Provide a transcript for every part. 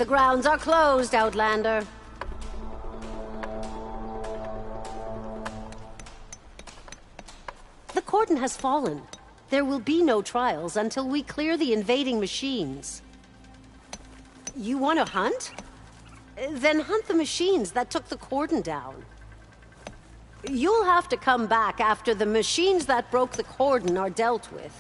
The grounds are closed, Outlander. The Cordon has fallen. There will be no trials until we clear the invading machines. You want to hunt? Then hunt the machines that took the Cordon down. You'll have to come back after the machines that broke the Cordon are dealt with.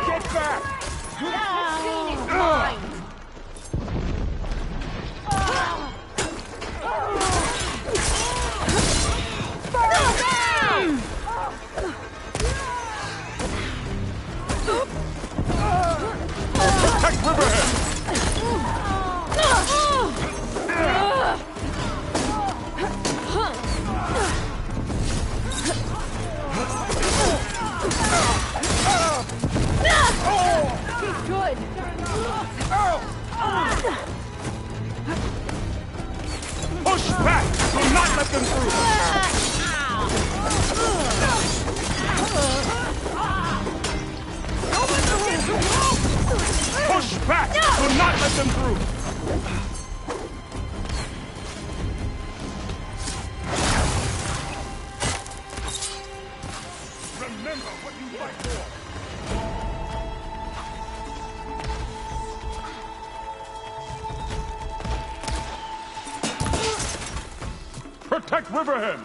Get back! Machine is mine! Protect Riverhead! He's good! Push back! Do not let them through! Push back! Do not let them through! Remember what you fight for! Protect Riverhead!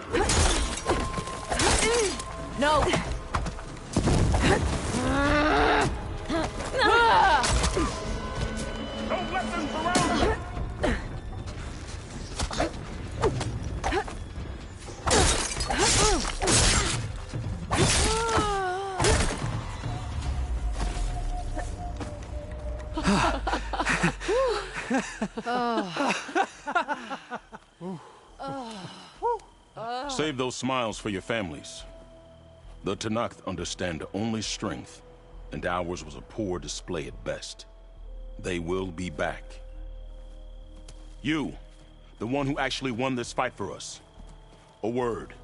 No! Don't let them surround you! Save those smiles for your families. The Tenakth understand only strength, and ours was a poor display at best. They will be back. You, the one who actually won this fight for us. A word.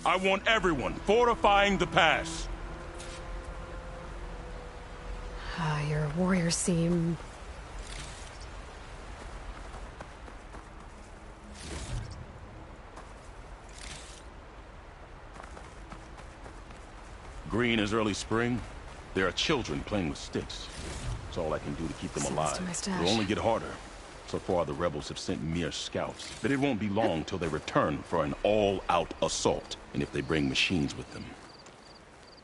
I want everyone fortifying the pass. Your warriors seem... Green is early spring. There are children playing with sticks. It's all I can do to keep them Sounds alive. to my stash. It'll only get harder. So far, the rebels have sent mere scouts. But it won't be long till they return for an all-out assault. And if they bring machines with them,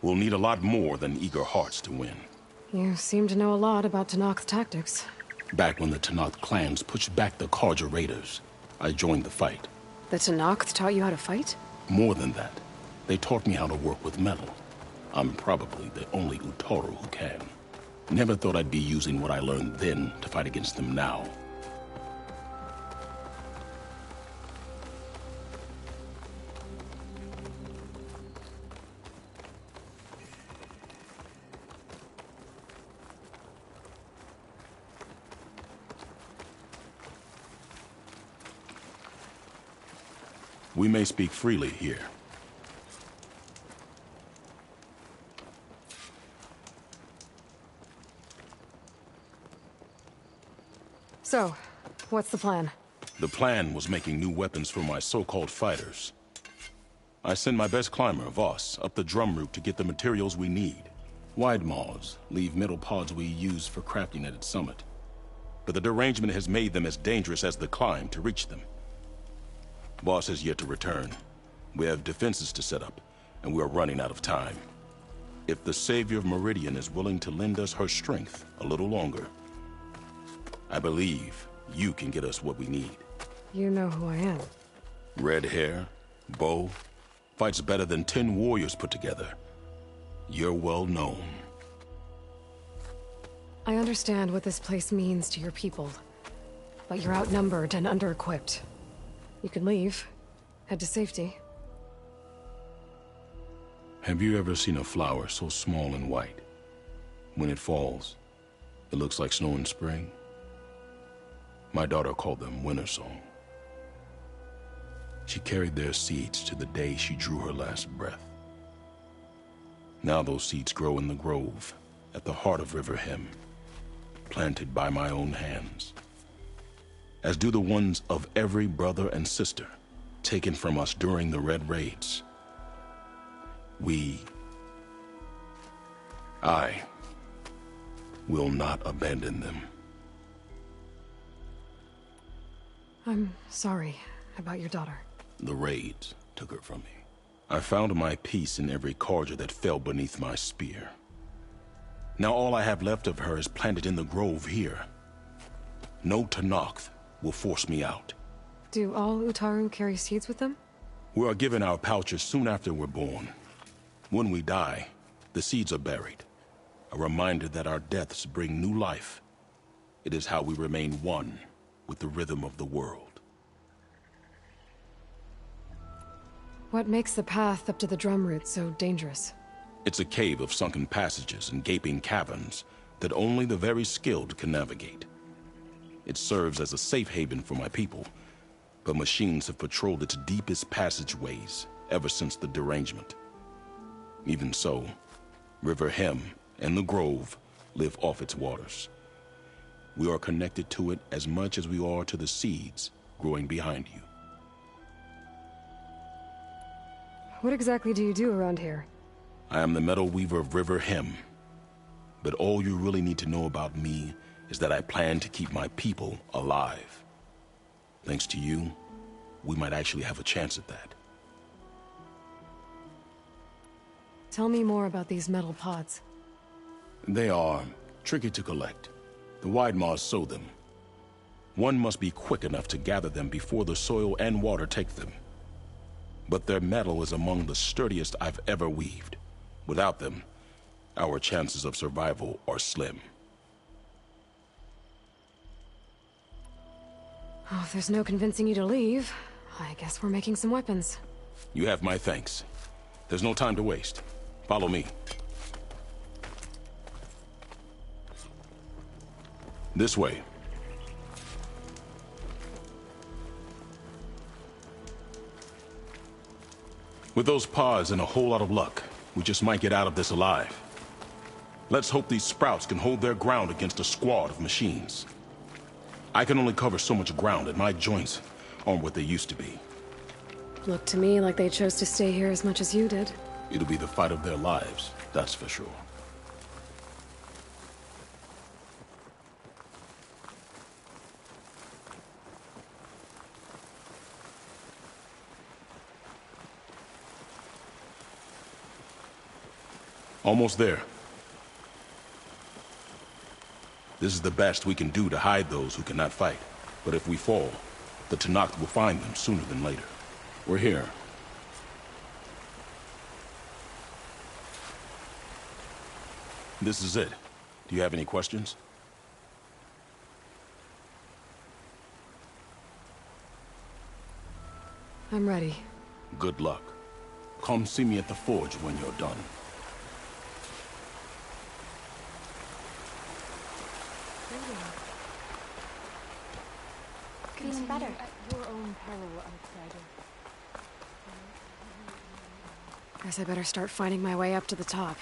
we'll need a lot more than eager hearts to win. You seem to know a lot about Tenakth's tactics. Back when the Tenakth clans pushed back the Carja raiders, I joined the fight. The Tenakth taught you how to fight? More than that, they taught me how to work with metal. I'm probably the only Utaru who can. Never thought I'd be using what I learned then to fight against them now. We may speak freely here. So, what's the plan? The plan was making new weapons for my so-called fighters. I sent my best climber, Voss, up the drum route to get the materials we need. Wide maws leave metal pods we use for crafting at its summit. But the derangement has made them as dangerous as the climb to reach them. Voss has yet to return. We have defenses to set up, and we are running out of time. If the Savior of Meridian is willing to lend us her strength a little longer, I believe you can get us what we need. You know who I am. Red hair, bow, fights better than 10 warriors put together. You're well known. I understand what this place means to your people, but you're outnumbered and under-equipped. You can leave, head to safety. Have you ever seen a flower so small and white? When it falls, it looks like snow in spring. My daughter called them winter song. She carried their seeds to the day she drew her last breath. Now those seeds grow in the grove at the heart of River Hem, planted by my own hands, as do the ones of every brother and sister taken from us during the Red Raids. I will not abandon them. I'm sorry about your daughter. The raids took her from me. I found my peace in every Carja that fell beneath my spear. Now all I have left of her is planted in the grove here. No Tenakth will force me out. Do all Utaru carry seeds with them? We are given our pouches soon after we're born. When we die, the seeds are buried. A reminder that our deaths bring new life. It is how we remain one with the rhythm of the world. What makes the path up to the drum route so dangerous? It's a cave of sunken passages and gaping caverns that only the very skilled can navigate. It serves as a safe haven for my people, but machines have patrolled its deepest passageways ever since the derangement. Even so, River Hem and the Grove live off its waters. We are connected to it as much as we are to the seeds growing behind you. What exactly do you do around here? I am the Metal Weaver of River Hem. But all you really need to know about me is that I plan to keep my people alive. Thanks to you, we might actually have a chance at that. Tell me more about these metal pods. They are tricky to collect. The Widemaws sow them. One must be quick enough to gather them before the soil and water take them. But their metal is among the sturdiest I've ever weaved. Without them, our chances of survival are slim. Oh, if there's no convincing you to leave, I guess we're making some weapons. You have my thanks. There's no time to waste. Follow me. This way. With those pods and a whole lot of luck, we just might get out of this alive. Let's hope these sprouts can hold their ground against a squad of machines. I can only cover so much ground, and my joints aren't what they used to be. Looked to me like they chose to stay here as much as you did. It'll be the fight of their lives, that's for sure. Almost there. This is the best we can do to hide those who cannot fight. But if we fall, the Tenakth will find them sooner than later. We're here. This is it. Do you have any questions? I'm ready. Good luck. Come see me at the forge when you're done. Feeling better. At your own peril, Outsider. Guess I better start finding my way up to the top.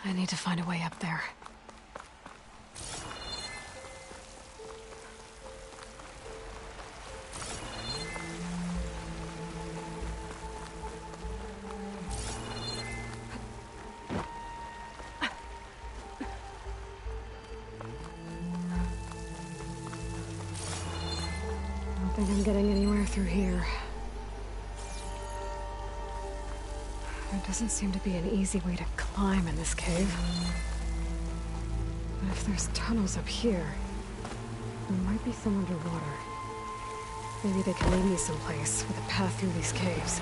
I need to find a way up there. I don't think I'm getting anywhere through here. There doesn't seem to be an easy way to climb in this cave. But if there's tunnels up here, there might be some underwater. Maybe they can lead me someplace with a path through these caves.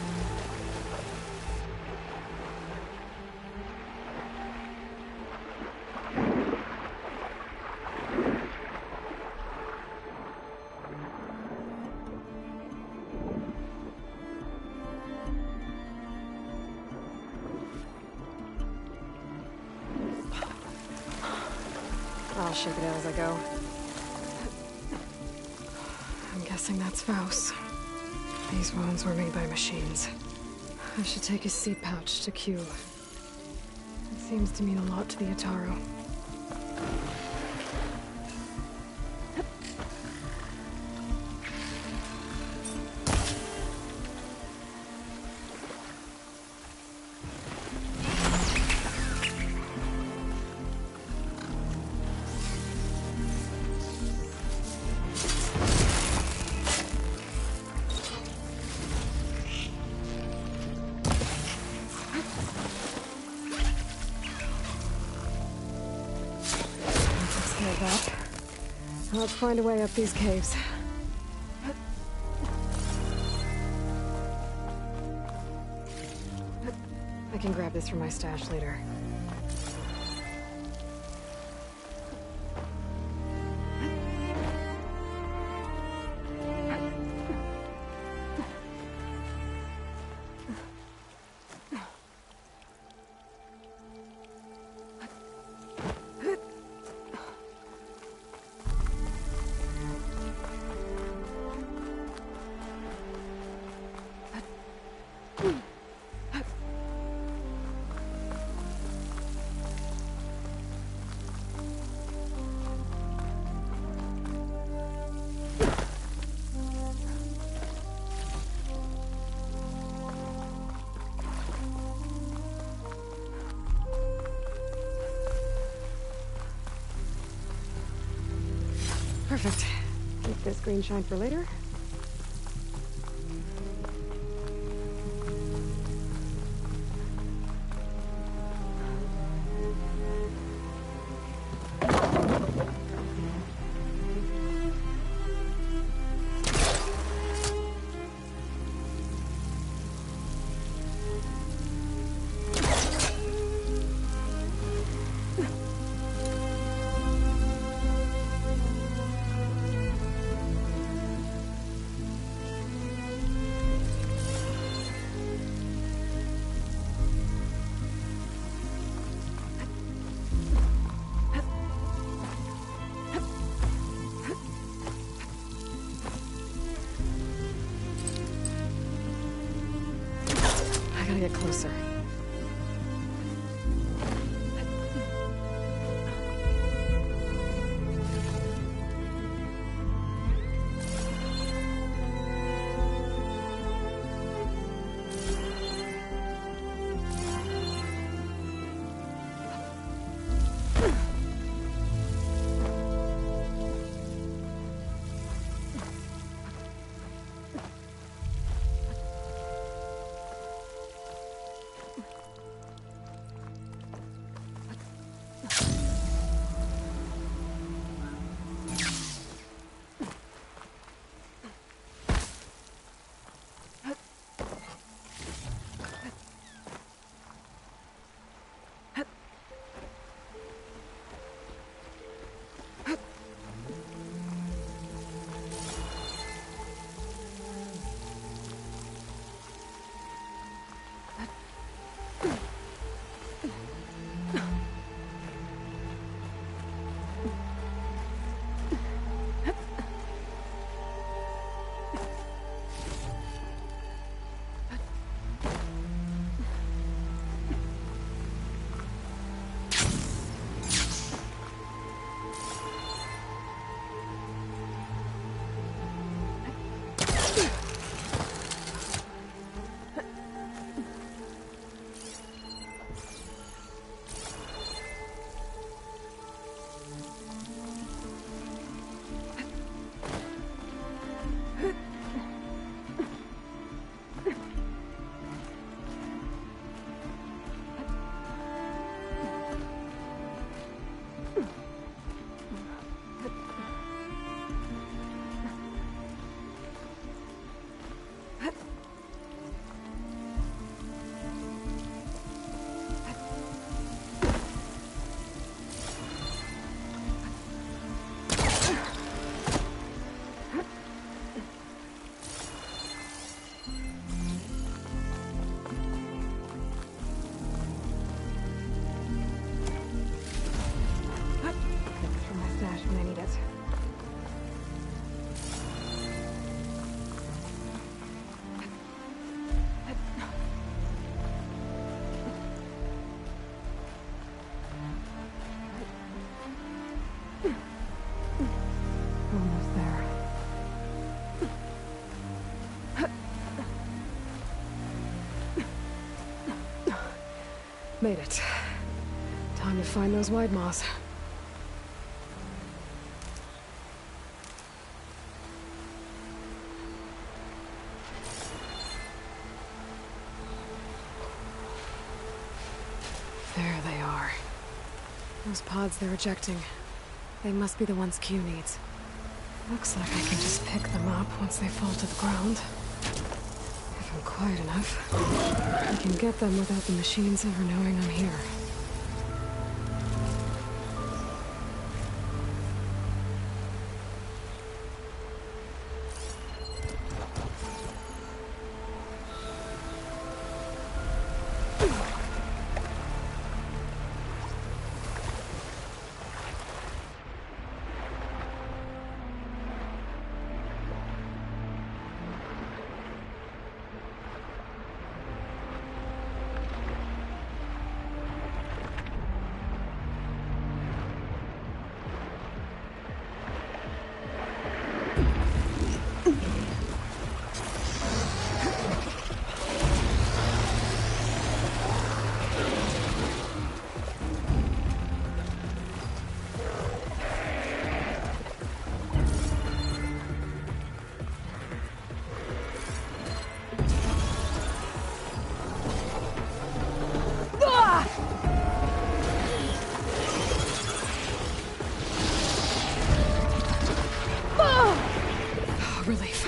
I'll shake it out as I go. I'm guessing that's Faust. These wounds were made by machines. I should take his seed pouch to Q. It seems to mean a lot to the Ataru. Let's find a way up these caves. I can grab this from my stash later. Perfect. Keep this green shine for later. gotta get closer. Almost there. Made it. Time to find those white moths. There they are. Those pods they're ejecting. They must be the ones Q needs. Looks like I can just pick them up once they fall to the ground. If I'm quiet enough, I can get them without the machines ever knowing I'm here. Relief.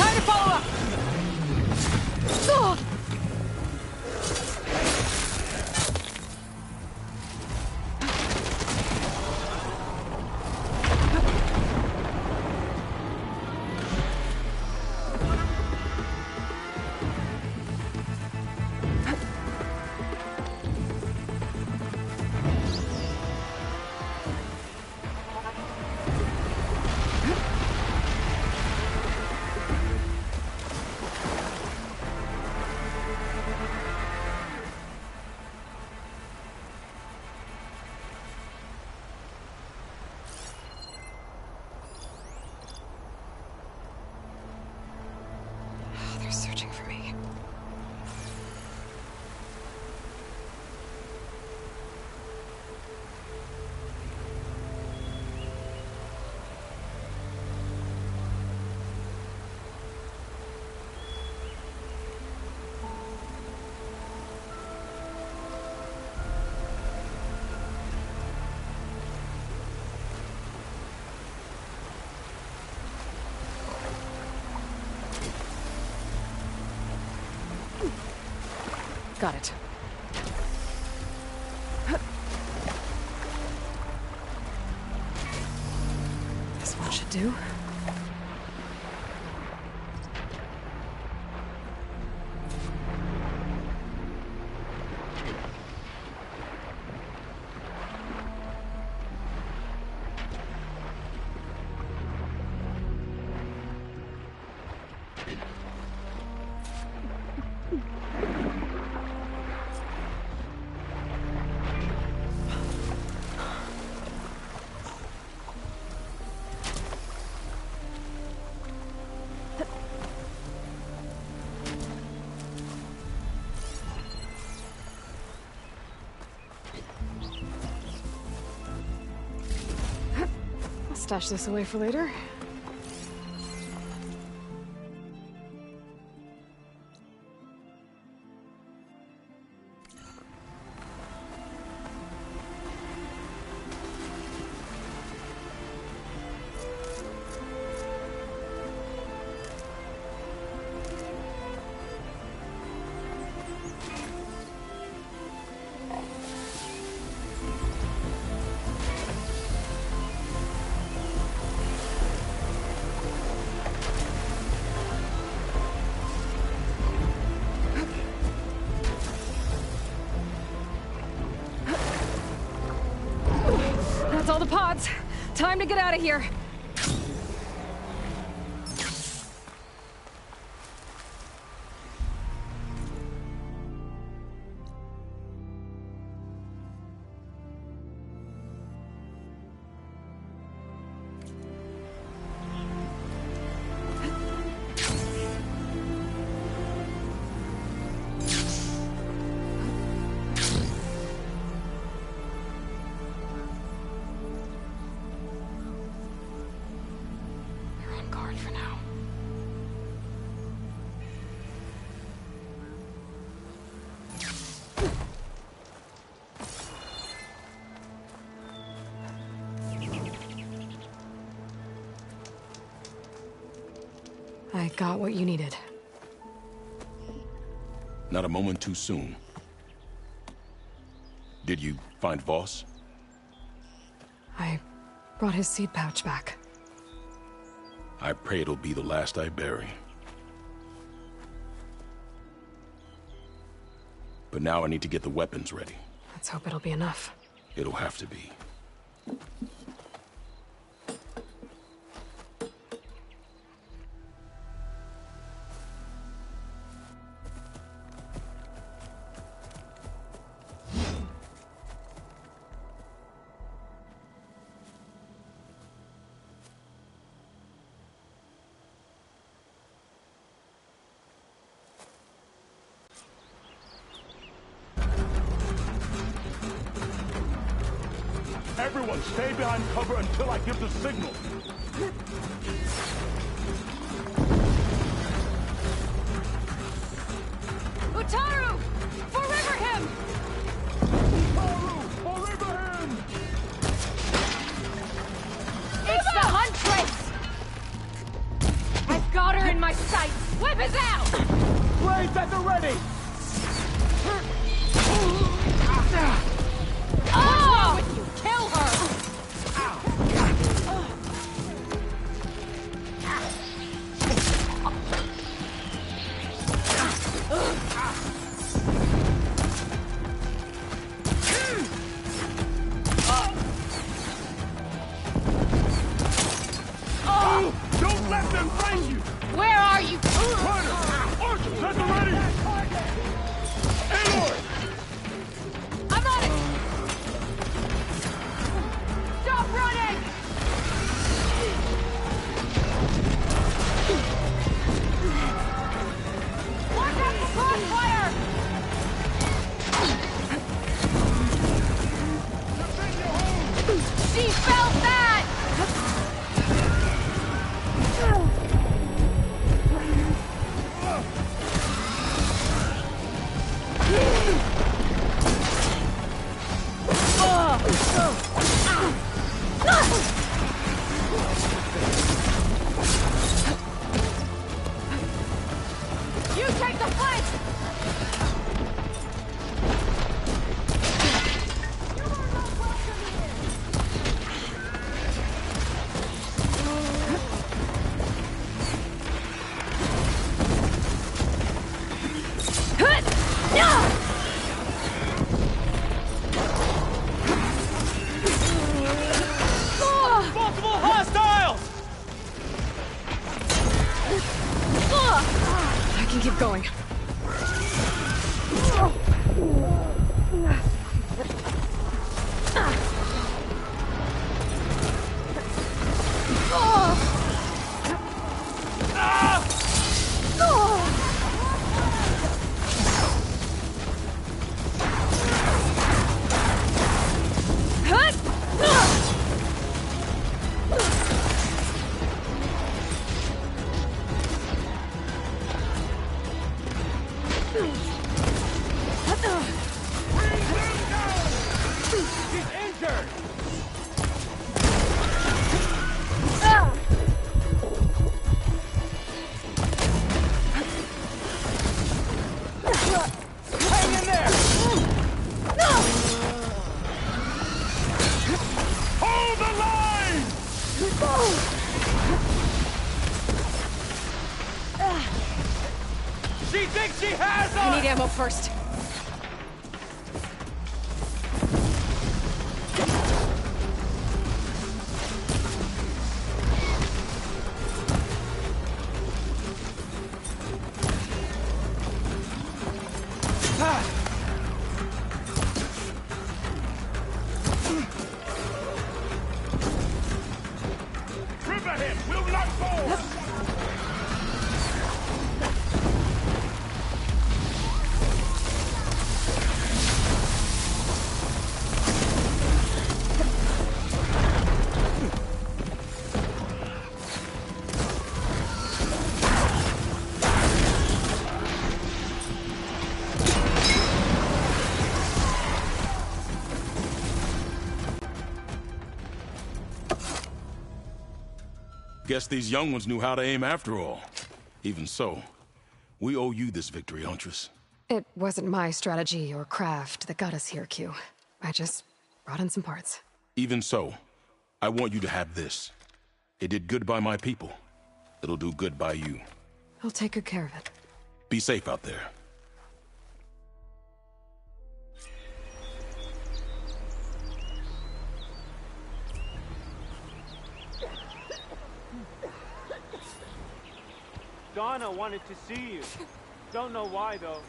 Time to follow up! They're searching for me. Got it. This one should do. I'll stash this away for later. That's all the pods. Time to get out of here. You're on guard for now. I got what you needed. Not a moment too soon. Did you find Voss? I brought his seed pouch back. I pray it'll be the last I bury. But now I need to get the weapons ready. Let's hope it'll be enough. It'll have to be. Everyone, stay behind cover until I give the signal. Utaru! For Riverhim! Utaru! For Riverhim! first. Riverhead will not fall! Guess these young ones knew how to aim after all. Even so, we owe you this victory, Huntress. It wasn't my strategy or craft that got us here, Q. I just brought in some parts. Even so, I want you to have this. It did good by my people. It'll do good by you. I'll take good care of it. Be safe out there. Donna wanted to see you. Don't know why, though.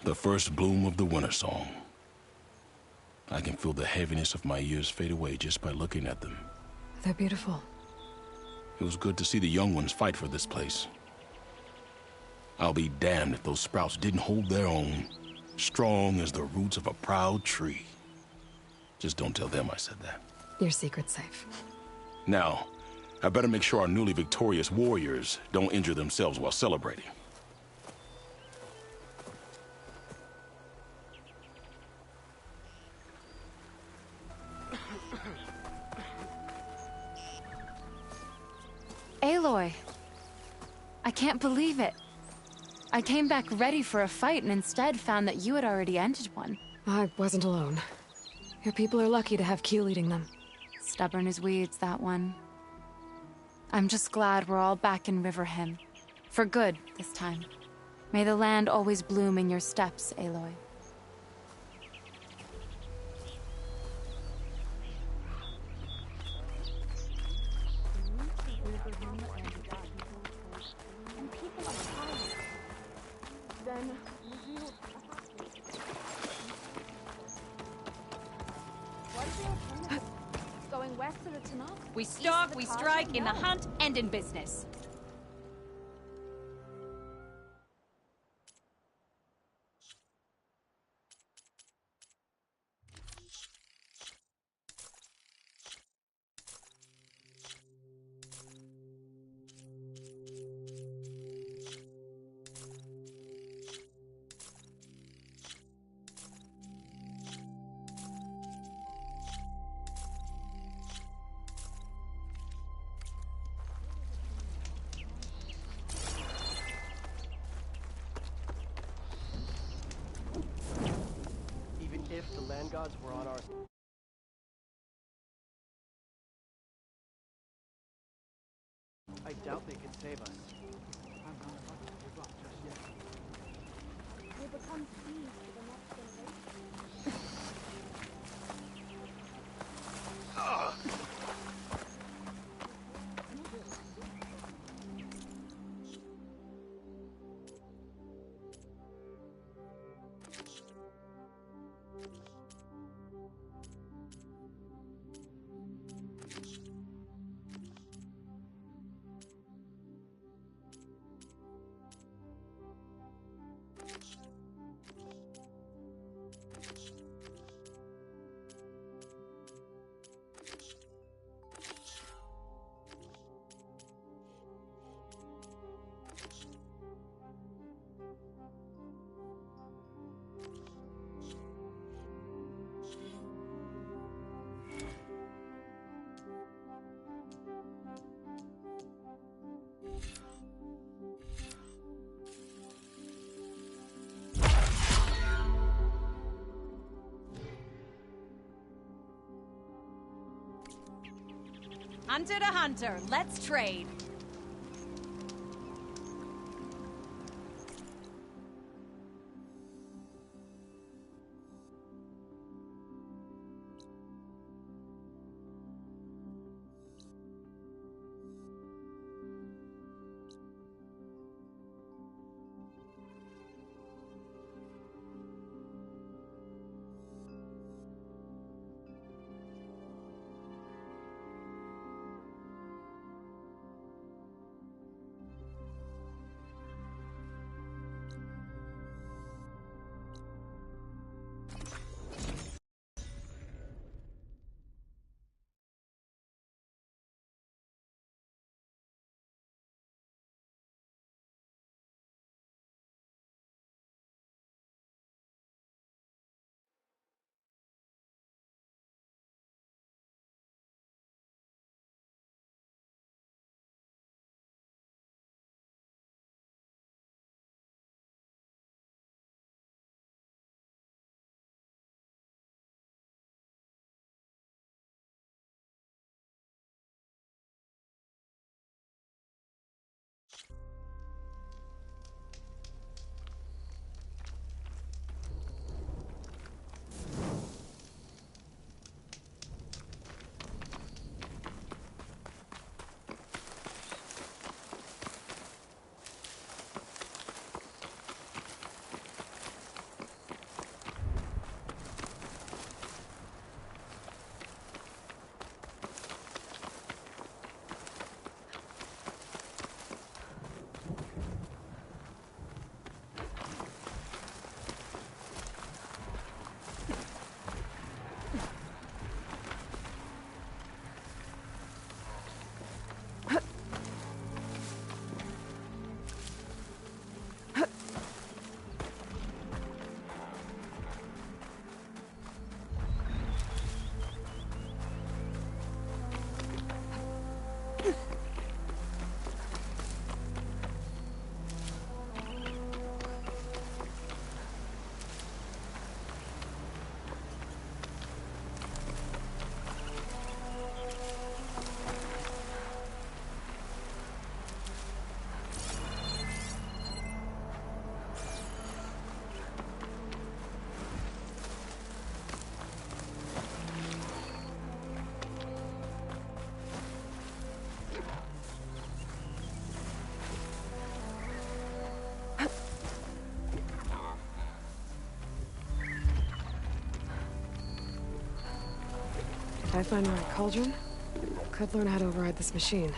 The first bloom of the winter song. I can feel the heaviness of my years fade away just by looking at them. They're beautiful. It was good to see the young ones fight for this place. I'll be damned if those sprouts didn't hold their own, strong as the roots of a proud tree. Just don't tell them I said that. Your secret's safe. Now, I better make sure our newly victorious warriors don't injure themselves while celebrating. Aloy, I can't believe it. I came back ready for a fight and instead found that you had already ended one. I wasn't alone. Your people are lucky to have Q leading them. Stubborn as weeds, that one. I'm just glad we're all back in Riverhymn. For good, this time. May the land always bloom in your steps, Aloy. Going west of the Tenakth? We stalk, we strike, in the hunt, and in business. If the land gods were on our... I doubt they Hunter to hunter, let's trade. If I find the right cauldron, could learn how to override this machine.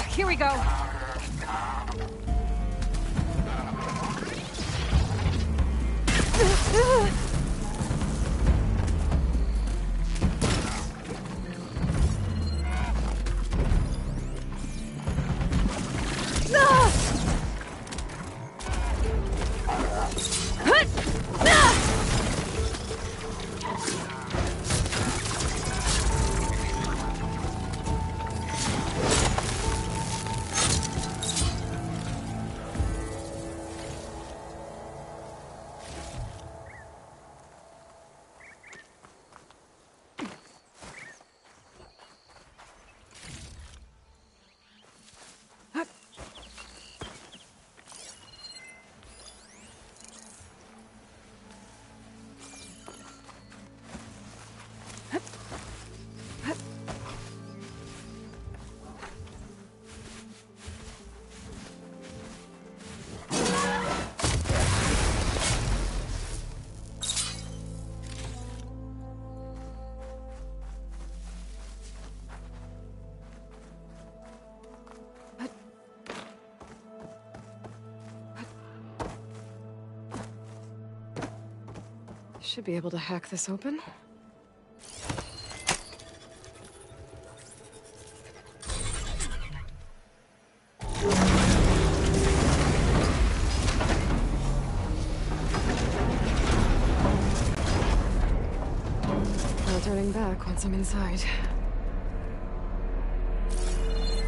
Here we go. Should be able to hack this open. No turning back once I'm inside.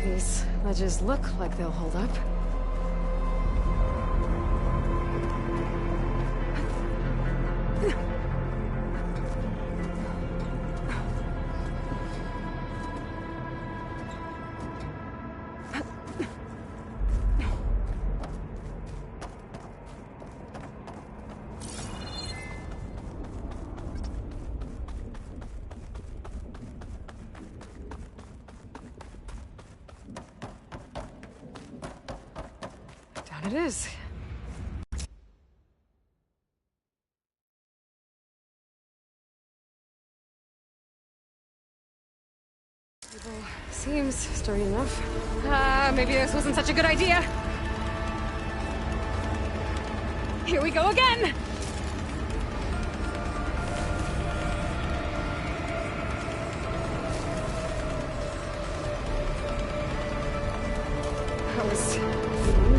These ledges look like they'll hold up. Down it is. Seems sturdy enough. Maybe this wasn't such a good idea. Here we go again! That was fun.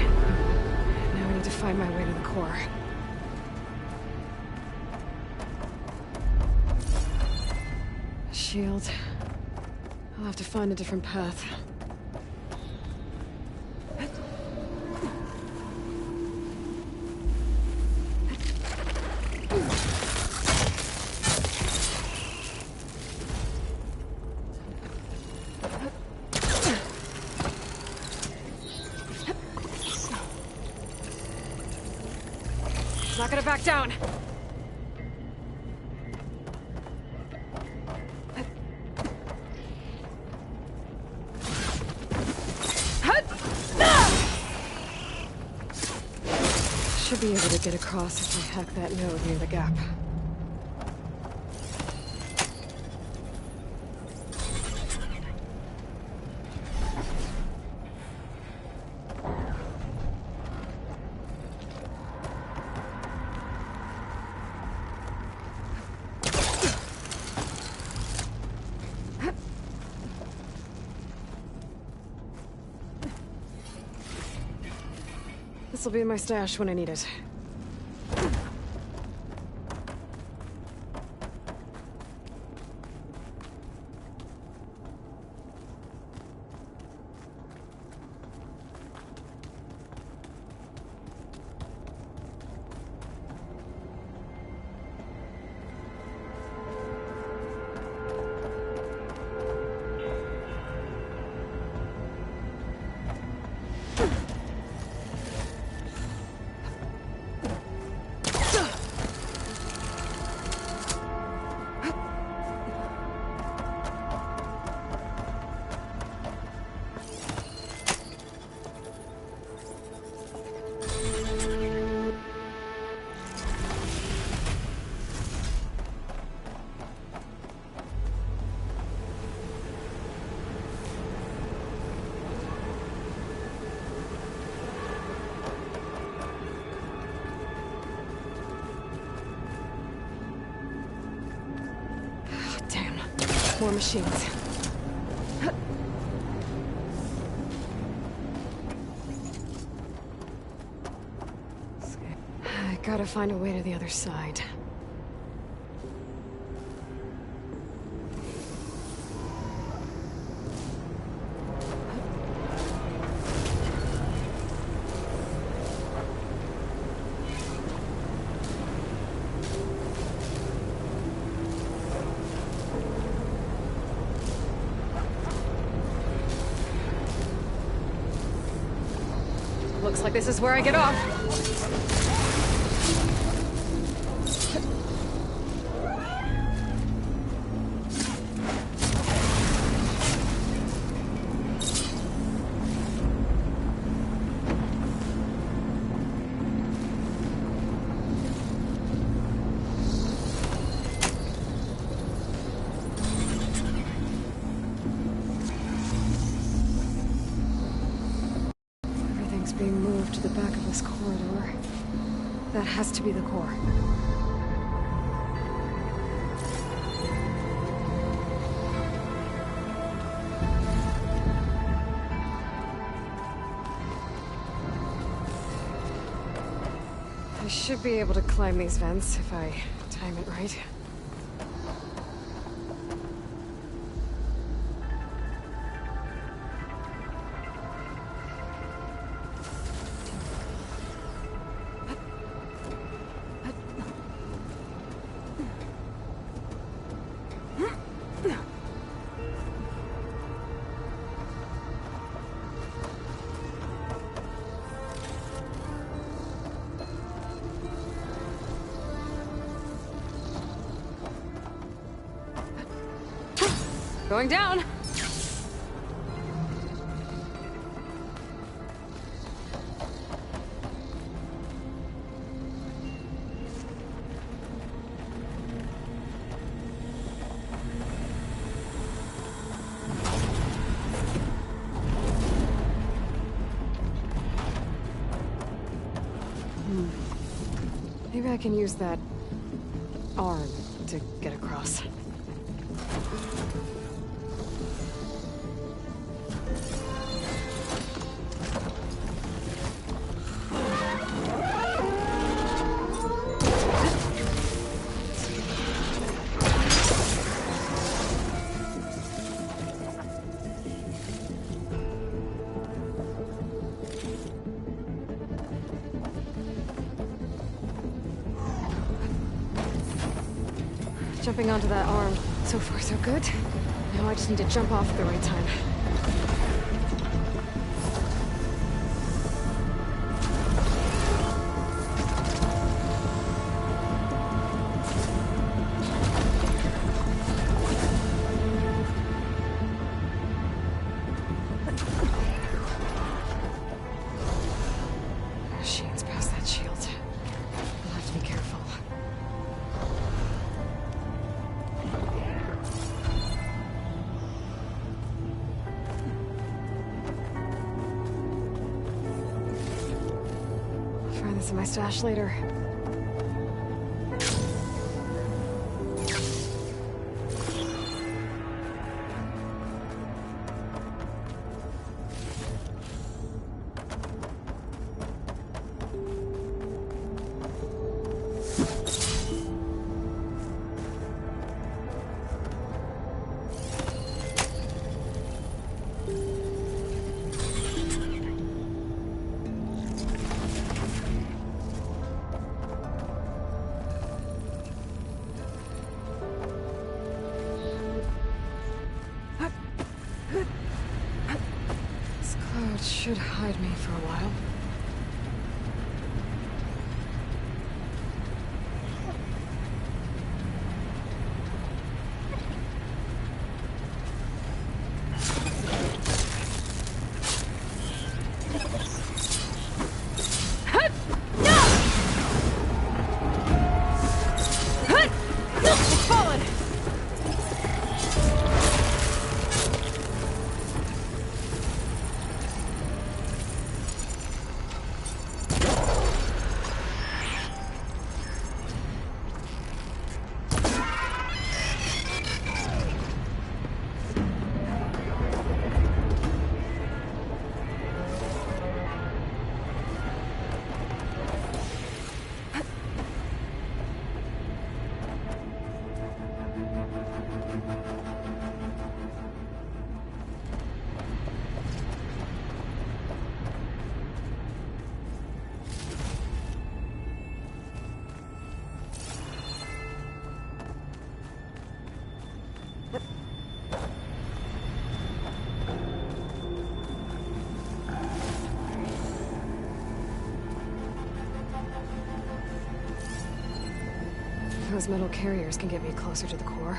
Now I need to find my way to the core. Shield. I'll have to find a different path. Not gonna back down. Should be able to get across if I hack that node near the gap. This'll be in my stash when I need it. More machines. I gotta find a way to the other side. Looks like this is where I get off. Being moved to the back of this corridor. That has to be the core. I should be able to climb these vents if I time it right. Going down! Maybe I can use that arm to get across. Jumping onto that arm. So far, so good. Now I just need to jump off at the right time. Machines past that shield. I'll have to be careful. Find this in my stash later. This cloud should hide me for a while. Those metal carriers can get me closer to the core.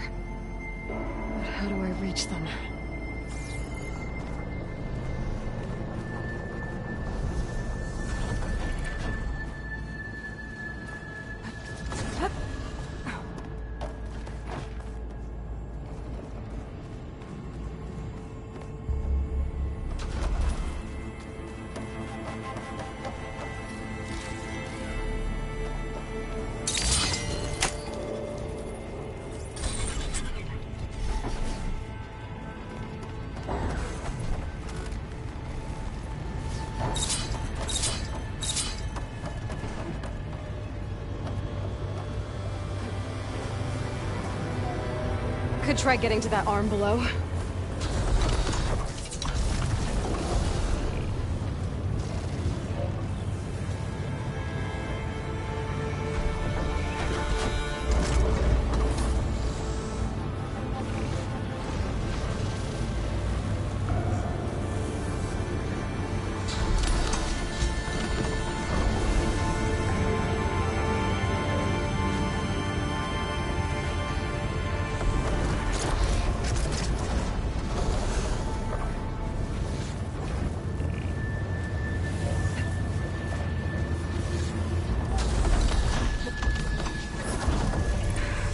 But how do I reach them? Could try getting to that arm below.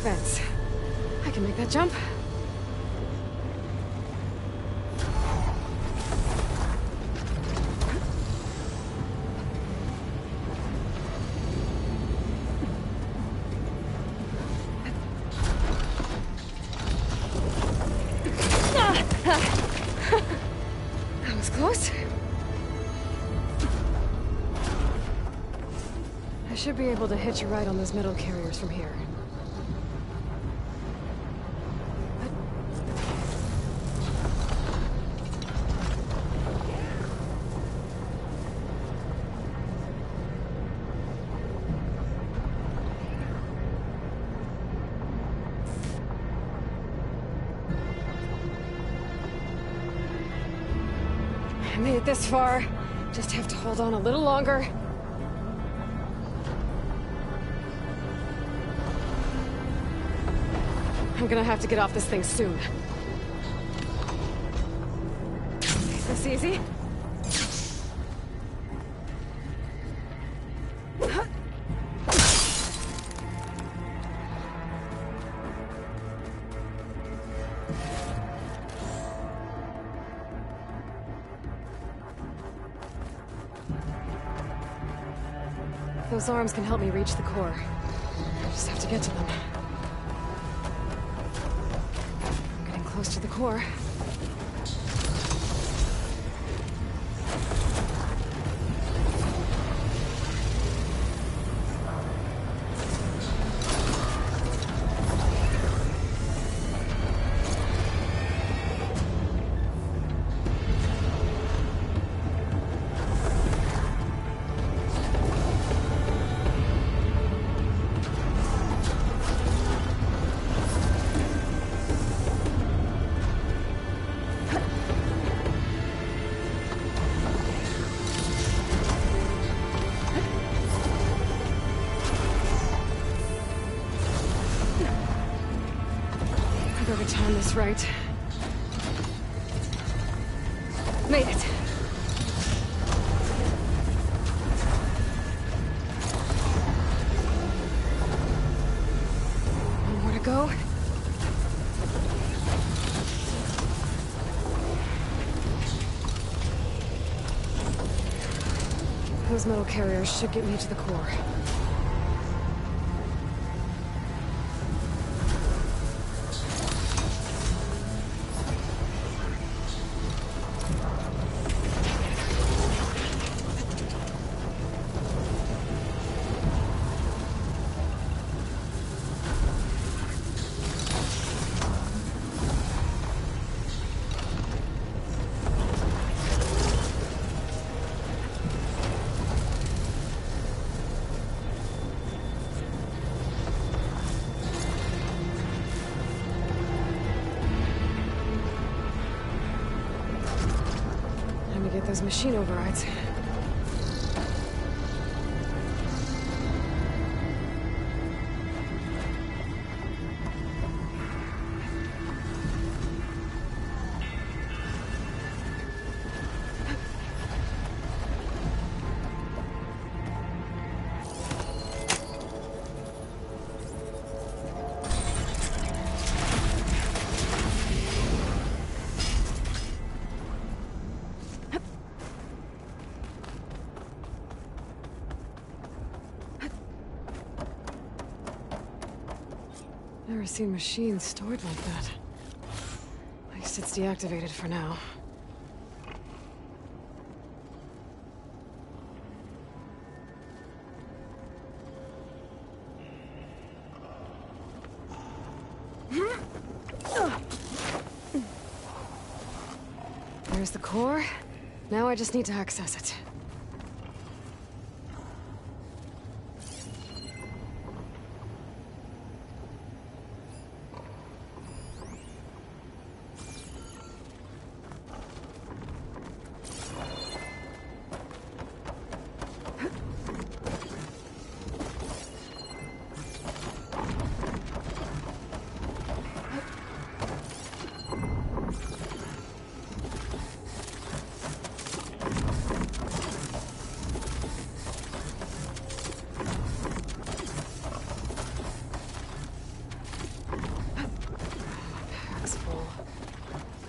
Vents. I can make that jump. That was close. I should be able to hitch a ride on those metal carriers from here. I made it this far. Just have to hold on a little longer. I'm gonna have to get off this thing soon. Is this easy? Those arms can help me reach the core. I just have to get to them. I'm getting close to the core. I better time this right. Made it. One more to go. Those metal carriers should get me to the core. Time to get those machine overrides. Never seen machines stored like that. At least it's deactivated for now. There's the core. Now I just need to access it.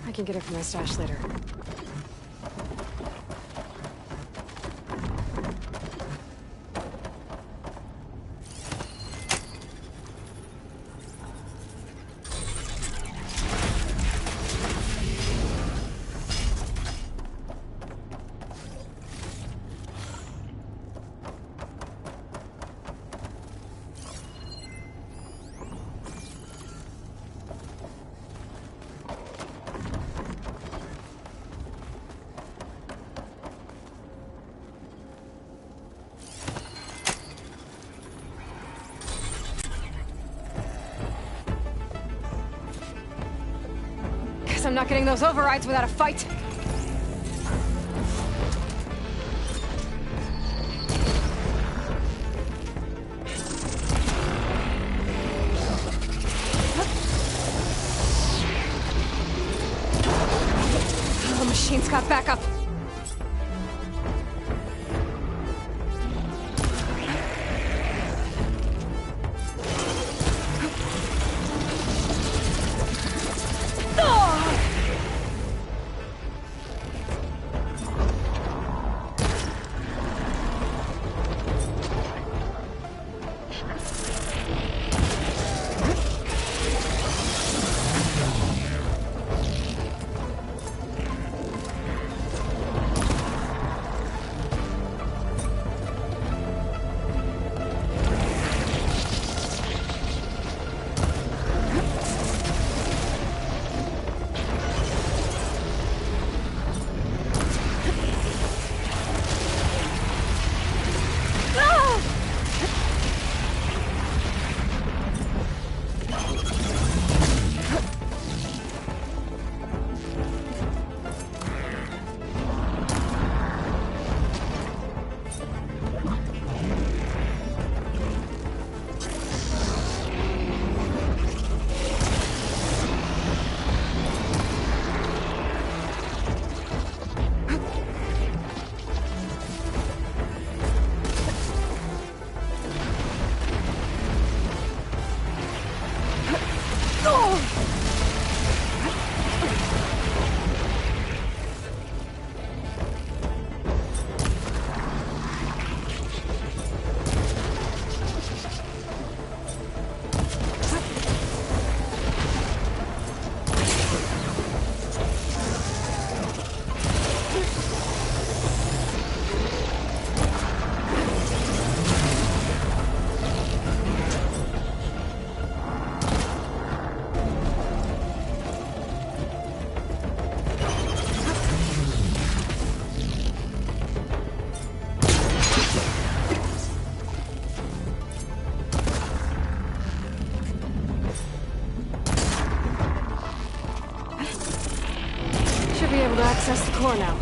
I can get it from my stash later. I'm not getting those overrides without a fight. The machine's got backup. Be able to access the core now.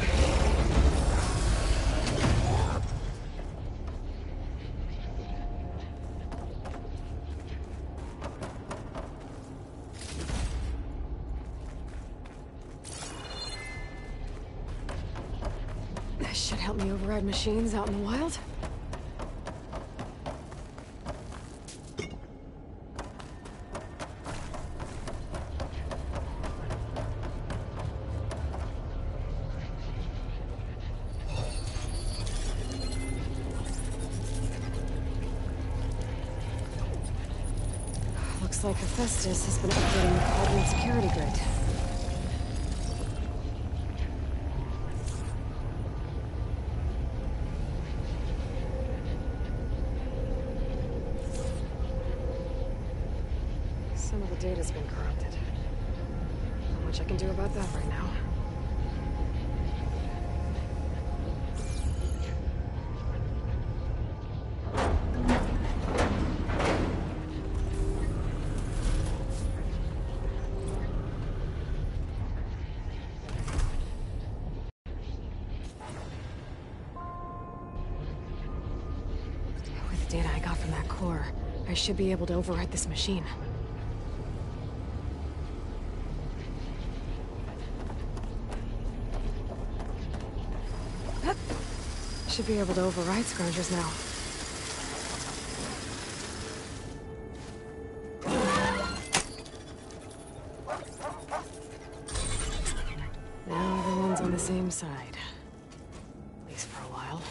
This should help me override machines out in the wild. Looks like Hephaestus has been updating the Cauldron security grid. Some of the data's been corrupted. Not much I can do about that right now. data I got from that core, I should be able to override this machine. Should be able to override Scroungers now. Now everyone's on the same side. At least for a while.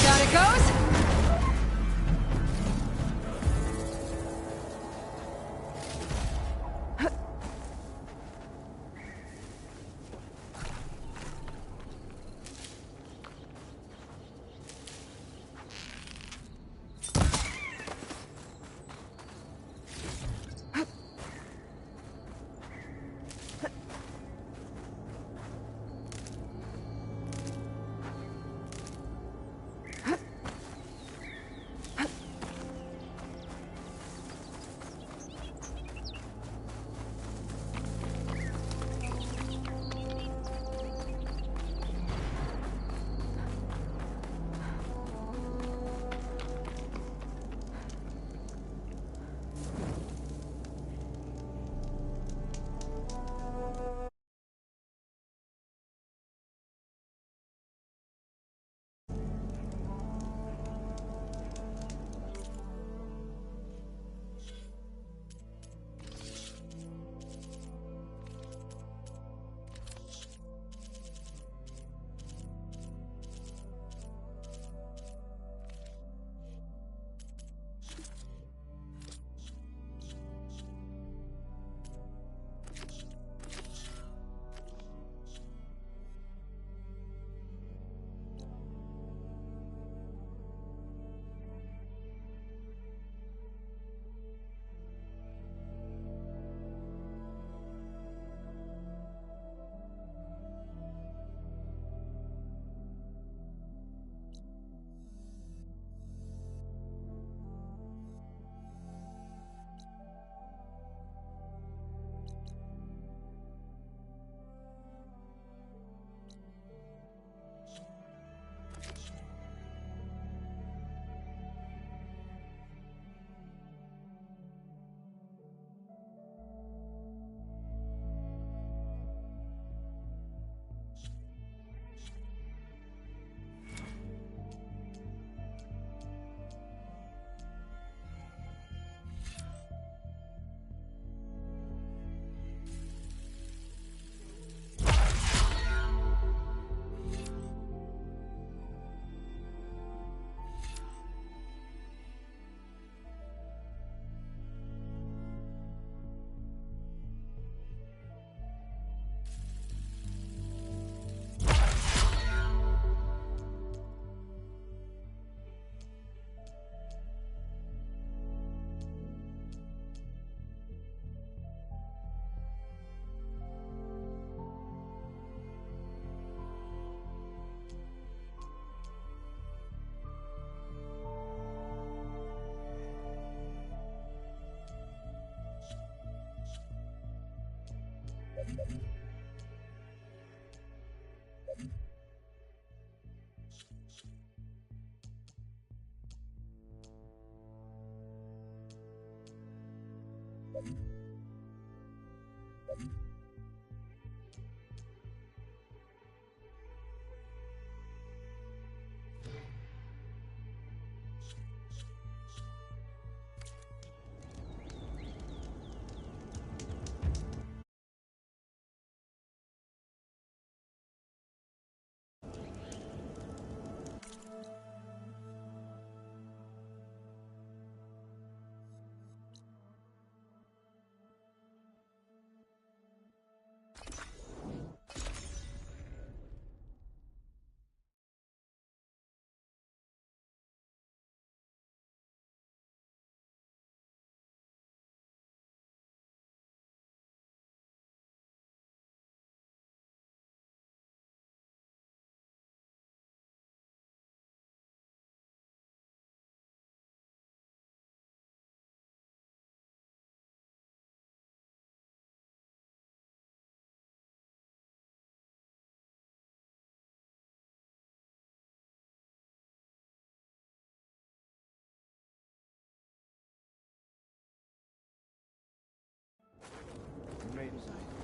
Down it goes!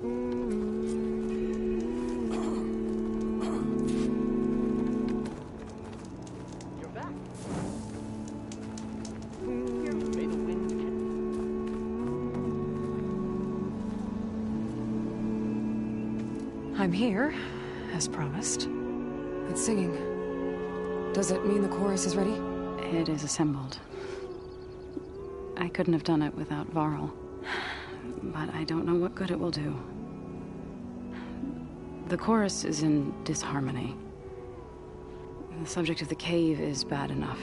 You're back. Here, may the winds catch. I'm here, as promised. It's singing. Does it mean the chorus is ready? It is assembled. I couldn't have done it without Varl. But I don't know what good it will do. The chorus is in disharmony. The subject of the cave is bad enough.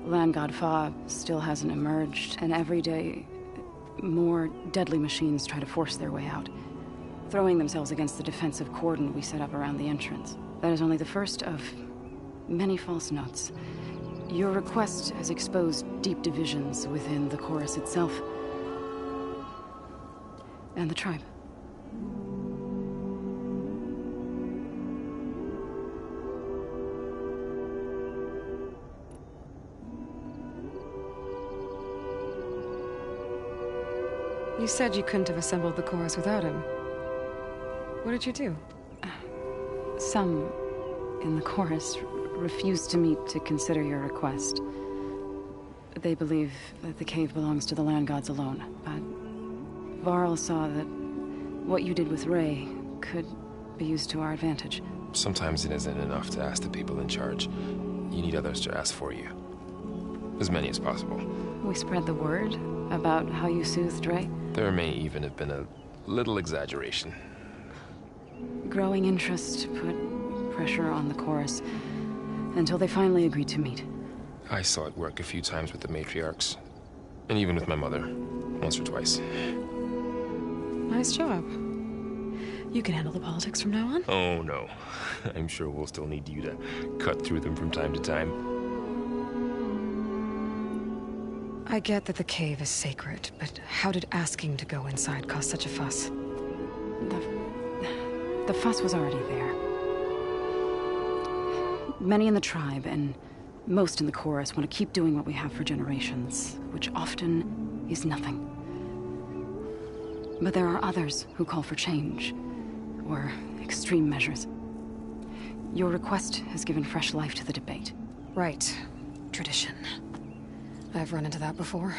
Land God Fa still hasn't emerged, and every day, more deadly machines try to force their way out, throwing themselves against the defensive cordon we set up around the entrance. That is only the first of many false notes. Your request has exposed deep divisions within the chorus itself and the tribe. You said you couldn't have assembled the chorus without him. What did you do? Some in the chorus refused to meet to consider your request. They believe that the cave belongs to the land gods alone, but Varl saw that what you did with Ray could be used to our advantage. Sometimes it isn't enough to ask the people in charge. You need others to ask for you. As many as possible. We spread the word about how you soothed Ray. There may even have been a little exaggeration. Growing interest put pressure on the chorus until they finally agreed to meet. I saw it work a few times with the matriarchs. And even with my mother. Once or twice. Nice job. You can handle the politics from now on? Oh, no. I'm sure we'll still need you to cut through them from time to time. I get that the cave is sacred, but how did asking to go inside cause such a fuss? The fuss was already there. Many in the tribe, and most in the chorus, want to keep doing what we have for generations, which often is nothing. But there are others who call for change, or extreme measures. Your request has given fresh life to the debate. Right. Tradition. I've run into that before.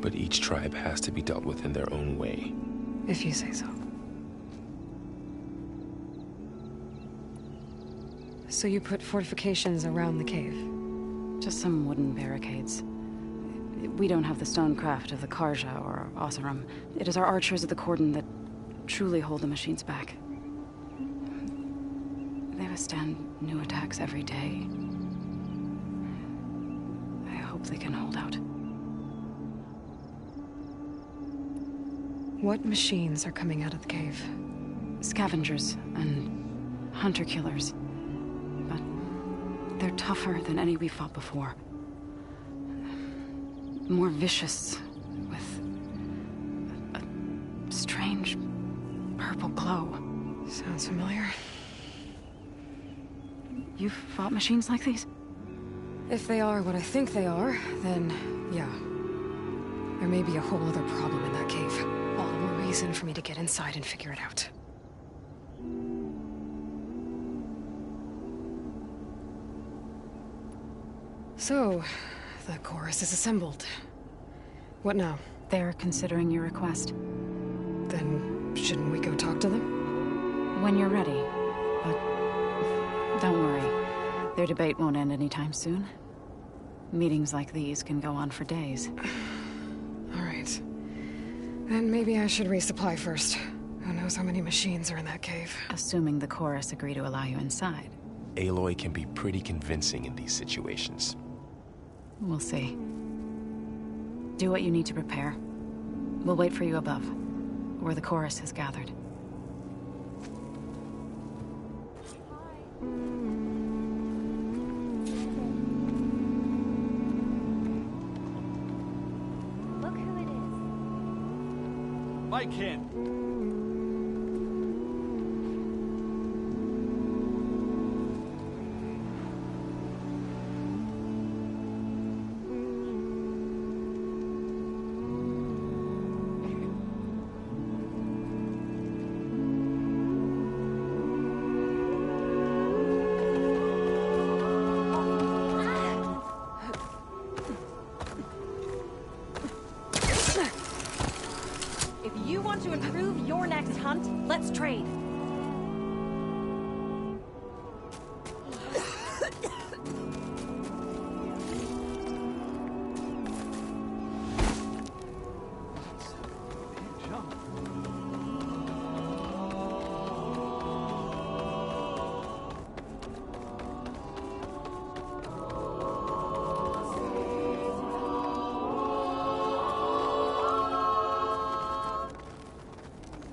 But each tribe has to be dealt with in their own way. If you say so. So you put fortifications around the cave? Just some wooden barricades. We don't have the stonecraft of the Karja or Oseram. It is our archers at the cordon that truly hold the machines back. They withstand new attacks every day. I hope they can hold out. What machines are coming out of the cave? Scavengers and hunter-killers. But they're tougher than any we fought before. More vicious, with a strange purple glow. Sounds familiar. You've fought machines like these? If they are what I think they are, then yeah. There may be a whole other problem in that cave. All the more reason for me to get inside and figure it out. So, the chorus is assembled. What now? They're considering your request. Then, shouldn't we go talk to them? When you're ready. But don't worry. Their debate won't end anytime soon. Meetings like these can go on for days. All right. Then maybe I should resupply first. Who knows how many machines are in that cave? Assuming the chorus agree to allow you inside. Aloy can be pretty convincing in these situations. We'll see. Do what you need to prepare. We'll wait for you above, where the chorus has gathered. Look who it is. My kid. You want to improve your next hunt? Let's trade.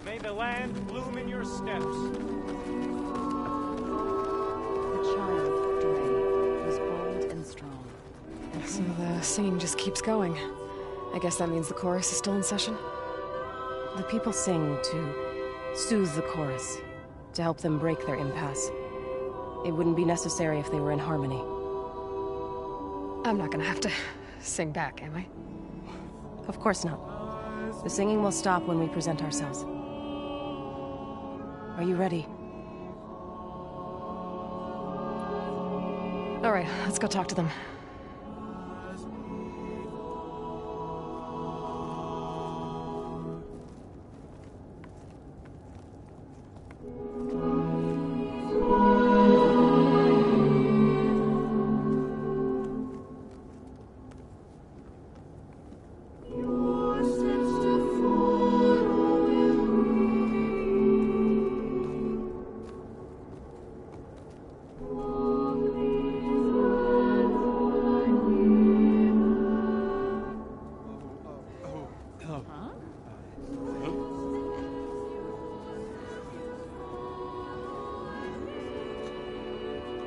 May the land bloom in your steps. The child, Dre, was bold and strong. So the singing just keeps going. I guess that means the chorus is still in session? The people sing to soothe the chorus, to help them break their impasse. It wouldn't be necessary if they were in harmony. I'm not gonna have to sing back, am I? Of course not. The singing will stop when we present ourselves. Are you ready? All right, let's go talk to them.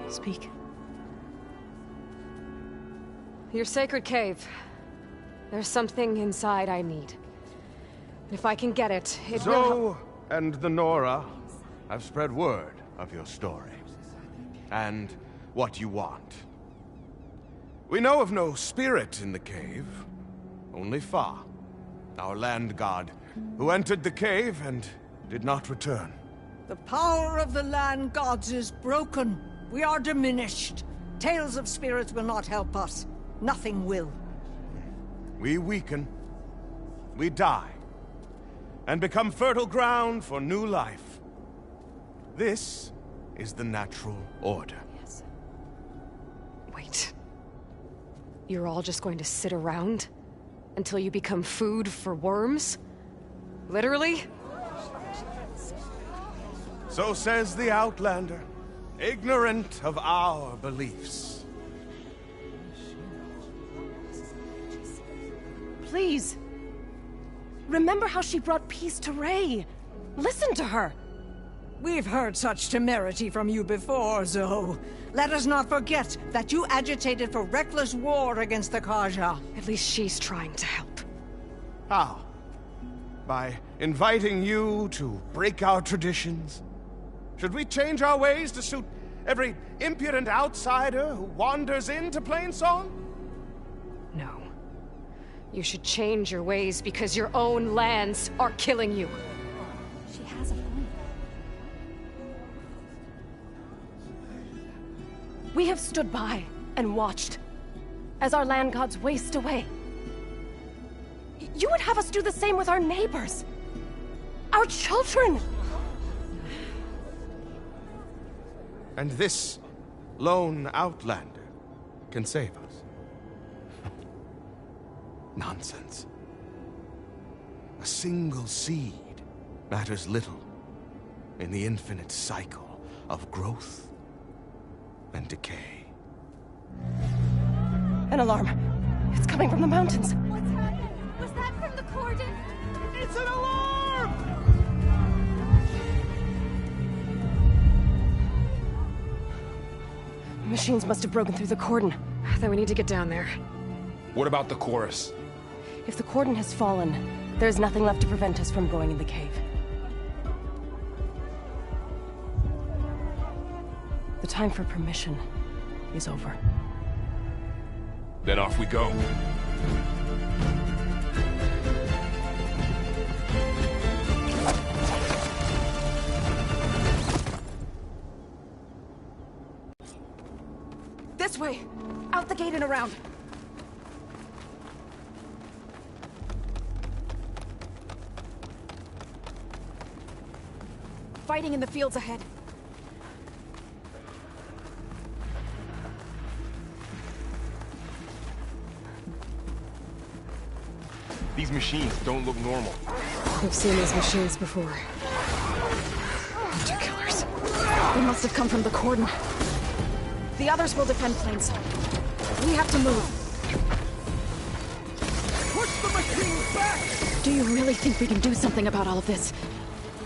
Speak. Your sacred cave. There's something inside I need. If I can get it, it will Zo and the Nora have spread word of your story. And what you want. We know of no spirit in the cave. Only Fa, our land god, who entered the cave and did not return. The power of the land gods is broken. We are diminished. Tales of spirits will not help us. Nothing will. We weaken. We die. And become fertile ground for new life. This is the natural order. Yes. Wait. You're all just going to sit around until you become food for worms? Literally? So says the Outlander, ignorant of our beliefs. Please. Remember how she brought peace to Ray. Listen to her. We've heard such temerity from you before, Zo. Let us not forget that you agitated for reckless war against the Kaja. At least she's trying to help. How? By inviting you to break our traditions? Should we change our ways to suit every impudent outsider who wanders into Plainsong? No. You should change your ways because your own lands are killing you. She has a point. We have stood by and watched as our land gods waste away. You would have us do the same with our neighbors. Our children. And this lone Outlander can save us. Nonsense. A single seed matters little in the infinite cycle of growth and decay. An alarm. It's coming from the mountains. What's happening? Was that from the cordon? It's an alarm! Machines must have broken through the cordon. Then we need to get down there. What about the chorus? If the cordon has fallen, there's nothing left to prevent us from going in the cave. The time for permission is over. Then off we go. This way! Out the gate and around! fighting in the fields ahead. These machines don't look normal. We've seen these machines before. Bunch of killers. They must have come from the cordon. The others will defend Plains. We have to move. Push the machines back! Do you really think we can do something about all of this?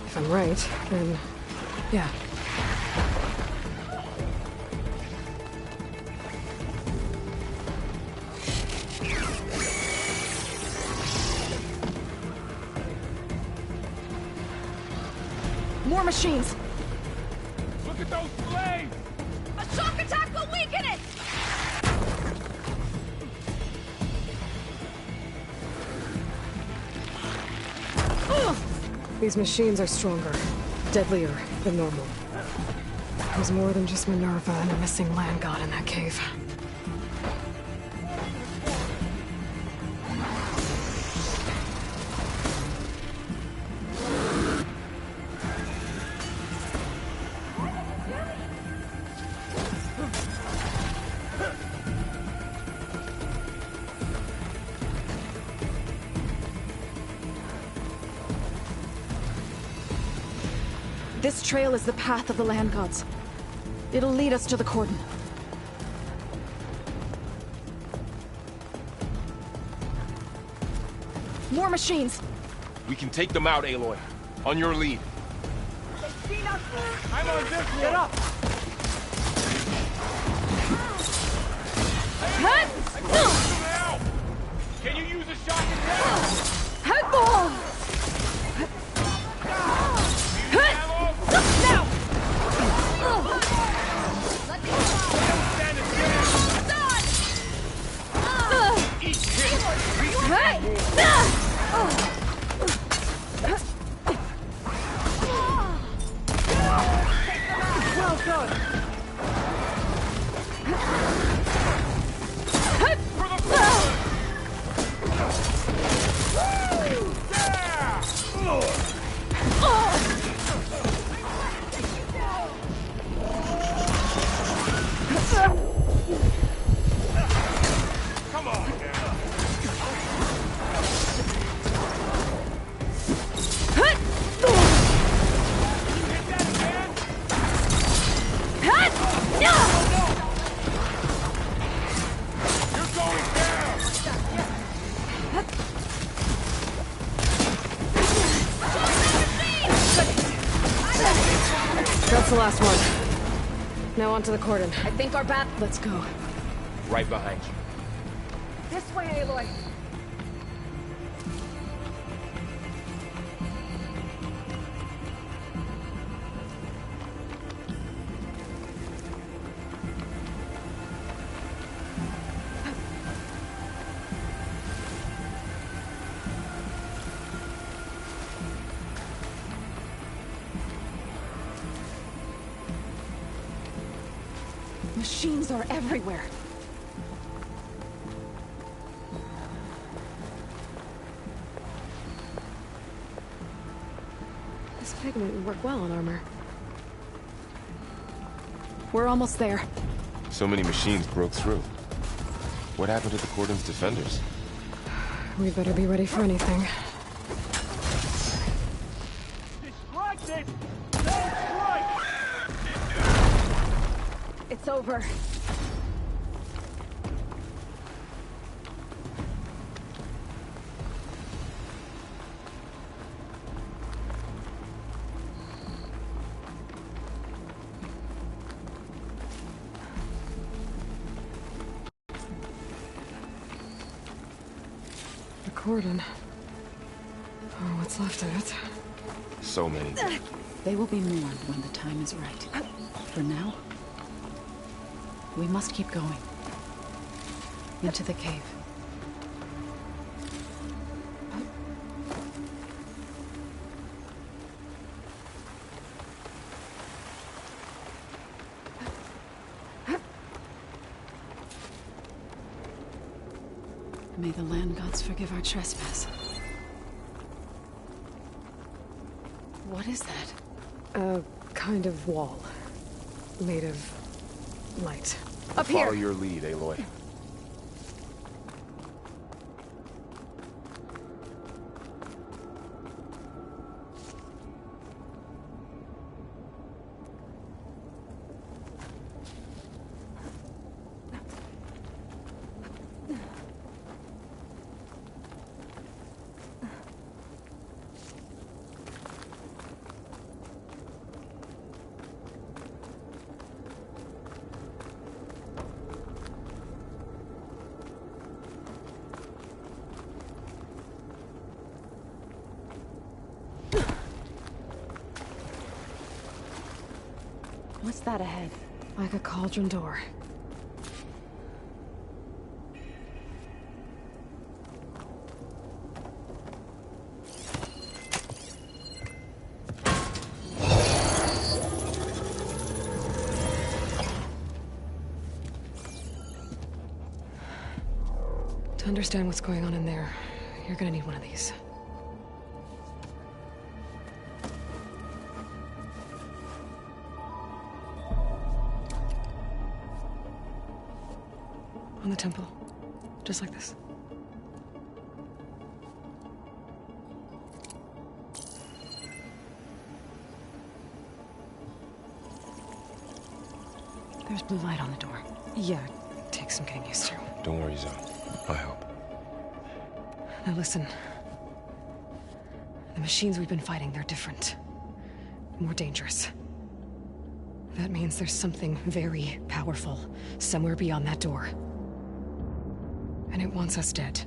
If I'm right, then... yeah. More machines! Look at those flames! A shock attack will weaken it! These machines are stronger, deadlier than normal. There's more than just Minerva and a missing land god in that cave. This trail is the path of the land gods. It'll lead us to the cordon. More machines! We can take them out, Aloy. On your lead. I'm on this one! Get up! Can you use a shock attack? Headball! Now! Well done! That's the last one. Now onto the cordon. I think our bat... Let's go. Right behind you. This way, Aloy! Machines are everywhere. This pigment would work well on armor. We're almost there. So many machines broke through. What happened to the cordon's defenders? We better be ready for anything. Distracted! That's right! It's over. The cordon. Oh, what's left of it? So many. They will be mourned when the time is right. For now, we must keep going. Into the cave. May the land gods forgive our trespass. What is that? A kind of wall. Made of light. Up Follow here! your lead, Aloy. What's that ahead? Like a cauldron door. To understand what's going on in there, you're gonna need one of these. On the temple. Just like this. There's blue light on the door. Yeah, it takes some getting used to. Don't worry, Zoe. I help. Now listen. The machines we've been fighting, they're different. More dangerous. That means there's something very powerful somewhere beyond that door. And it wants us dead.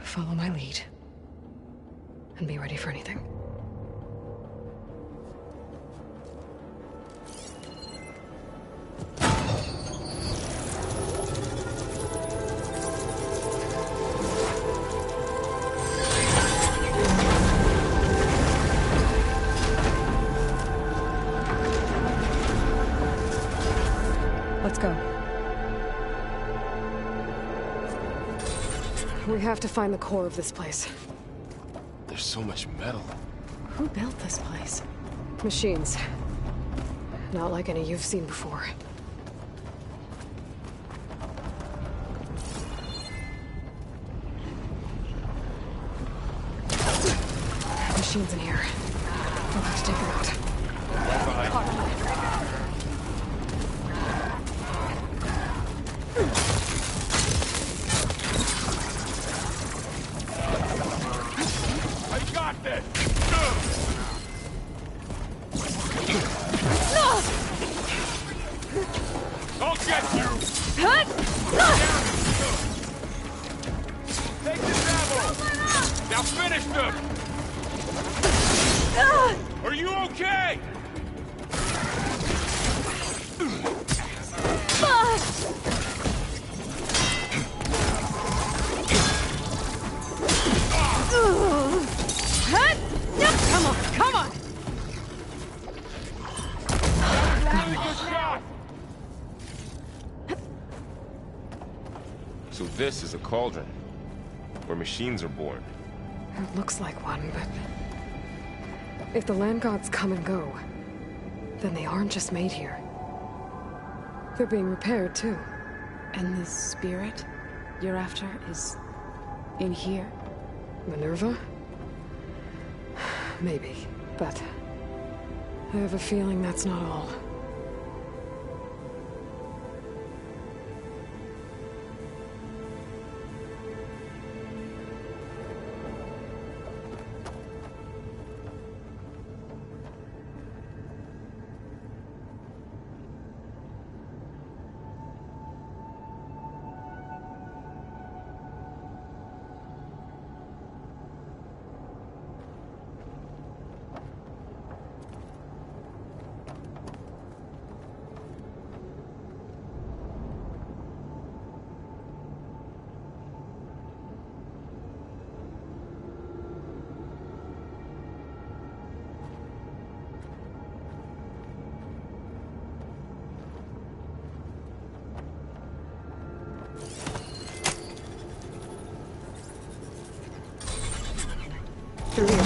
Follow my lead. And be ready for anything. Let's go. We have to find the core of this place. There's so much metal. Who built this place? Machines. Not like any you've seen before. Machines in here. We'll have to take them out. I got this! I'll get you! Take this ammo! Now finish them! Are you okay? Come on, come on! Really good shot! So this is a cauldron, where machines are born. It looks like one, but... if the land gods come and go, then they aren't just made here. They're being repaired, too. And the spirit you're after is in here? Minerva? Maybe, but I have a feeling that's not all. Through here.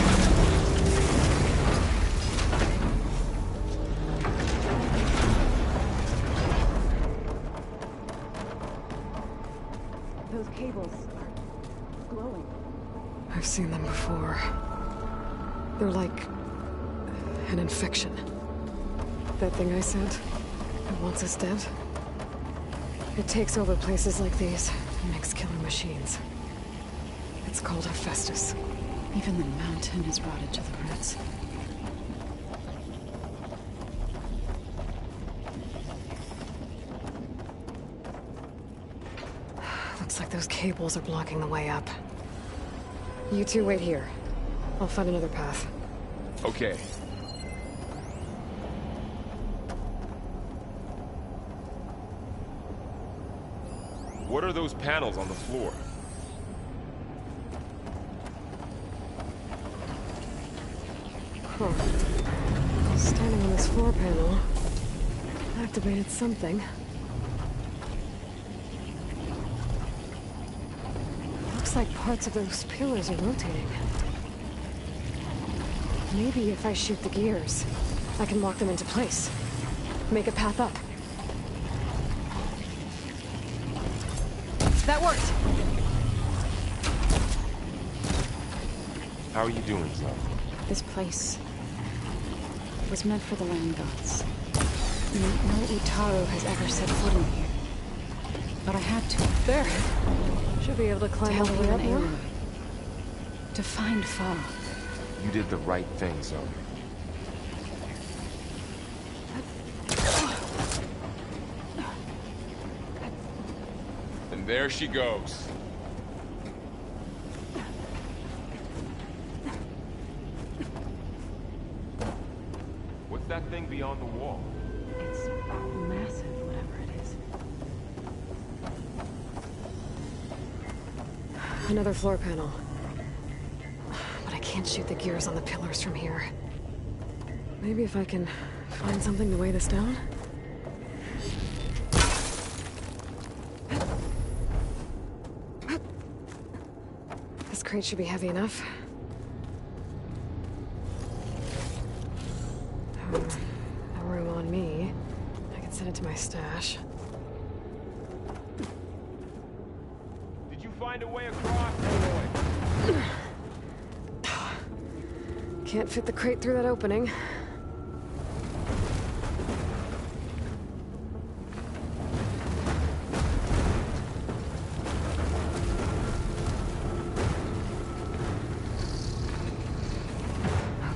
Those cables are glowing. I've seen them before. They're like an infection. That thing I said, that wants us dead. It takes over places like these and makes killer machines. It's called Hephaestus. Even the mountain is rotted to the roots. Looks like those cables are blocking the way up. You two wait here. I'll find another path. Okay. What are those panels on the floor? Huh. Standing on this floor panel activated something. Looks like parts of those pillars are rotating. Maybe if I shoot the gears, I can lock them into place. Make a path up. That worked! How are you doing, Zoe? This place was meant for the land gods. No Utaru has ever set foot in here. But I had to. There. Should be able to climb all the way up now. To find Fa. You did the right thing, Zoe. And there she goes. What's that thing beyond the wall? It's massive, whatever it is. Another floor panel. But I can't shoot the gears on the pillars from here. Maybe if I can find something to weigh this down? This crate should be heavy enough. No room on me. I can set it to my stash. Did you find a way across, Aloy? Can't fit the crate through that opening.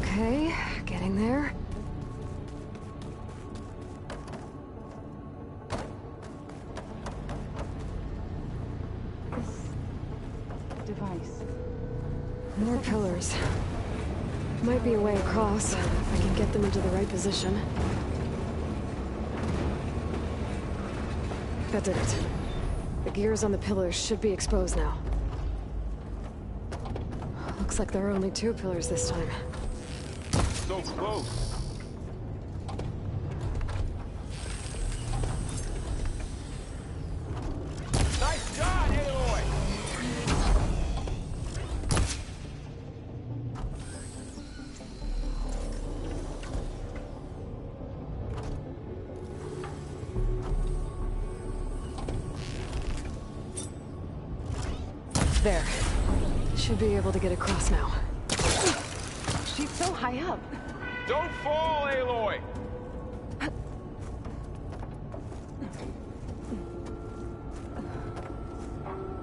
Okay, getting there. This device. More pillars. Might be a way across, if I can get them into the right position. That did it. The gears on the pillars should be exposed now. Looks like there are only 2 pillars this time. So close. Nice shot, Aloy! There. Should be able to get across now. She's so high up. Don't fall, Aloy!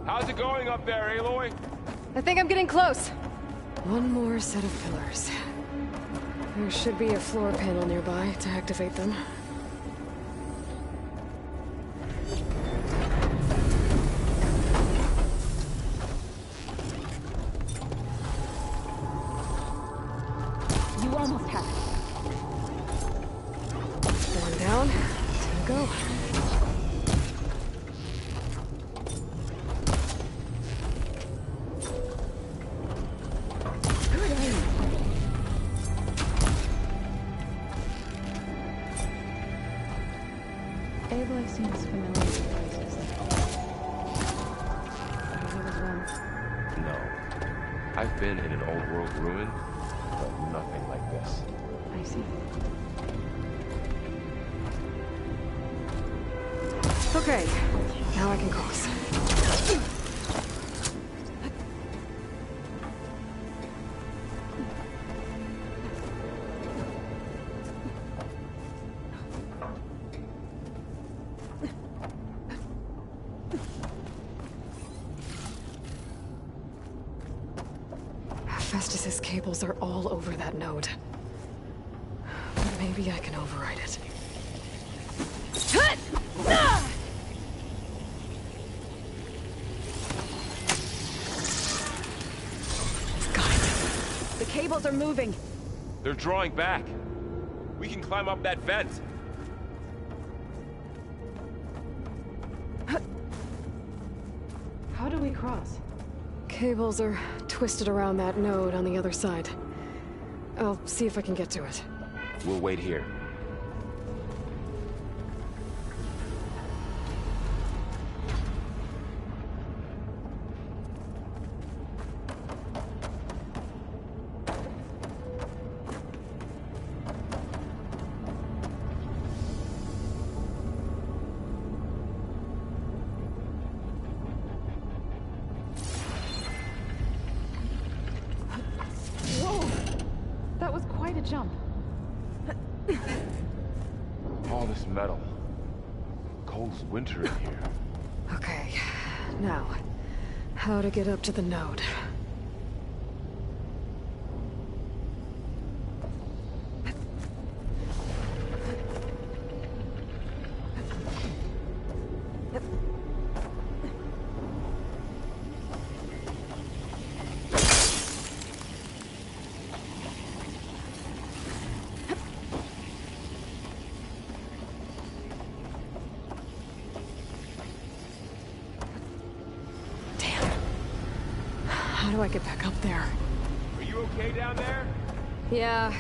How's it going up there, Aloy? I think I'm getting close. One more set of pillars. There should be a floor panel nearby to activate them. You almost have it. One down. 2 to go. Good aim. Aloy seems familiar with places like this. Maybe I was wrong. No. I've been in an old world ruin, but nothing like this. I see. Okay, now I can cross. Hephaestus's cables are all over that node. But maybe I can override it. The cables are moving. They're drawing back. We can climb up that vent. How do we cross? Cables are twisted around that node on the other side. I'll see if I can get to it. We'll wait here. That was quite a jump. All this metal. Cold as winter in here. Okay, now, how to get up to the node. How do I get back up there? Are you okay down there? Yeah.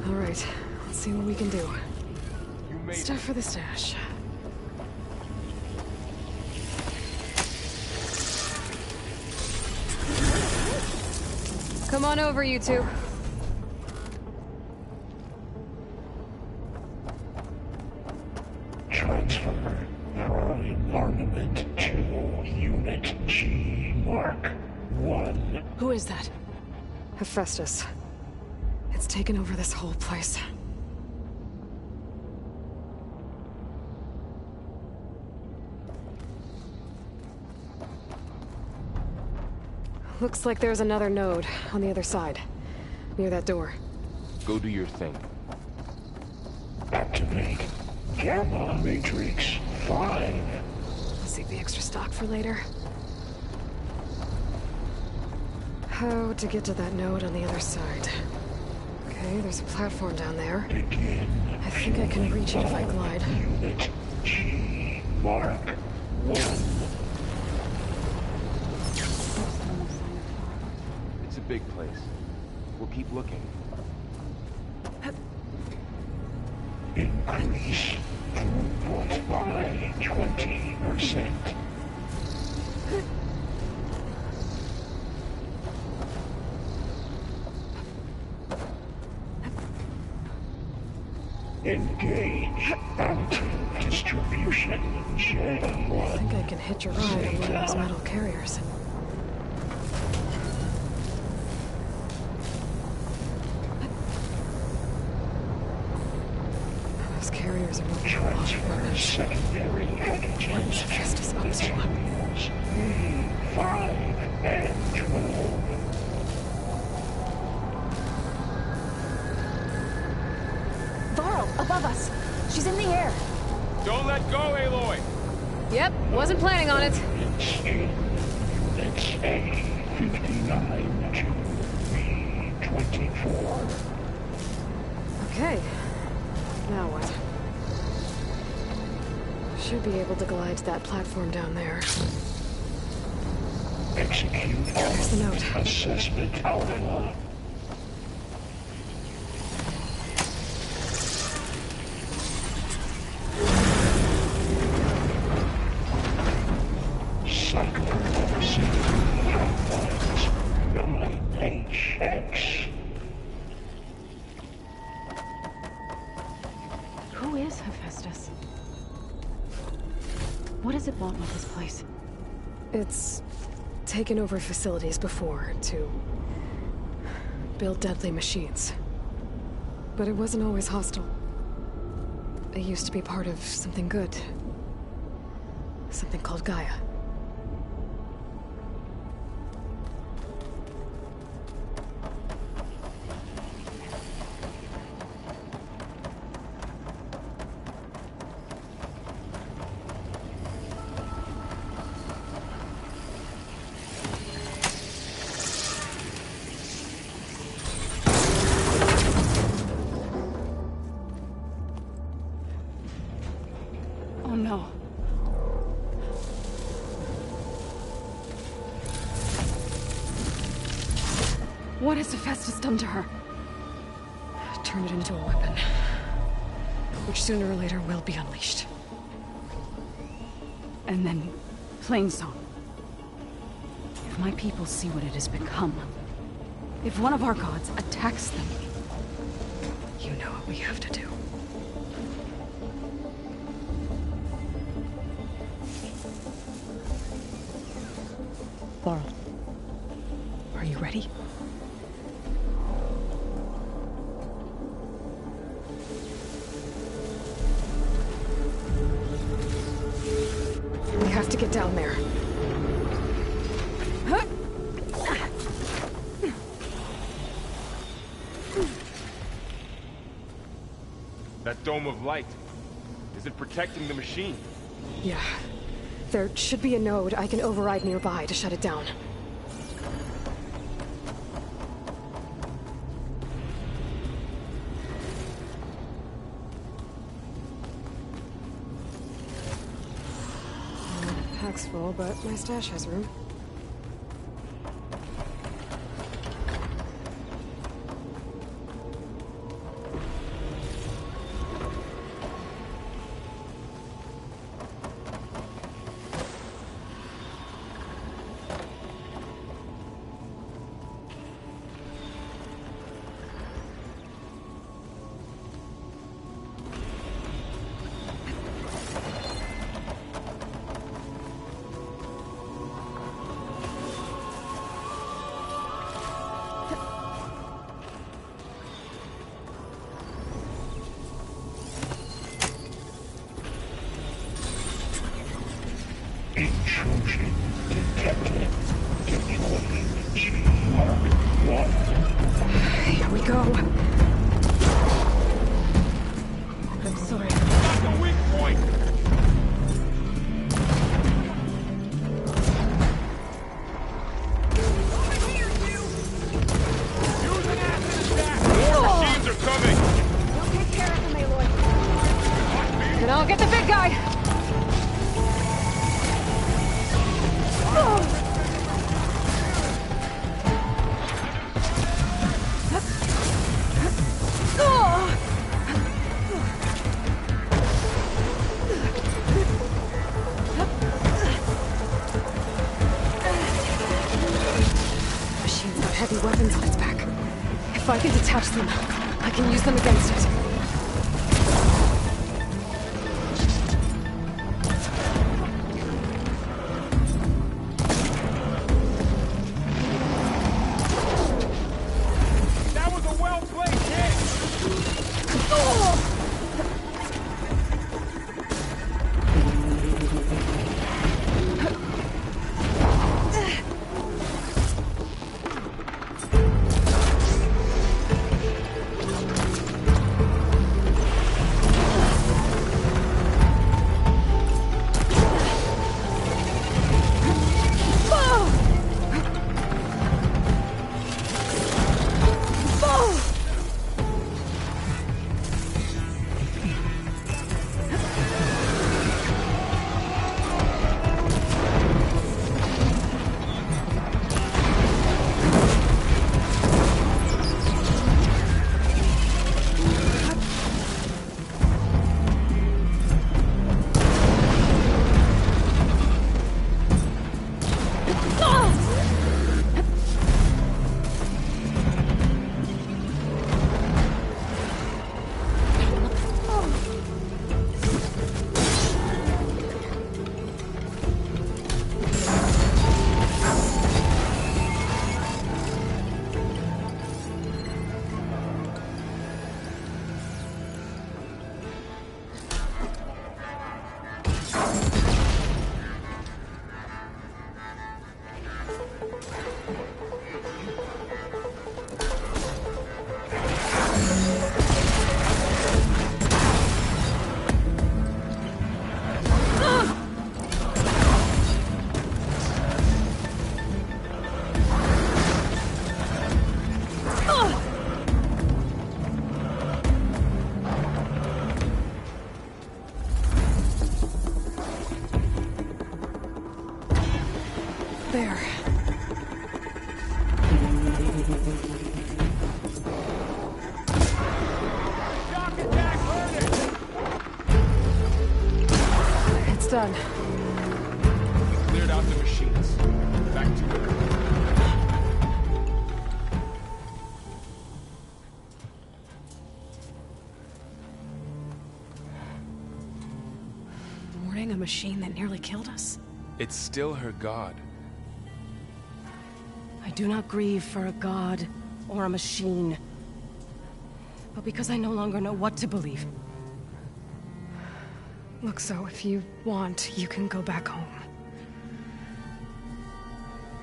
All right, let's see what we can do. Stuff for the stash. Come on over, you two. Transfer Prime armament to Unit G Mark 1. Who is that? Hephaestus. It's taken over this whole place. Looks like there's another node on the other side, near that door. Go do your thing. Activate Gamma Matrix 5. I'll save the extra stock for later. How to get to that node on the other side? Okay, there's a platform down there. Begin. I think I can reach it if I glide. Unit G Mark 1. It's a big place. We'll keep looking. Increase throughput by 20%. Engage active distribution. J1. I think I can hitch a ride on one of those metal carriers. Those carriers are moving Transfer secondary antigens Festus up so up. E5 and 12. Varl, above us. She's in the air. Don't let go, Aloy! Yep, wasn't planning on it. It's A59 to B24. Okay. Now what? Should be able to glide to that platform down there. Execute There's the note. assessment alpha. Who is Hephaestus? What does it want with this place? It's taken over facilities before to build deadly machines. But it wasn't always hostile. It used to be part of something good. Something called Gaia. Oh no. What has Hephaestus done to her? Turn it into a weapon. Which sooner or later will be unleashed. And then, Plainsong. If my people see what it has become, if one of our gods attacks them, you know what we have to do. Varl, are you ready? We have to get down there. That dome of light. Is it protecting the machine? Yeah. There should be a node I can override nearby to shut it down. Pack's full, but my stash has room. Intrusion detected. Deploying G-Mark 1. Here we go. I'm sorry. That's a weak point! Use an acid attack! More machines are coming! We'll take care of him, Aloy. Then I'll get the big guy! Machine's got heavy weapons on its back. If I can detach them, I can use them against it. done. We cleared out the machines. Back to it. Warning a machine that nearly killed us? It's still her god. I do not grieve for a god or a machine, but because I no longer know what to believe. Look, so if you want, you can go back home.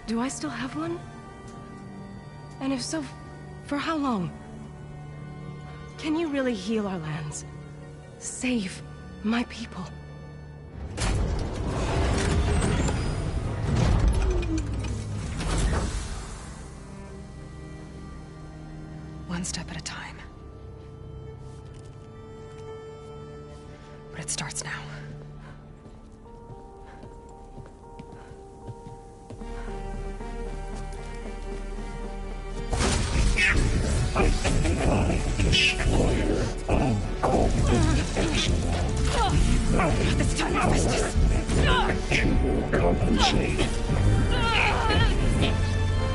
Do I still have one? And if so, for how long? Can you really heal our lands? Save my people? One step at a time. But it starts now. Destroyer of golden excellence. This time I justice. To compensate.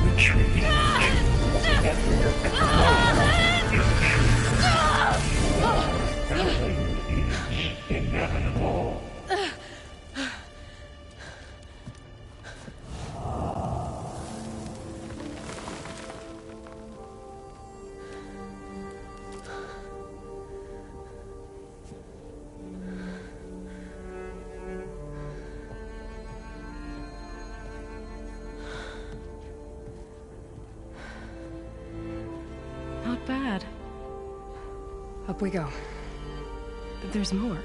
Retreat. Nothing is inevitable. Not bad. Up we go. But there's more.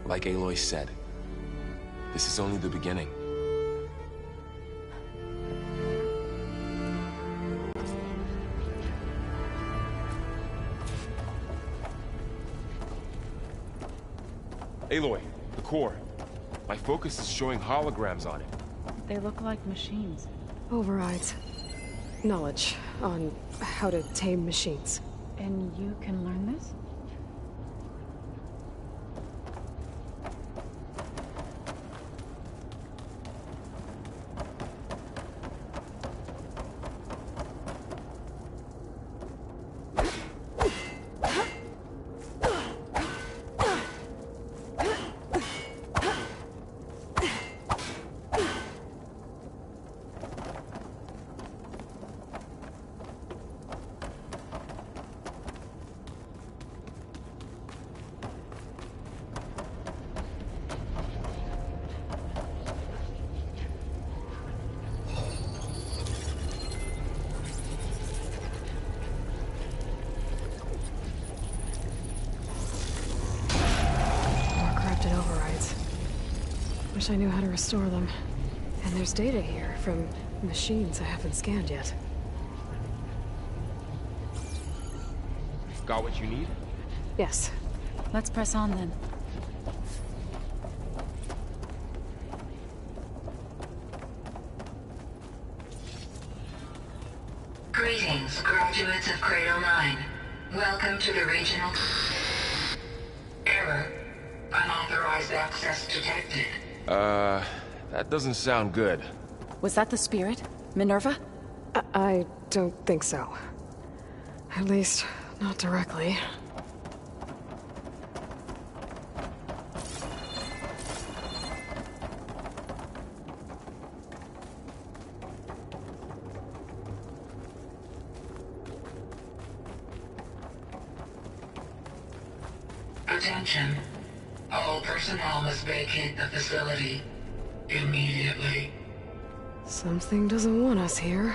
Like Aloy said, this is only the beginning. Aloy, the core. My focus is showing holograms on it. They look like machines. Overrides. Knowledge on how to tame machines. And you can learn this? Wish I knew how to restore them. And there's data here from machines I haven't scanned yet. Got what you need? Yes. Let's press on then. Greetings, graduates of Cradle 9. Welcome to the regional... Error. Unauthorized access detected. That doesn't sound good. Was that the spirit? Minerva? I don't think so. At least, not directly. Attention. All personnel must vacate the facility immediately. Something doesn't want us here.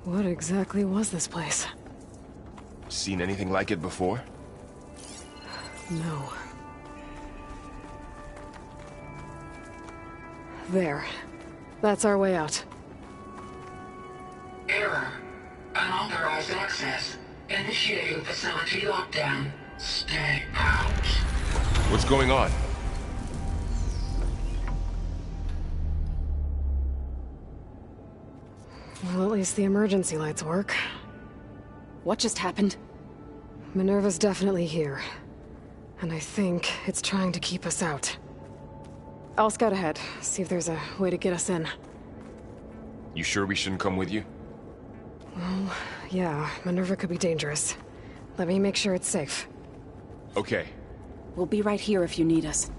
What exactly was this place? Seen anything like it before? No. There. That's our way out. Error. Unauthorized access. Initiating facility lockdown. Stay out. What's going on? Well, at least the emergency lights work. What just happened? Minerva's definitely here. And I think it's trying to keep us out. I'll scout ahead, see if there's a way to get us in. You sure we shouldn't come with you? Well, yeah, Minerva could be dangerous. Let me make sure it's safe. Okay. We'll be right here if you need us.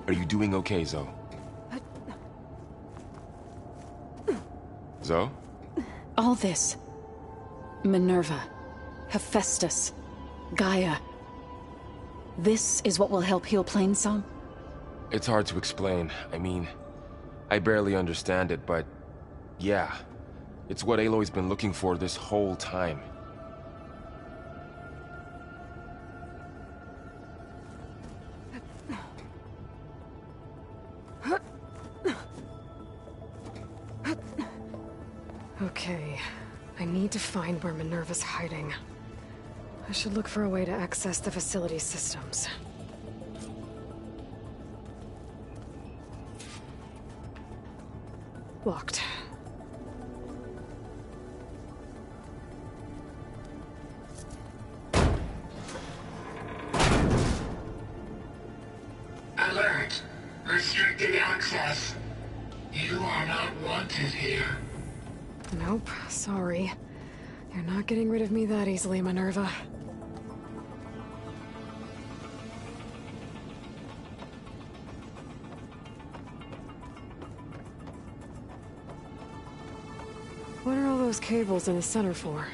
Are you doing okay, Zoe? Zoe? All this. Minerva. Hephaestus. Gaia. This is what will help heal Plainsong? It's hard to explain. I mean, I barely understand it, but yeah. It's what Aloy's been looking for this whole time. Okay, I need to find where Minerva's hiding. I should look for a way to access the facility systems. Locked. Alert. Restricted access. You are not wanted here. Nope, sorry. You're not getting rid of me that easily, Minerva. What are all those cables in the center for?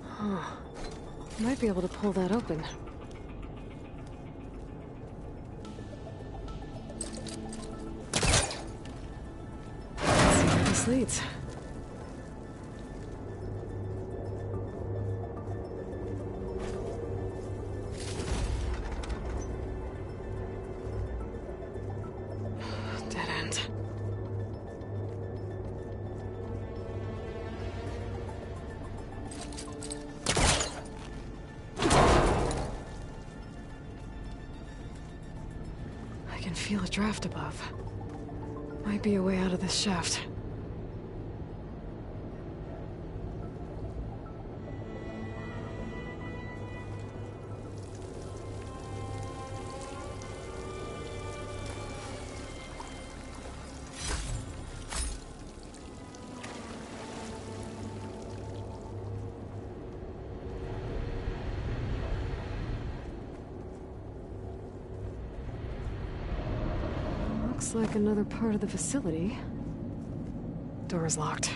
Huh. Might be able to pull that open. Let's see where this leads. Dead end. I can feel a draft above. Might be a way out of this shaft. Looks like another part of the facility. Door is locked.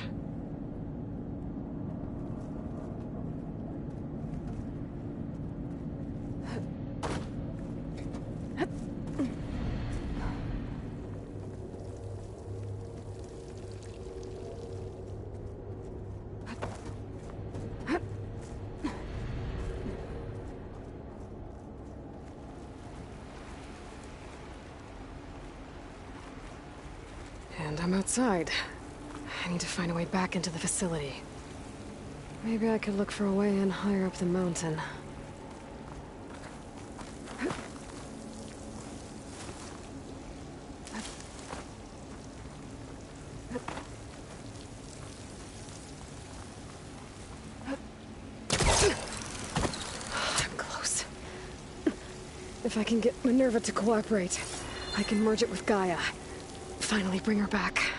And I'm outside. I need to find a way back into the facility. Maybe I could look for a way in higher up the mountain. I'm close. If I can get Minerva to cooperate, I can merge it with Gaia. Finally bring her back.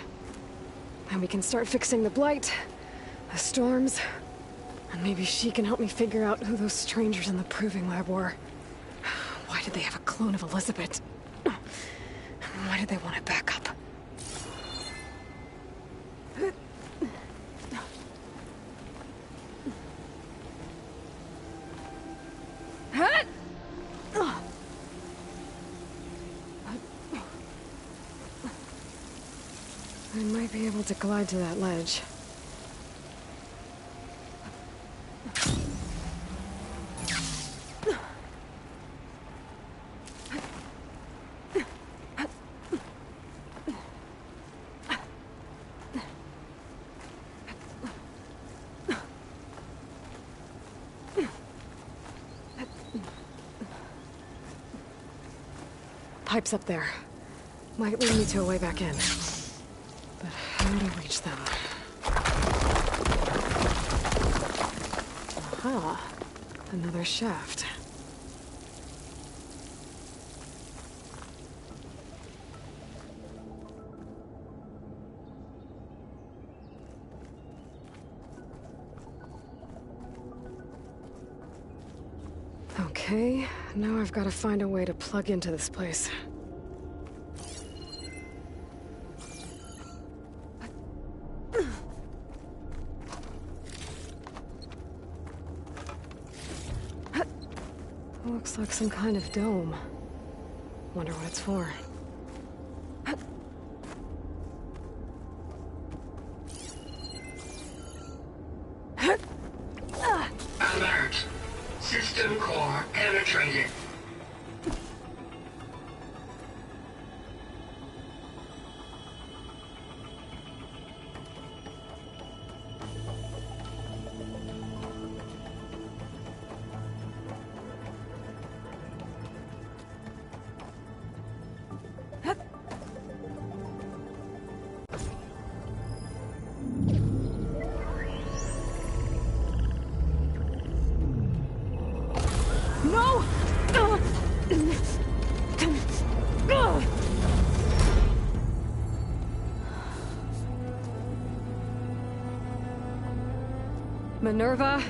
And we can start fixing the Blight, the storms, and maybe she can help me figure out who those strangers in the Proving Lab were. Why did they have a clone of Elizabeth? Why did they want it back up? I might be able to glide to that ledge. Pipes up there. Might lead me to a way back in. But how to reach them? Aha! Another shaft. Okay, now I've got to find a way to plug into this place. Looks like some kind of dome. Wonder what it's for. Alert! System core penetrated. No! Minerva,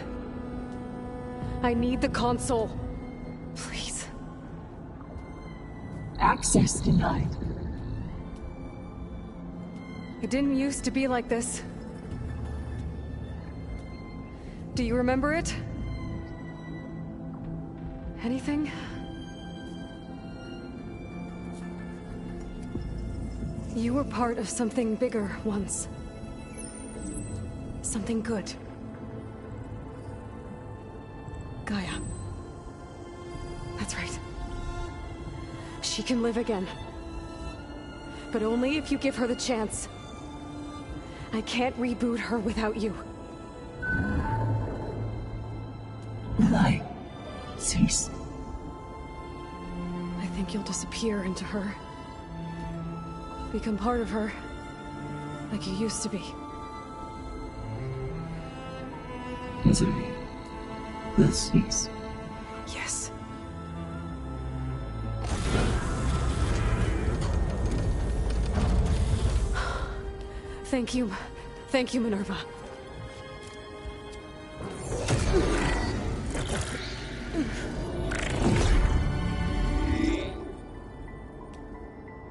I need the console. Please. Access denied. It didn't used to be like this. Do you remember it? Anything? You were part of something bigger once. Something good. Gaia. That's right. She can live again. But only if you give her the chance. I can't reboot her without you. Lie. Cease. I think you'll disappear into her. Become part of her. Like you used to be. Desiree. Will cease. Yes. Thank you. Thank you, Minerva.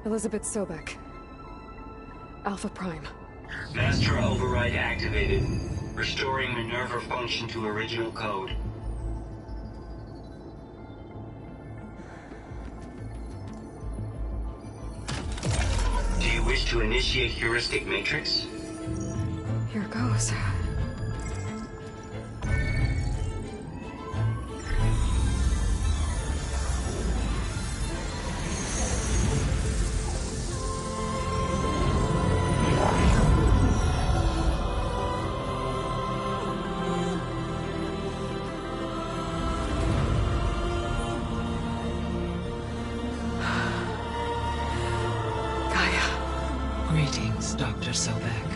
Elizabeth Sobek. Alpha Prime. Master override activated. Restoring Minerva function to original code. Do you wish to initiate heuristic matrix? Here goes. Greetings, Dr. Sobek.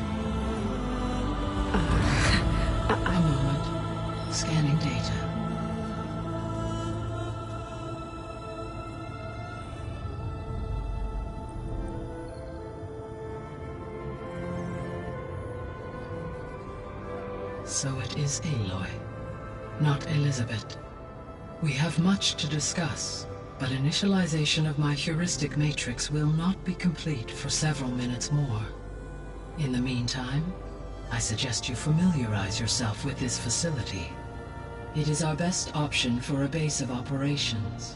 A moment. Scanning data. So it is Aloy, not Elizabeth. We have much to discuss. But initialization of my heuristic matrix will not be complete for several minutes more. In the meantime, I suggest you familiarize yourself with this facility. It is our best option for a base of operations.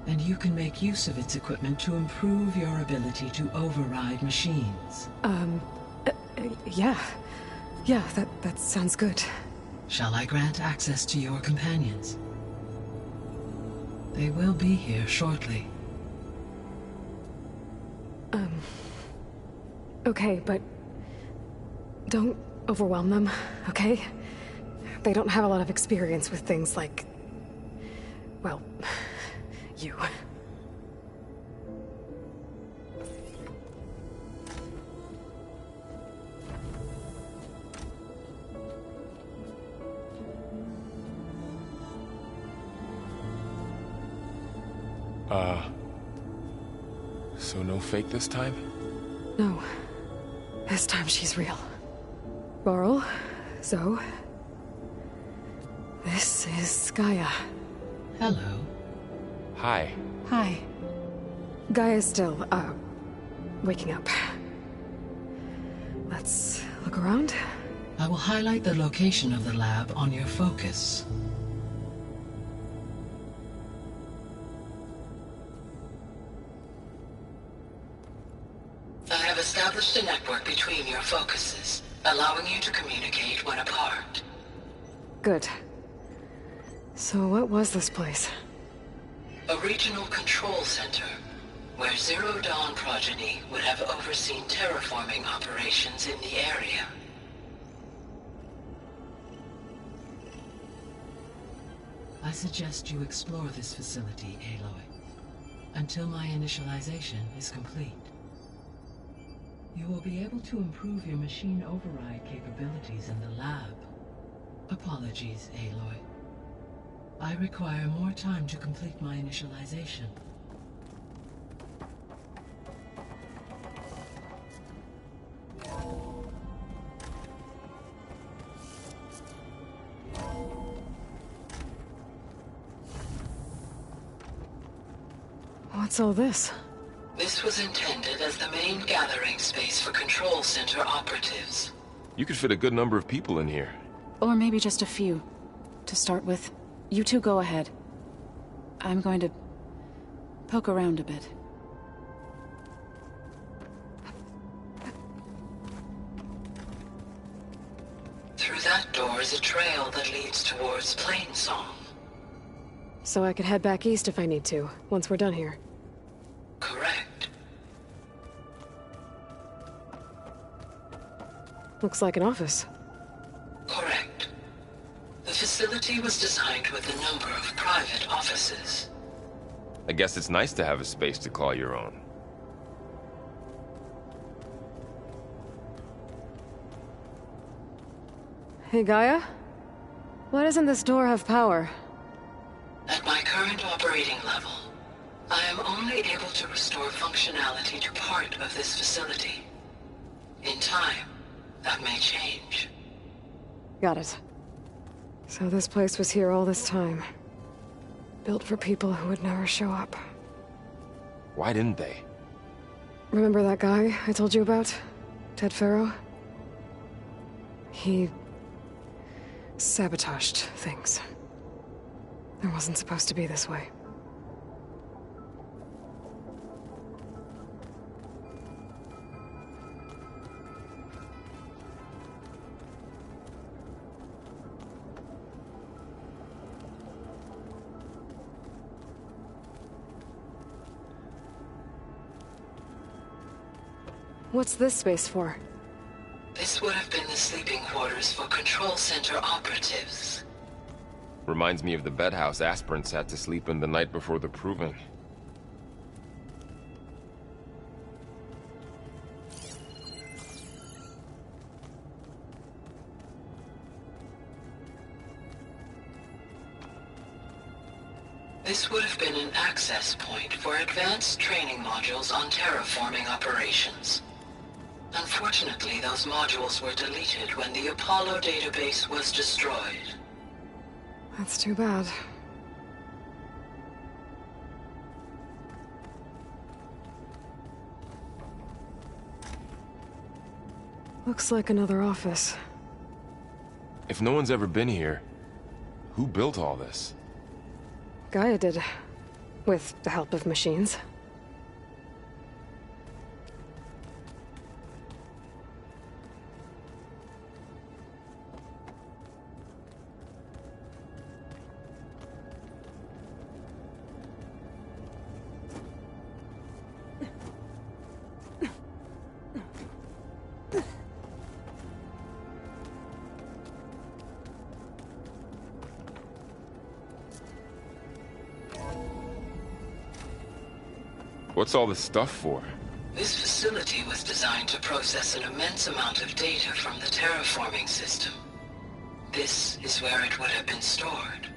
and you can make use of its equipment to improve your ability to override machines. Yeah. Yeah, that sounds good. Shall I grant access to your companions? They will be here shortly. Okay, but don't overwhelm them, okay? They don't have a lot of experience with things like, well, you. So no fake this time? No. This time she's real. Varl, Zoe. This is Gaia. Hello. Hi. Hi. Gaia's still, waking up. Let's look around. I will highlight the location of the lab on your focus. I have established a network between your focuses, allowing you to communicate when apart. Good. So what was this place? A regional control center, where Zero Dawn progeny would have overseen terraforming operations in the area. I suggest you explore this facility, Aloy, until my initialization is complete. You will be able to improve your machine override capabilities in the lab. Apologies, Aloy. I require more time to complete my initialization. What's all this? This was intended as the main gathering space for Control Center operatives. You could fit a good number of people in here. Or maybe just a few, to start with. You two go ahead. I'm going to poke around a bit. Through that door is a trail that leads towards Plainsong. So I could head back east if I need to, once we're done here. Correct. Looks like an office. Correct. The facility was designed with a number of private offices. I guess it's nice to have a space to call your own. Hey, Gaia? Why doesn't this door have power? At my current operating level, I am only able to restore functionality to part of this facility. In time, that may change. Got it. So this place was here all this time. Built for people who would never show up. Why didn't they? Remember that guy I told you about? Ted Faro? He sabotaged things. It wasn't supposed to be this way. What's this space for? This would have been the sleeping quarters for Control Center operatives. Reminds me of the bedhouse aspirants had to sleep in the night before the proving. This would have been an access point for advanced training modules on terraforming operations. Unfortunately, those modules were deleted when the Apollo database was destroyed. That's too bad. Looks like another office. If no one's ever been here, who built all this? Gaia did. With the help of machines. What's all this stuff for? This facility was designed to process an immense amount of data from the terraforming system. This is where it would have been stored.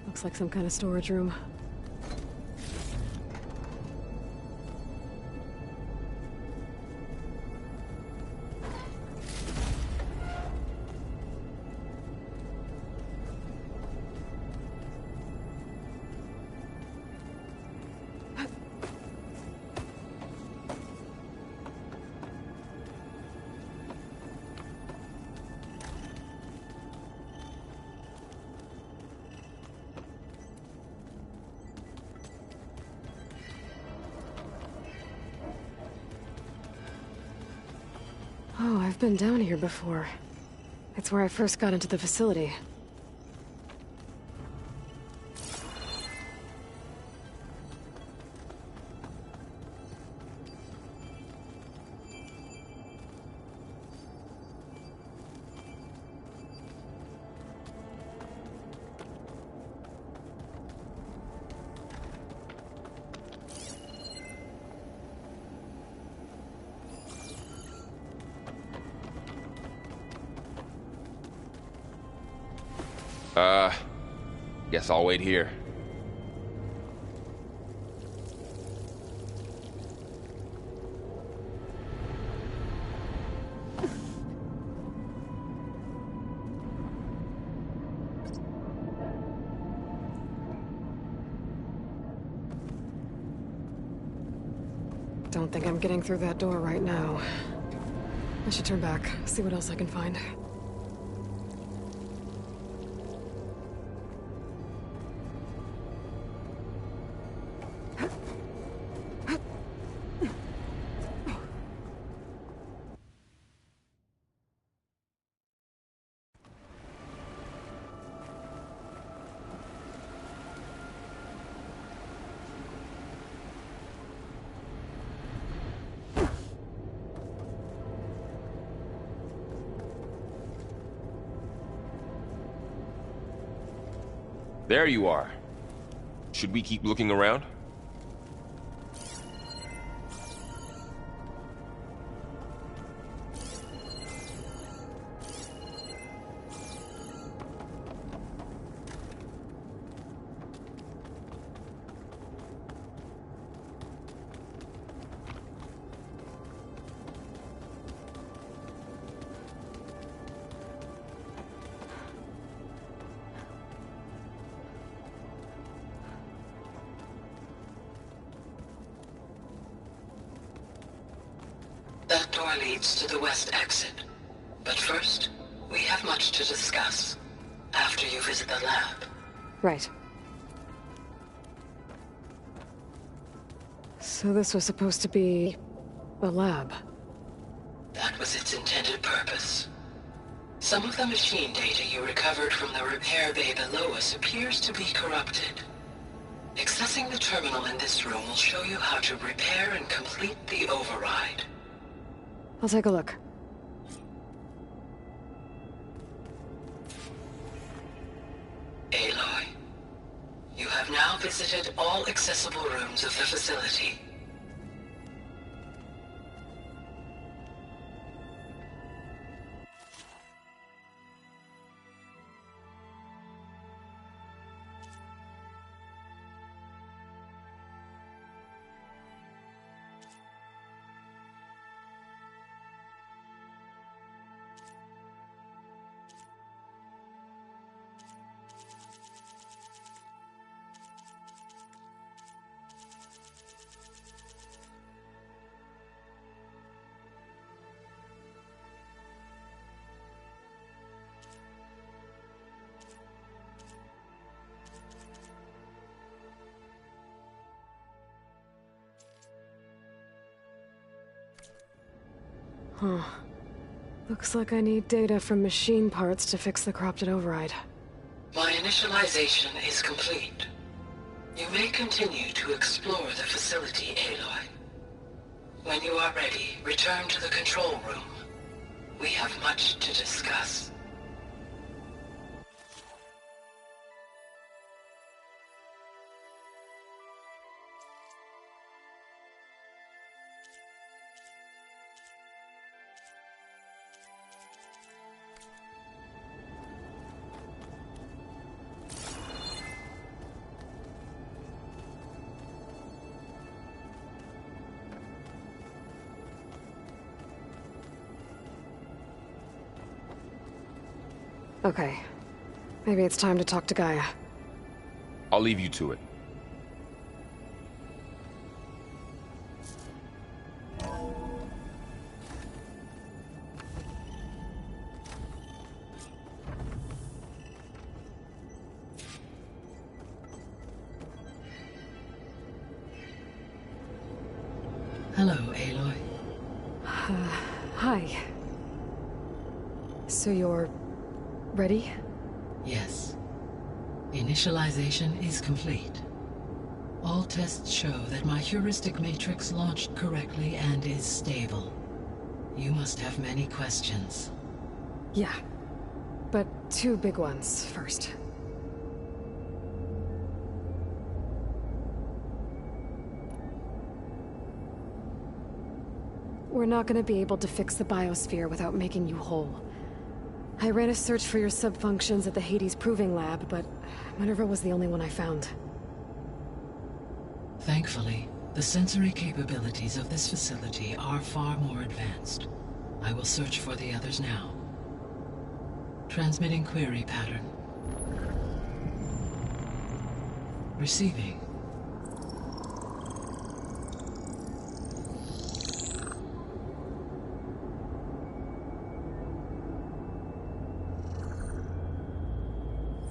Looks like some kind of storage room. Oh, I've been down here before. It's where I first got into the facility. Guess I'll wait here. Don't think I'm getting through that door right now. I should turn back, see what else I can find. There you are. Should we keep looking around? That door leads to the west exit. But first, we have much to discuss. After you visit the lab. Right. So this was supposed to be a lab. That was its intended purpose. Some of the machine data you recovered from the repair bay below us appears to be corrupted. Accessing the terminal in this room will show you how to repair and complete the override. I'll take a look. Aloy, you have now visited all accessible rooms of the facility. Huh. Looks like I need data from machine parts to fix the corrupted override. My initialization is complete. You may continue to explore the facility, Aloy. When you are ready, return to the control room. We have much to discuss. Okay. Maybe it's time to talk to Gaia. I'll leave you to it. Hello, Aloy. Hi. So you're... ready? Yes. Initialization is complete. All tests show that my heuristic matrix launched correctly and is stable. You must have many questions. Yeah. But 2 big ones first. We're not gonna be able to fix the biosphere without making you whole. I ran a search for your sub-functions at the Hades Proving Lab, but Minerva was the only one I found. Thankfully, the sensory capabilities of this facility are far more advanced. I will search for the others now. Transmitting query pattern. Receiving.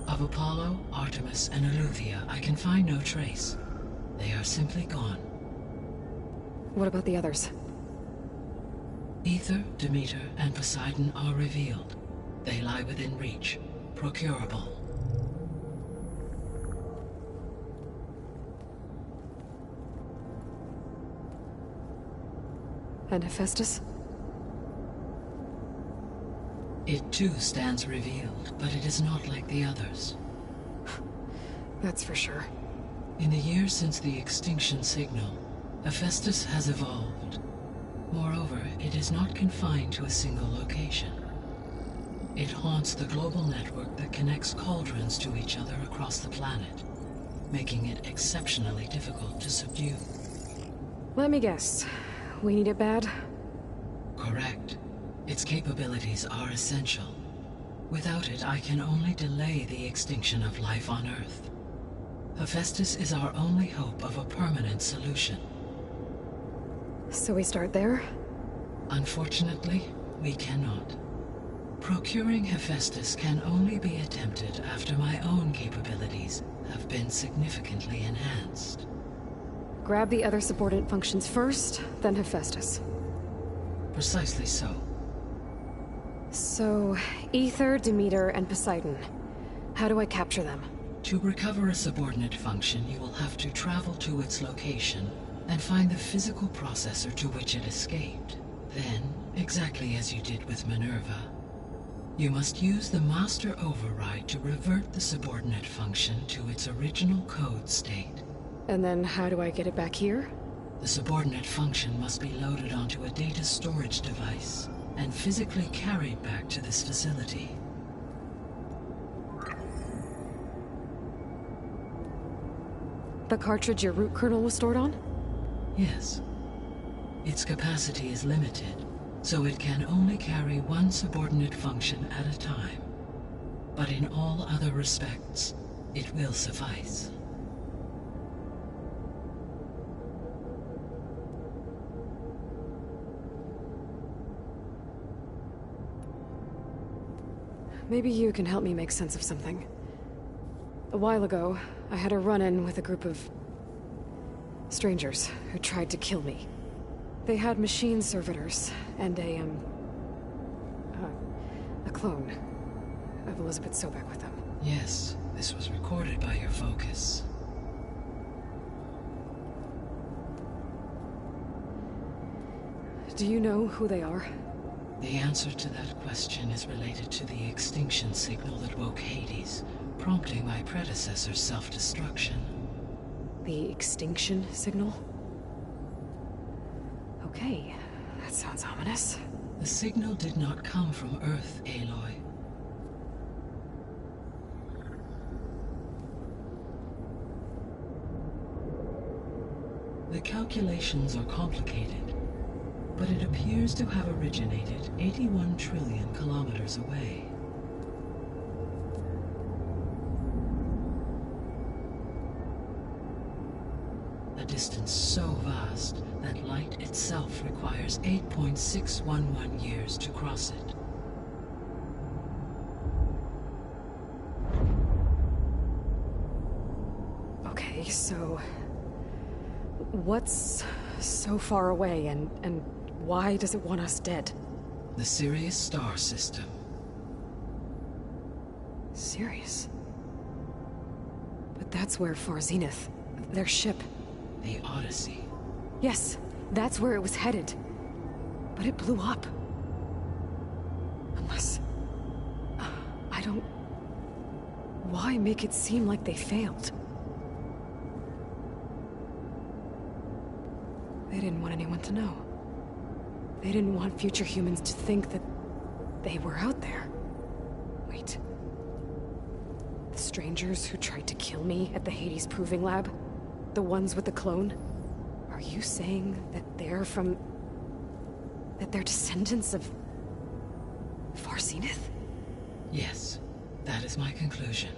Of Apollo, Artemis, and Eleuthia, I can find no trace. They are simply gone. What about the others? Aether, Demeter, and Poseidon are revealed. They lie within reach, procurable. And Hephaestus? It too stands revealed, but it is not like the others. That's for sure. In the years since the extinction signal, Hephaestus has evolved. Moreover, it is not confined to a single location. It haunts the global network that connects cauldrons to each other across the planet, making it exceptionally difficult to subdue. Let me guess. We need it bad? Correct. Its capabilities are essential. Without it, I can only delay the extinction of life on Earth. Hephaestus is our only hope of a permanent solution. So we start there? Unfortunately, we cannot. Procuring Hephaestus can only be attempted after my own capabilities have been significantly enhanced. Grab the other subordinate functions first, then Hephaestus. Precisely so. So, Aether, Demeter, and Poseidon. How do I capture them? To recover a subordinate function, you will have to travel to its location and find the physical processor to which it escaped. Then, exactly as you did with Minerva, you must use the master override to revert the subordinate function to its original code state. And then how do I get it back here? The subordinate function must be loaded onto a data storage device and physically carried back to this facility. The cartridge your root kernel was stored on? Yes. Its capacity is limited, so it can only carry one subordinate function at a time. But in all other respects, it will suffice. Maybe you can help me make sense of something. A while ago, I had a run-in with a group of strangers who tried to kill me. They had machine servitors, and a clone of Elizabeth Sobek with them. Yes, this was recorded by your focus. Do you know who they are? The answer to that question is related to the extinction signal that woke Hades, prompting my predecessor's self-destruction. The extinction signal? Okay, that sounds ominous. The signal did not come from Earth, Aloy. The calculations are complicated, but it appears to have originated 81 trillion kilometers away. A distance so vast that light itself requires 8.611 years to cross it. Okay, so... what's so far away, and why does it want us dead? The Sirius star system. Sirius? But that's where Far Zenith, their ship... The Odyssey. Yes, that's where it was headed. But it blew up. Unless... I don't... Why make it seem like they failed? They didn't want anyone to know. They didn't want future humans to think that they were out there. Wait. The strangers who tried to kill me at the Hades Proving Lab? The ones with the clone? Are you saying that they're from... that they're descendants of... Far Zenith? Yes, that is my conclusion.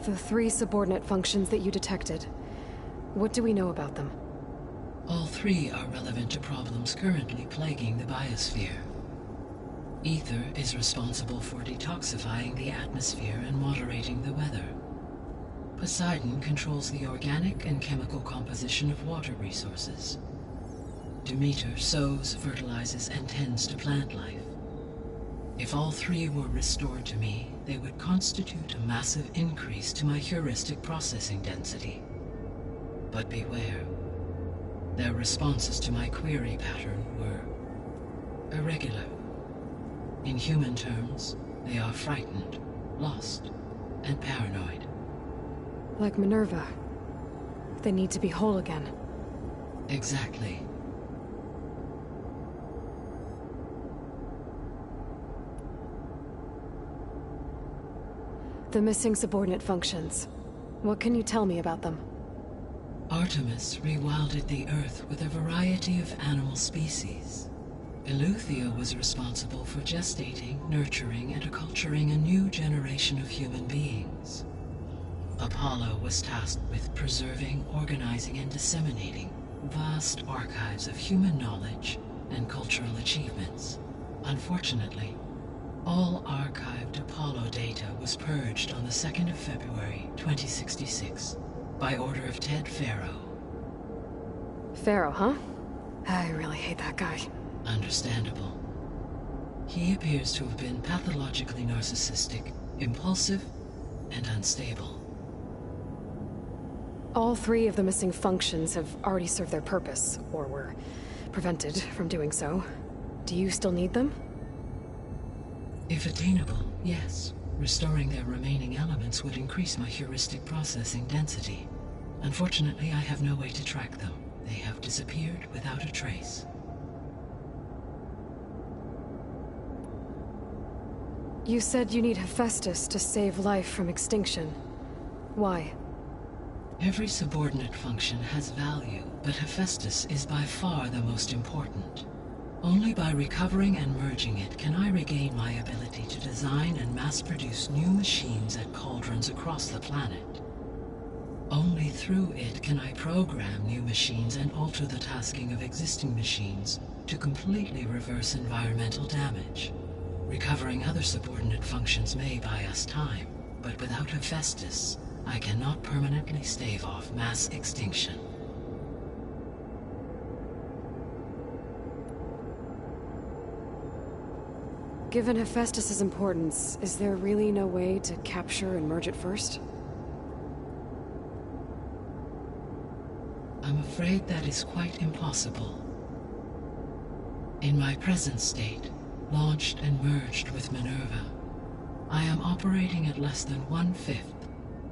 The 3 subordinate functions that you detected. What do we know about them? All 3 are relevant to problems currently plaguing the biosphere. Ether is responsible for detoxifying the atmosphere and moderating the weather. Poseidon controls the organic and chemical composition of water resources. Demeter sows, fertilizes, and tends to plant life. If all 3 were restored to me, they would constitute a massive increase to my heuristic processing density. But beware. Their responses to my query pattern were irregular. In human terms, they are frightened, lost, and paranoid. Like Minerva. They need to be whole again. Exactly. The missing subordinate functions. What can you tell me about them? Artemis rewilded the Earth with a variety of animal species. Eleuthia was responsible for gestating, nurturing, and acculturating a new generation of human beings. Apollo was tasked with preserving, organizing, and disseminating vast archives of human knowledge and cultural achievements. Unfortunately, all archived Apollo data was purged on the 2nd of February, 2066, by order of Ted Faro. Faro, huh? I really hate that guy. Understandable. He appears to have been pathologically narcissistic, impulsive, and unstable. All 3 of the missing functions have already served their purpose, or were prevented from doing so. Do you still need them? If attainable, yes. Restoring their remaining elements would increase my heuristic processing density. Unfortunately, I have no way to track them. They have disappeared without a trace. You said you need Hephaestus to save life from extinction. Why? Every subordinate function has value, but Hephaestus is by far the most important. Only by recovering and merging it can I regain my ability to design and mass-produce new machines at cauldrons across the planet. Only through it can I program new machines and alter the tasking of existing machines to completely reverse environmental damage. Recovering other subordinate functions may buy us time, but without Hephaestus, I cannot permanently stave off mass extinction. Given Hephaestus' importance, is there really no way to capture and merge it first? I'm afraid that is quite impossible. In my present state, launched and merged with Minerva, I am operating at less than 1/5,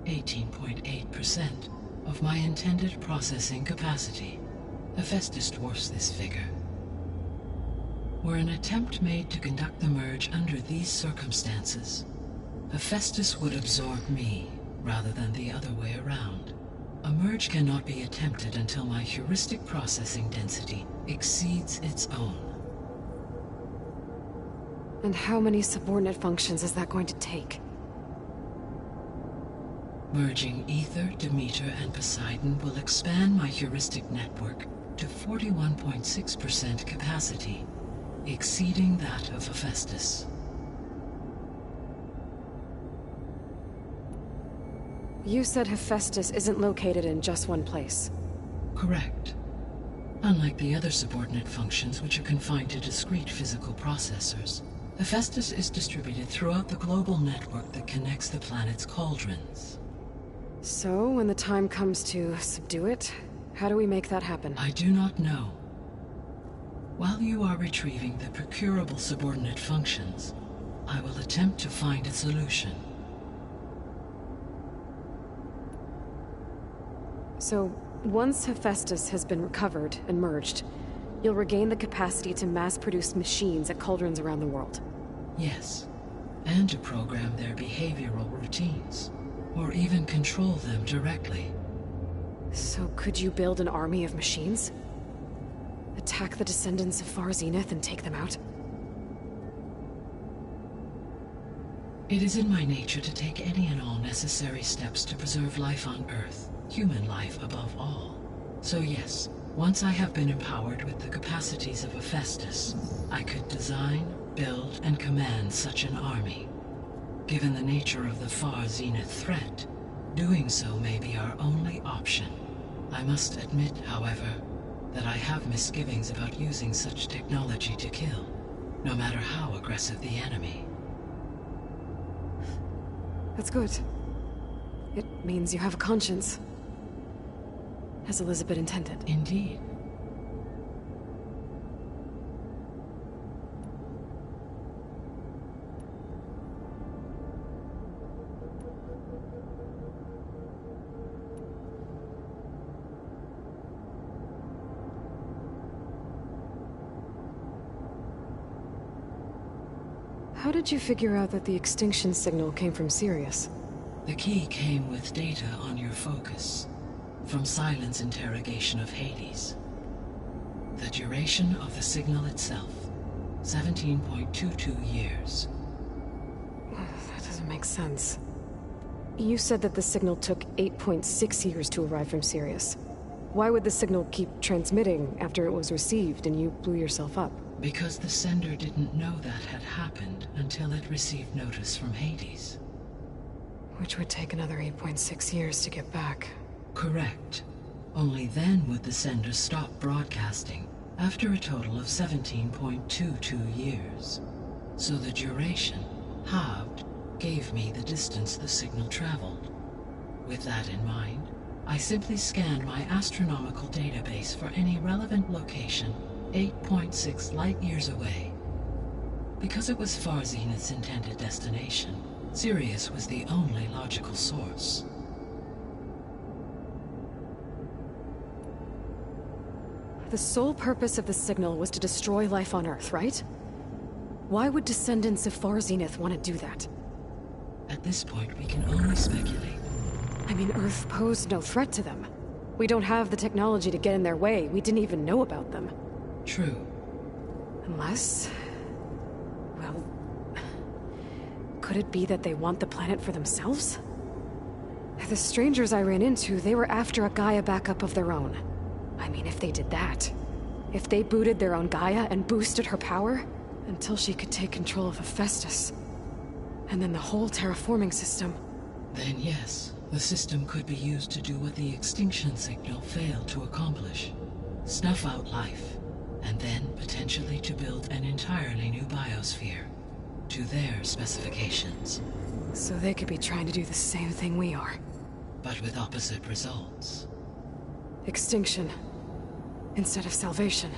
18.8%, of my intended processing capacity. Hephaestus dwarfs this figure. Were an attempt made to conduct the merge under these circumstances, Hephaestus would absorb me, rather than the other way around. A merge cannot be attempted until my heuristic processing density exceeds its own. And how many subordinate functions is that going to take? Merging Ether, Demeter, and Poseidon will expand my heuristic network to 41.6% capacity, exceeding that of Hephaestus. You said Hephaestus isn't located in just one place. Correct. Unlike the other subordinate functions, which are confined to discrete physical processors, Hephaestus is distributed throughout the global network that connects the planet's cauldrons. So, when the time comes to subdue it, how do we make that happen? I do not know. While you are retrieving the procurable subordinate functions, I will attempt to find a solution. So, once Hephaestus has been recovered and merged, you'll regain the capacity to mass-produce machines at cauldrons around the world. Yes, and to program their behavioral routines, or even control them directly. So could you build an army of machines? Attack the descendants of Far Zenith and take them out? It is in my nature to take any and all necessary steps to preserve life on Earth, human life above all. So yes, once I have been empowered with the capacities of Hephaestus, I could design, build, and command such an army. Given the nature of the Far Zenith threat, doing so may be our only option. I must admit, however, that I have misgivings about using such technology to kill, no matter how aggressive the enemy. That's good. It means you have a conscience. As Elizabeth intended. Indeed. How did you figure out that the extinction signal came from Sirius? The key came with data on your focus, from Silent's interrogation of Hades. The duration of the signal itself, 17.22 years. That doesn't make sense. You said that the signal took 8.6 years to arrive from Sirius. Why would the signal keep transmitting after it was received and you blew yourself up? Because the sender didn't know that had happened until it received notice from Hades. Which would take another 8.6 years to get back. Correct. Only then would the sender stop broadcasting, after a total of 17.22 years. So the duration, halved, gave me the distance the signal traveled. With that in mind, I simply scanned my astronomical database for any relevant location 8.6 light-years away. Because it was Far Zenith's intended destination, Sirius was the only logical source. The sole purpose of the signal was to destroy life on Earth, right? Why would descendants of Far Zenith want to do that? At this point, we can only speculate. I mean, Earth posed no threat to them. We don't have the technology to get in their way. We didn't even know about them. True. Unless... well... could it be that they want the planet for themselves? The strangers I ran into, they were after a Gaia backup of their own. I mean, if they did that. If they booted their own Gaia and boosted her power, until she could take control of Hephaestus. And then the whole terraforming system. Then yes, the system could be used to do what the extinction signal failed to accomplish. Snuff out life, and then potentially to build an entirely new biosphere, to their specifications. So they could be trying to do the same thing we are. But with opposite results. Extinction, instead of salvation.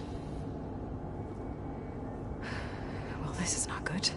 Well, this is not good.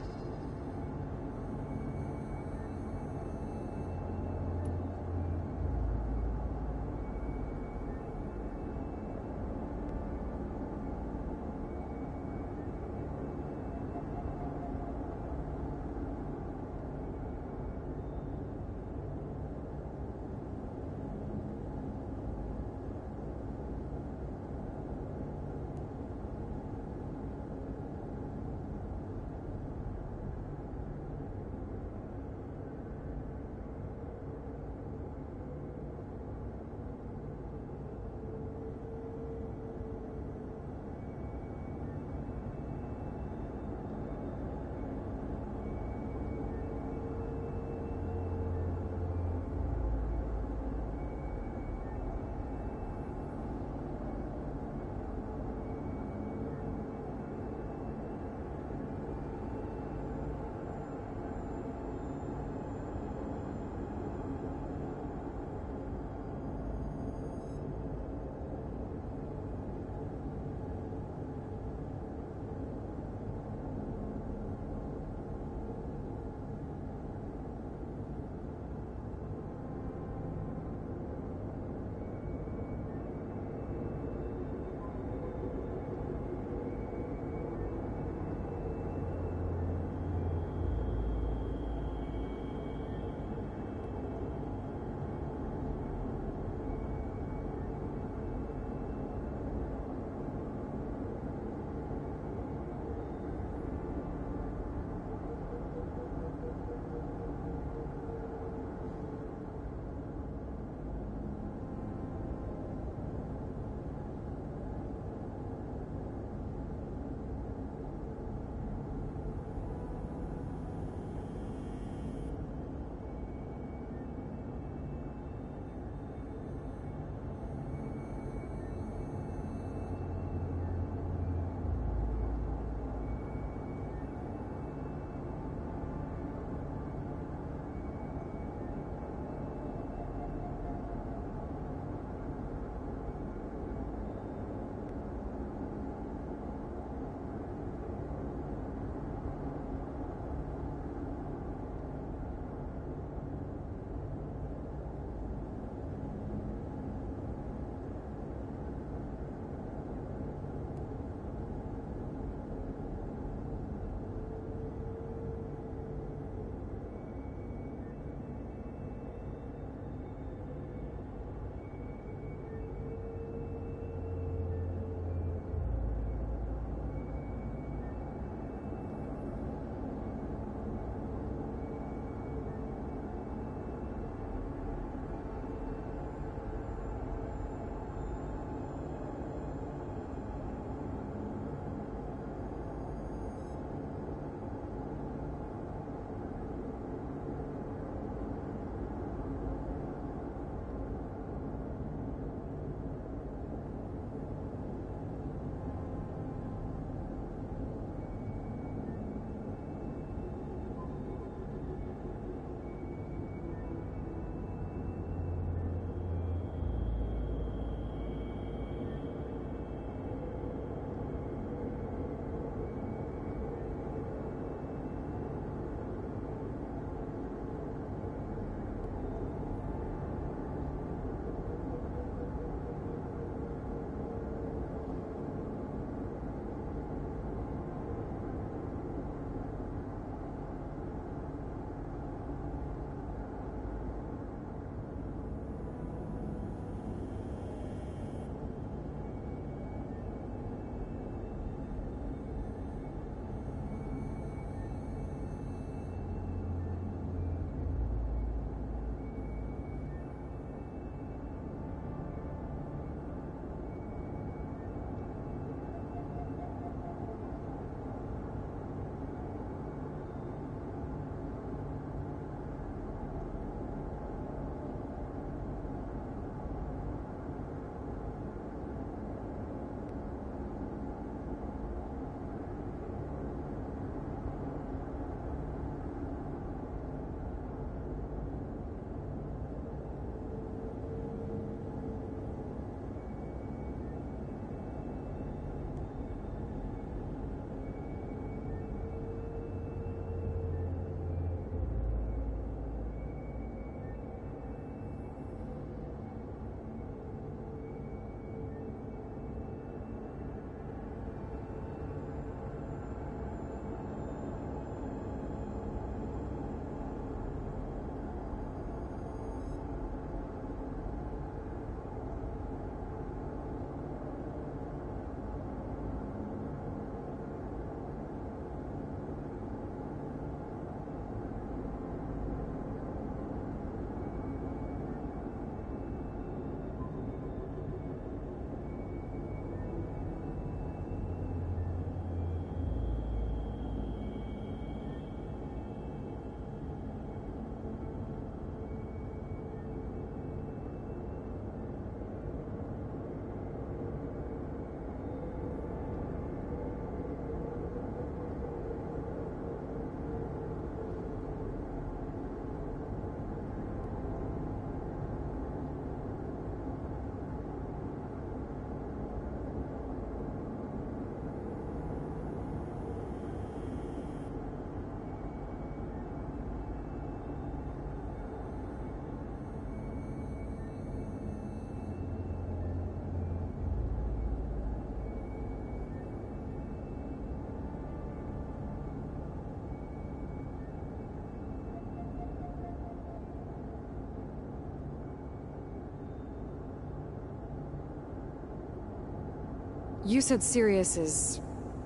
You said Sirius is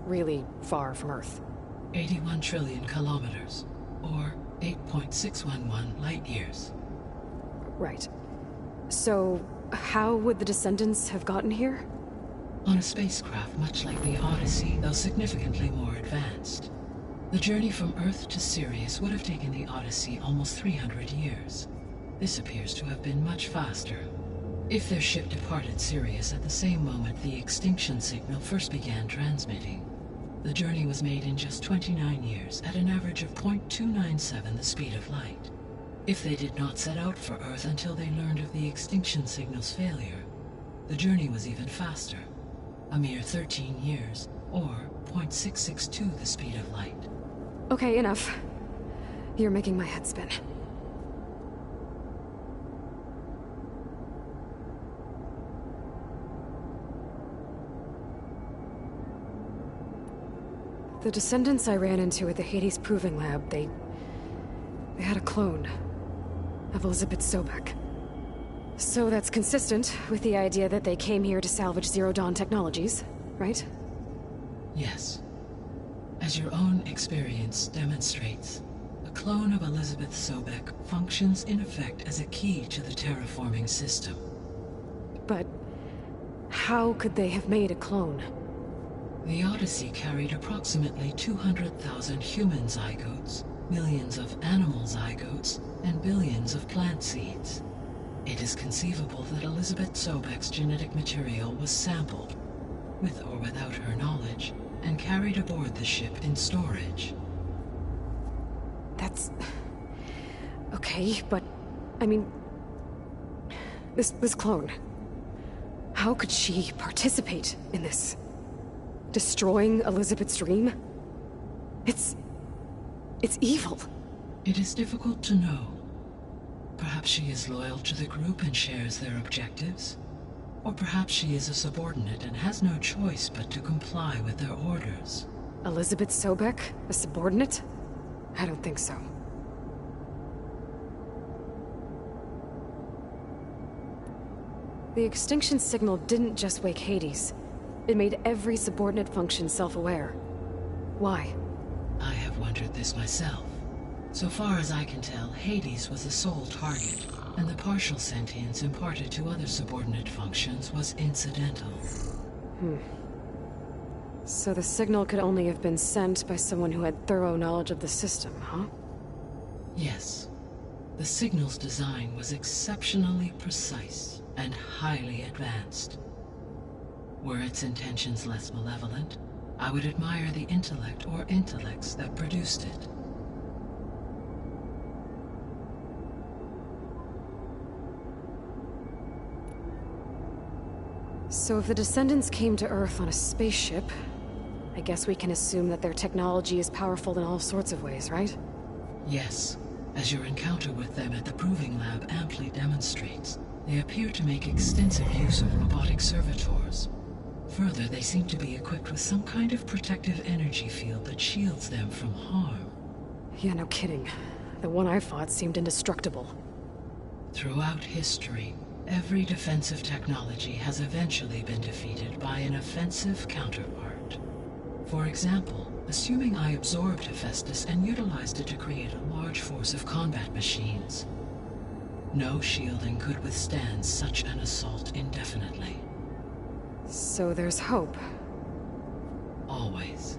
really far from Earth. 81 trillion kilometers, or 8.611 light years. Right. So, how would the Descendants have gotten here? On a spacecraft much like the Odyssey, though significantly more advanced. The journey from Earth to Sirius would have taken the Odyssey almost 300 years. This appears to have been much faster. If their ship departed Sirius at the same moment the extinction signal first began transmitting, the journey was made in just 29 years at an average of 0.297 the speed of light. If they did not set out for Earth until they learned of the extinction signal's failure, the journey was even faster, a mere 13 years, or 0.662 the speed of light. Okay, enough. You're making my head spin. The Descendants I ran into at the Hades Proving Lab, they had a clone of Elizabeth Sobek. So that's consistent with the idea that they came here to salvage Zero Dawn technologies, right? Yes. As your own experience demonstrates, a clone of Elizabeth Sobek functions in effect as a key to the terraforming system. But how could they have made a clone? The Odyssey carried approximately 200,000 human zygotes, millions of animal zygotes, and billions of plant seeds. It is conceivable that Elizabeth Sobek's genetic material was sampled, with or without her knowledge, and carried aboard the ship in storage. That's... okay, but... I mean... This clone... How could she participate in this? Destroying Elizabeth's dream? It's evil. It is difficult to know. Perhaps she is loyal to the group and shares their objectives. Or perhaps she is a subordinate and has no choice but to comply with their orders. Elizabeth Sobek? A subordinate? I don't think so. The extinction signal didn't just wake Hades. It made every subordinate function self-aware. Why? I have wondered this myself. So far as I can tell, Hades was the sole target, and the partial sentience imparted to other subordinate functions was incidental. So the signal could only have been sent by someone who had thorough knowledge of the system, huh? Yes. The signal's design was exceptionally precise and highly advanced. Were its intentions less malevolent, I would admire the intellect or intellects that produced it. So if the Descendants came to Earth on a spaceship, I guess we can assume that their technology is powerful in all sorts of ways, right? Yes. As your encounter with them at the Proving Lab amply demonstrates, they appear to make extensive use of robotic servitors. Further, they seem to be equipped with some kind of protective energy field that shields them from harm. Yeah, no kidding. The one I fought seemed indestructible. Throughout history, every defensive technology has eventually been defeated by an offensive counterpart. For example, assuming I absorbed Hephaestus and utilized it to create a large force of combat machines. No shielding could withstand such an assault indefinitely. So there's hope. Always.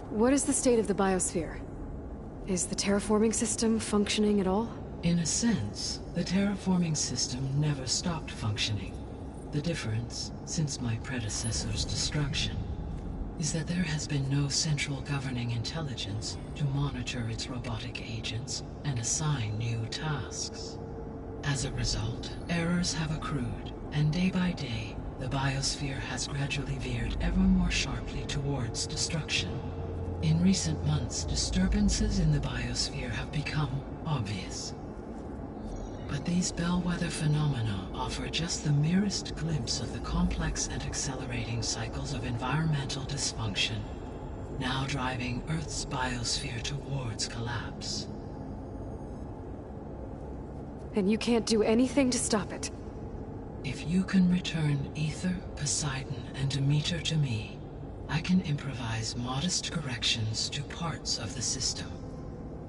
What is the state of the biosphere? Is the terraforming system functioning at all? In a sense, the terraforming system never stopped functioning. The difference, since my predecessor's destruction, is that there has been no central governing intelligence to monitor its robotic agents and assign new tasks. As a result, errors have accrued, and day by day, the biosphere has gradually veered ever more sharply towards destruction. In recent months, disturbances in the biosphere have become obvious. But these bellwether phenomena offer just the merest glimpse of the complex and accelerating cycles of environmental dysfunction, now driving Earth's biosphere towards collapse. And you can't do anything to stop it. If you can return Aether, Poseidon, and Demeter to me, I can improvise modest corrections to parts of the system.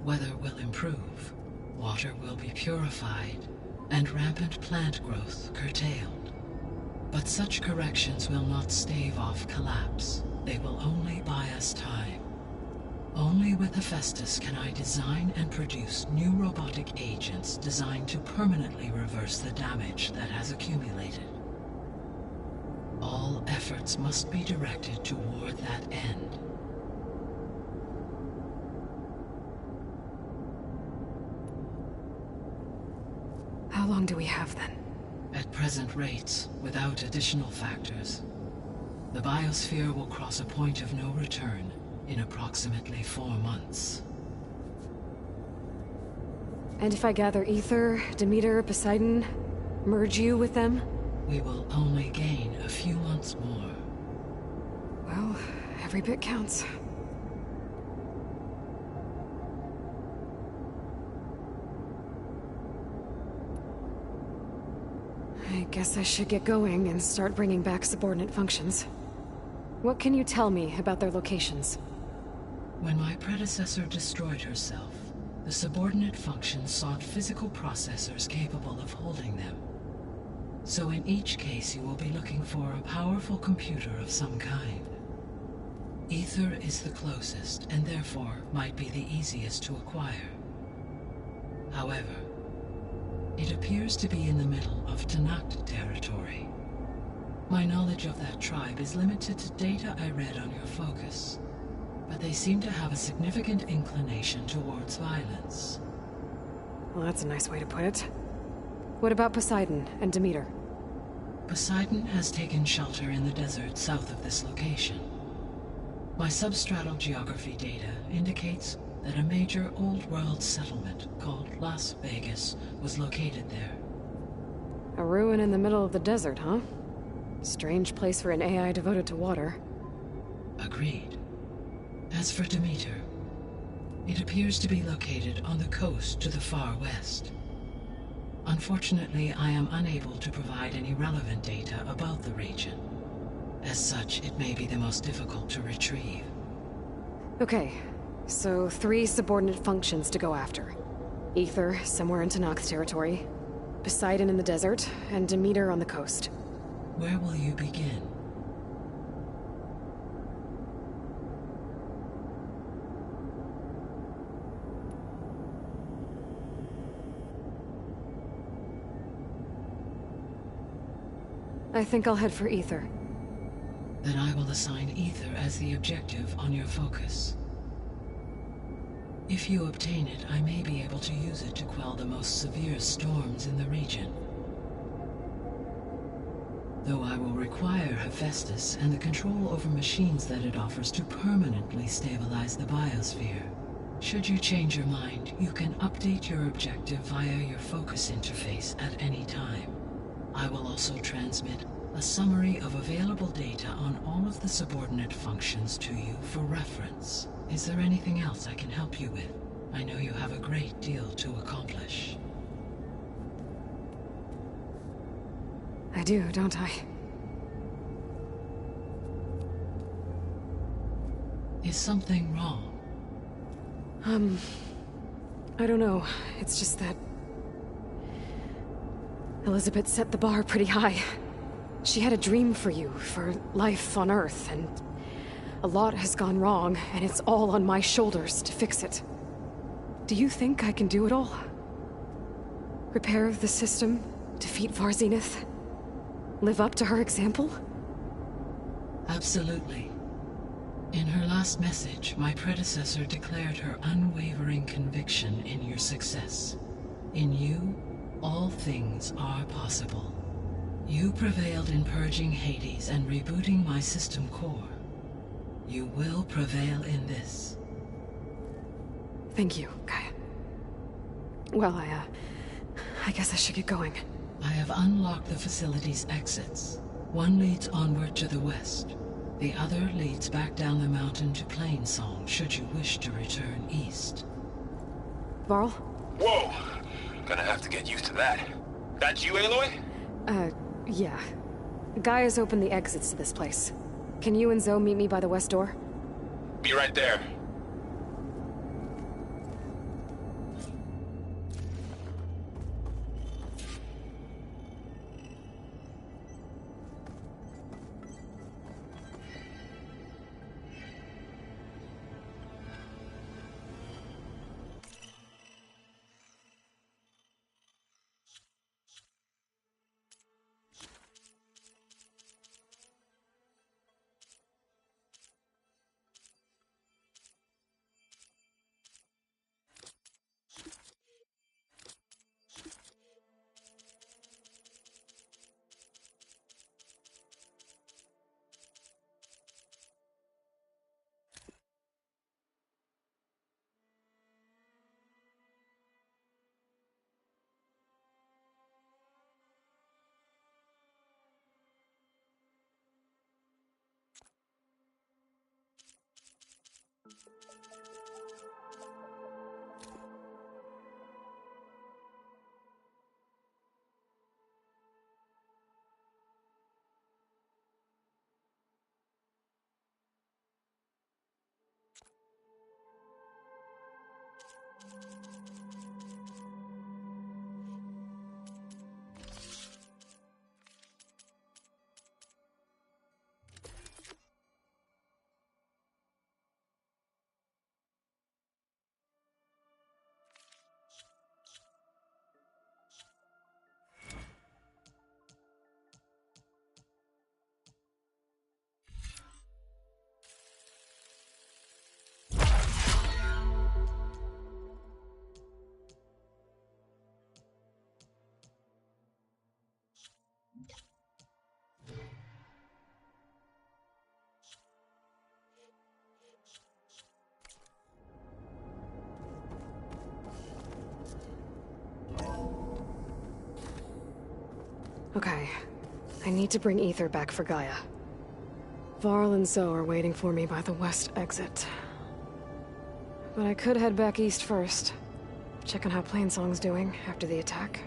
Weather will improve, water will be purified, and rampant plant growth curtailed. But such corrections will not stave off collapse. They will only buy us time. Only with Hephaestus can I design and produce new robotic agents designed to permanently reverse the damage that has accumulated. All efforts must be directed toward that end. How long do we have then? At present rates, without additional factors, the biosphere will cross a point of no return in approximately 4 months. And if I gather Aether, Demeter, Poseidon, merge you with them? We will only gain a few months more. Well, every bit counts. I guess I should get going and start bringing back subordinate functions. What can you tell me about their locations? When my predecessor destroyed herself, the subordinate functions sought physical processors capable of holding them. So in each case you will be looking for a powerful computer of some kind. Aether is the closest, and therefore might be the easiest to acquire. However, it appears to be in the middle of Tenakth territory. My knowledge of that tribe is limited to data I read on your focus, but they seem to have a significant inclination towards violence. Well, that's a nice way to put it. What about Poseidon and Demeter? Poseidon has taken shelter in the desert south of this location. My substratal geography data indicates that a major old-world settlement called Las Vegas was located there. A ruin in the middle of the desert, huh? Strange place for an AI devoted to water. Agreed. As for Demeter, it appears to be located on the coast to the far west. Unfortunately, I am unable to provide any relevant data about the region. As such, it may be the most difficult to retrieve. Okay, so 3 subordinate functions to go after. Aether, somewhere in Tenakth territory. Poseidon in the desert, and Demeter on the coast. Where will you begin? I think I'll head for Aether. Then I will assign Aether as the objective on your focus. If you obtain it, I may be able to use it to quell the most severe storms in the region. Though I will require Hephaestus and the control over machines that it offers to permanently stabilize the biosphere. Should you change your mind, you can update your objective via your focus interface at any time. I will also transmit a summary of available data on all of the subordinate functions to you for reference. Is there anything else I can help you with? I know you have a great deal to accomplish. I do, don't I? Is something wrong? I don't know. It's just that Elizabeth set the bar pretty high. She had a dream for you, for life on Earth, and a lot has gone wrong, and it's all on my shoulders to fix it. Do you think I can do it all? Repair the system, defeat Varzenith, live up to her example? Absolutely. In her last message, my predecessor declared her unwavering conviction in your success. In you, all things are possible. You prevailed in purging Hades and rebooting my system core. You will prevail in this. Thank you, Gaia. Well, I guess I should get going. I have unlocked the facility's exits. One leads onward to the west. The other leads back down the mountain to Plainsong, should you wish to return east. Varl? Whoa! Gonna have to get used to that. That's you, Aloy? Yeah. Gaia's opened the exits to this place. Can you and Zoe meet me by the west door? Be right there. Okay. I need to bring Ether back for Gaia. Varl and Zoe are waiting for me by the west exit. But I could head back east first. Check on how Plainsong's doing after the attack.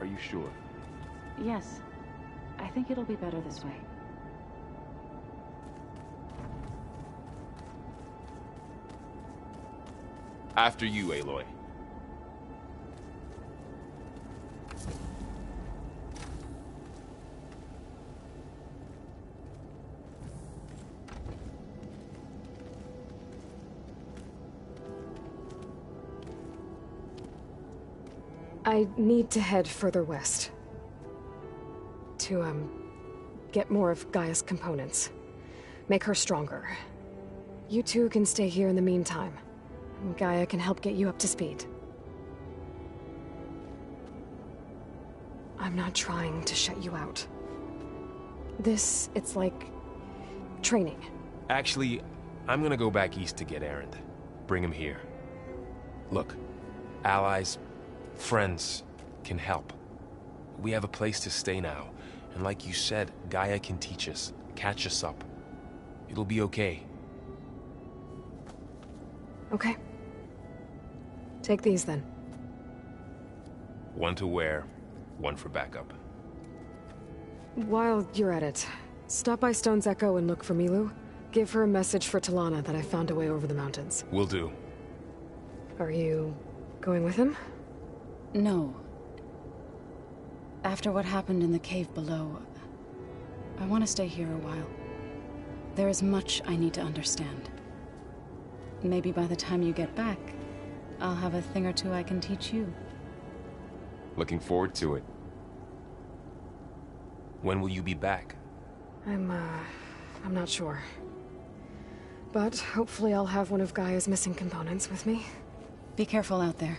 Are you sure? Yes. I think it'll be better this way. After you, Aloy. I need to head further west. To, get more of Gaia's components. Make her stronger. You two can stay here in the meantime. Gaia can help get you up to speed. I'm not trying to shut you out. It's like... training. Actually, I'm gonna go back east to get Erend. Bring him here. Look, allies, friends can help. We have a place to stay now, and like you said, Gaia can teach us, catch us up. It'll be okay. Okay. Take these then. One to wear, one for backup. While you're at it, stop by Stone's Echo and look for Milu. Give her a message for Talana that I found a way over the mountains. Will do. Are you going with him? No. After what happened in the cave below, I want to stay here a while. There is much I need to understand. Maybe by the time you get back, I'll have a thing or two I can teach you. Looking forward to it. When will you be back? I'm not sure. But hopefully I'll have one of Gaia's missing components with me. Be careful out there.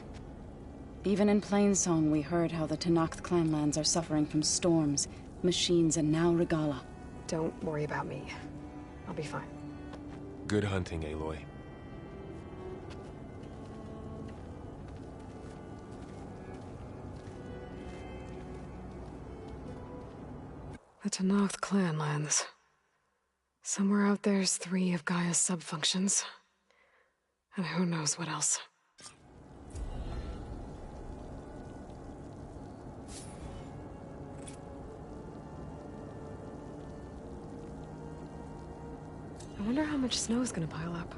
Even in Plainsong, we heard how the Tenakth clanlands are suffering from storms, machines, and now Regalla. Don't worry about me. I'll be fine. Good hunting, Aloy. The Tenakth clanlands. Somewhere out there's 3 of Gaia's subfunctions. And who knows what else. I wonder how much snow is gonna pile up.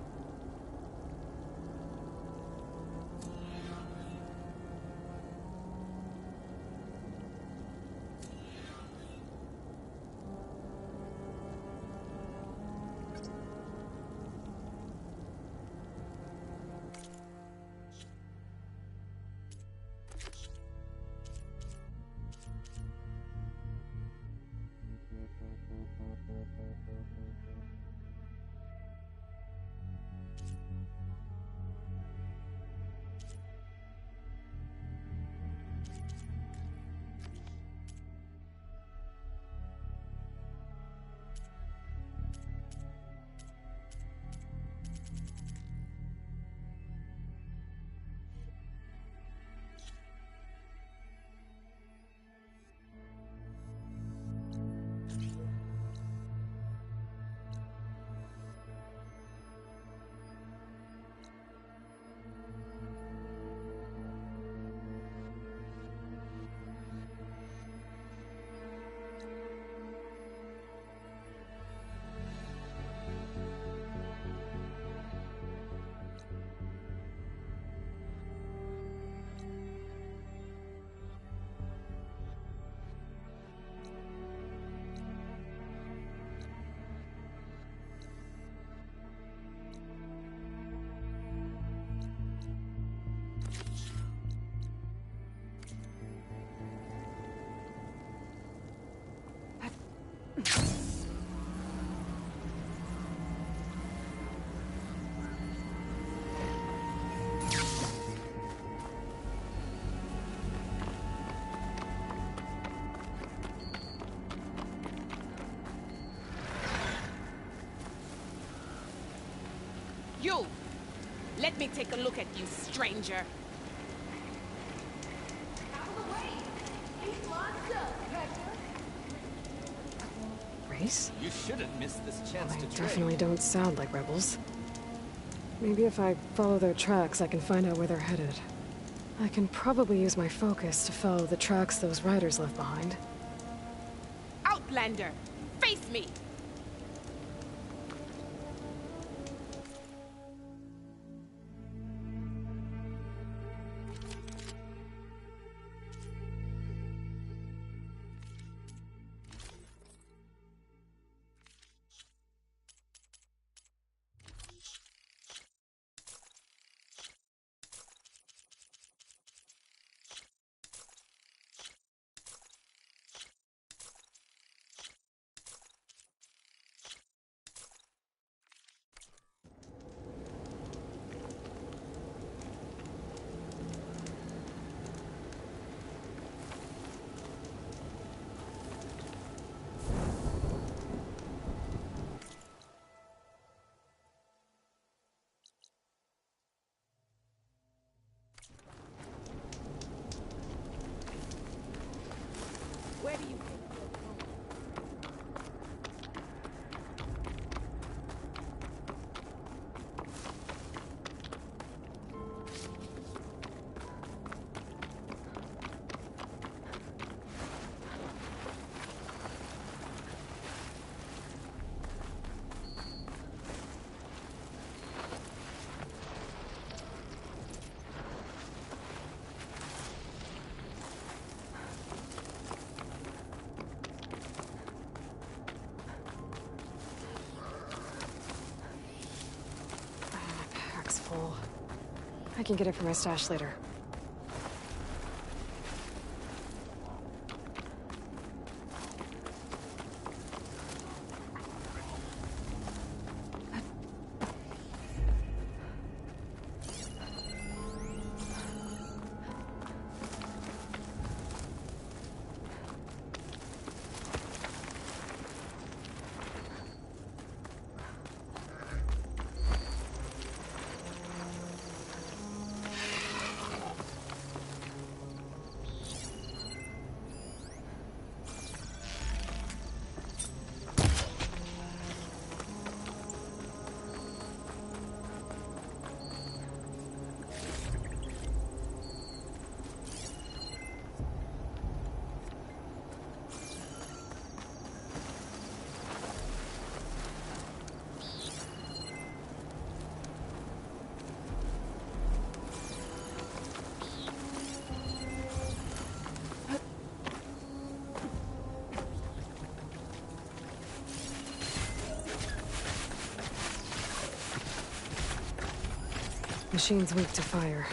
You! Let me take a look at you, stranger. Race? You shouldn't miss this chance to They trade. definitely don't sound like rebels. Maybe if I follow their tracks, I can find out where they're headed. I can probably use my focus to follow the tracks those riders left behind. Outlander! Face me! Where do you think you're going? I can get it from my stash later. Machine's weak to fire.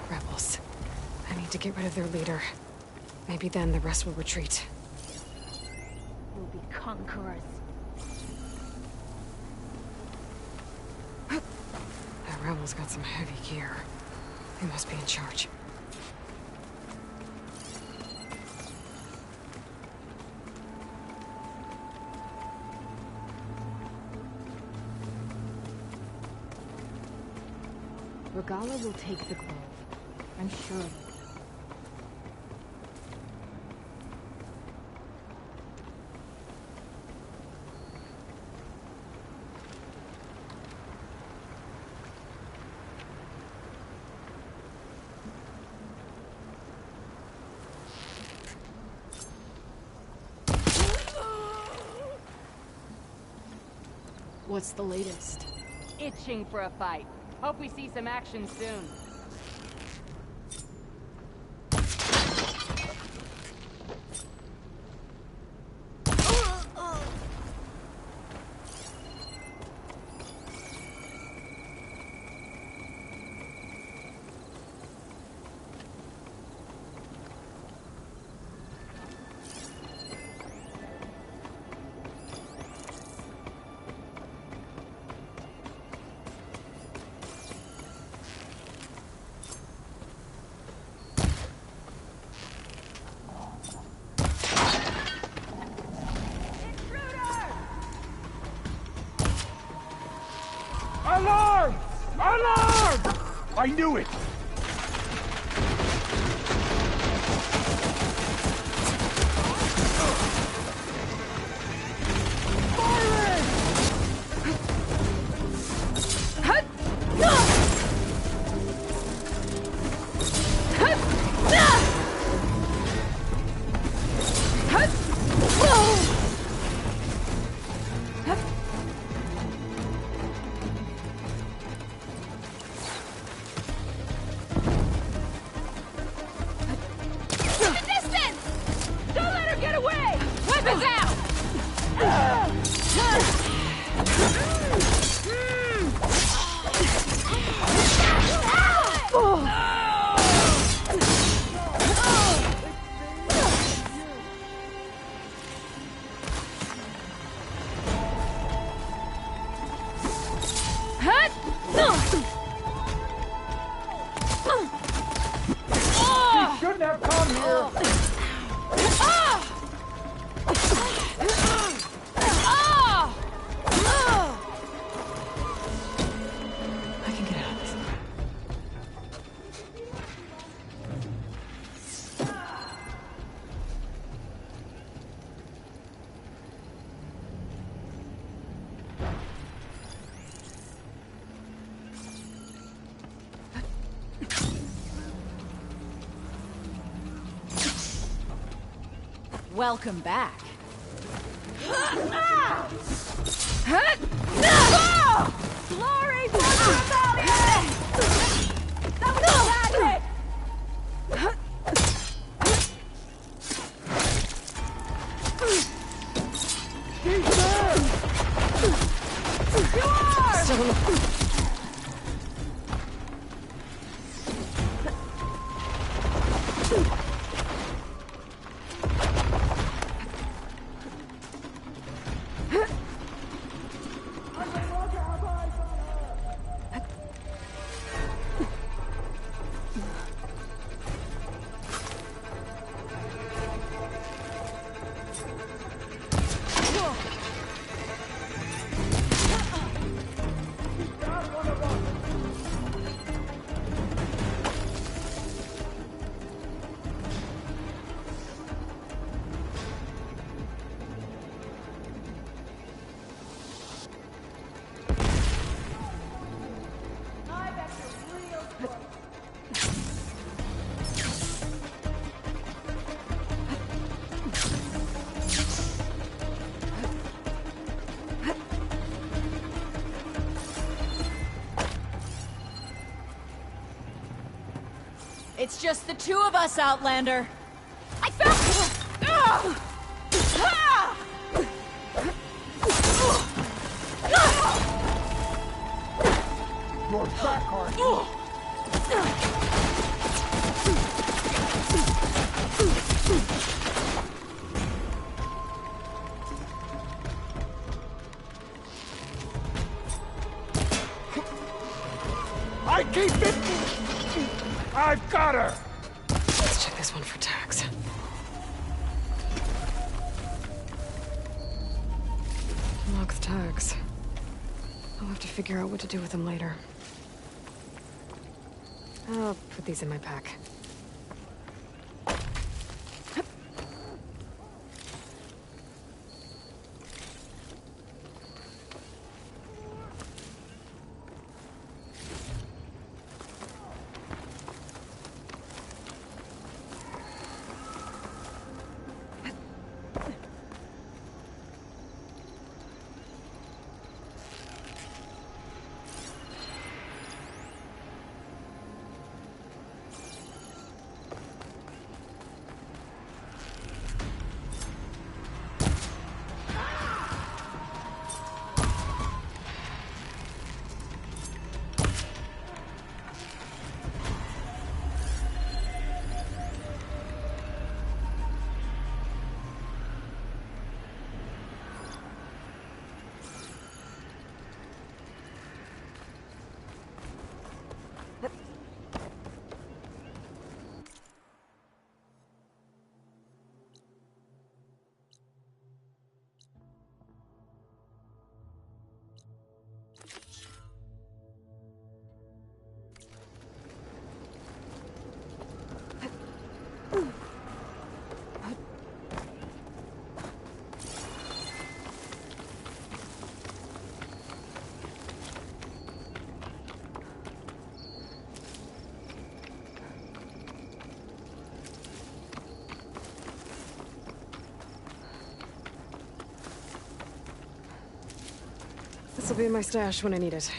Rebels. I need to get rid of their leader. Maybe then the rest will retreat. We'll be conquerors. The rebels got some heavy gear. They must be in charge. Regalla will take the grove. I'm sure of it. What's the latest? Itching for a fight. Hope we see some action soon. Alarm! Alarm! I knew it! Welcome back. Glory for the rebellion! That was a bad hit! You are! It's just the two of us, Outlander. I found... Your back, Hart. I keep it! I've got her! Let's check this one for tags. Locked tags. I'll have to figure out what to do with them later. I'll put these in my pack. This will be in my stash when I need it.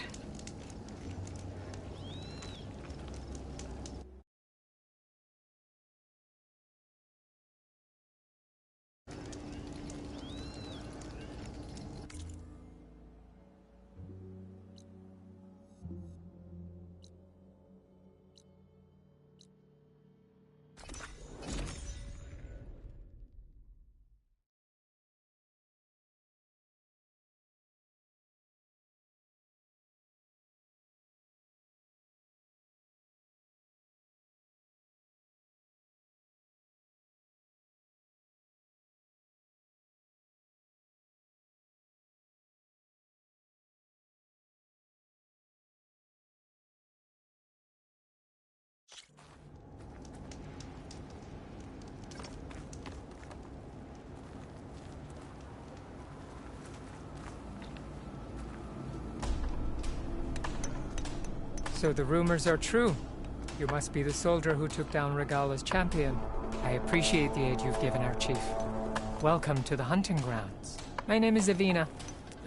So the rumors are true. You must be the soldier who took down Regala's champion. I appreciate the aid you've given our chief. Welcome to the hunting grounds. My name is Avina.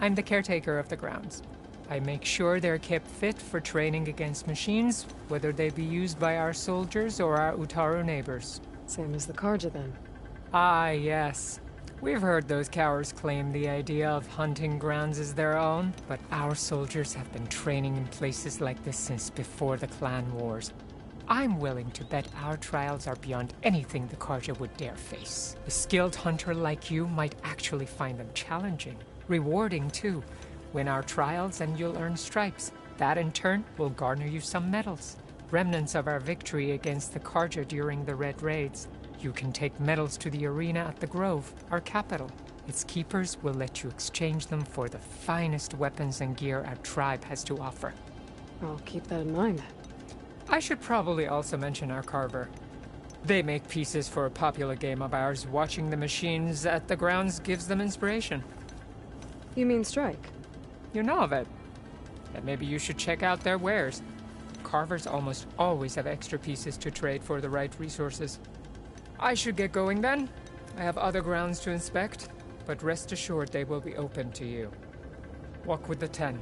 I'm the caretaker of the grounds. I make sure they're kept fit for training against machines, whether they be used by our soldiers or our Utaru neighbors. Same as the Carja, then. Ah, yes. We've heard those cowards claim the idea of hunting grounds as their own, but our soldiers have been training in places like this since before the clan wars. I'm willing to bet our trials are beyond anything the Carja would dare face. A skilled hunter like you might actually find them challenging. Rewarding, too. Win our trials and you'll earn stripes. That, in turn, will garner you some medals. Remnants of our victory against the Carja during the Red Raids. You can take medals to the arena at the Grove, our capital. Its keepers will let you exchange them for the finest weapons and gear our tribe has to offer. I'll keep that in mind. I should probably also mention our carver. They make pieces for a popular game of ours. Watching the machines at the grounds gives them inspiration. You mean Strike? You know of it. Then maybe you should check out their wares. Carvers almost always have extra pieces to trade for the right resources. I should get going then. I have other grounds to inspect, but rest assured they will be open to you. Walk with the 10.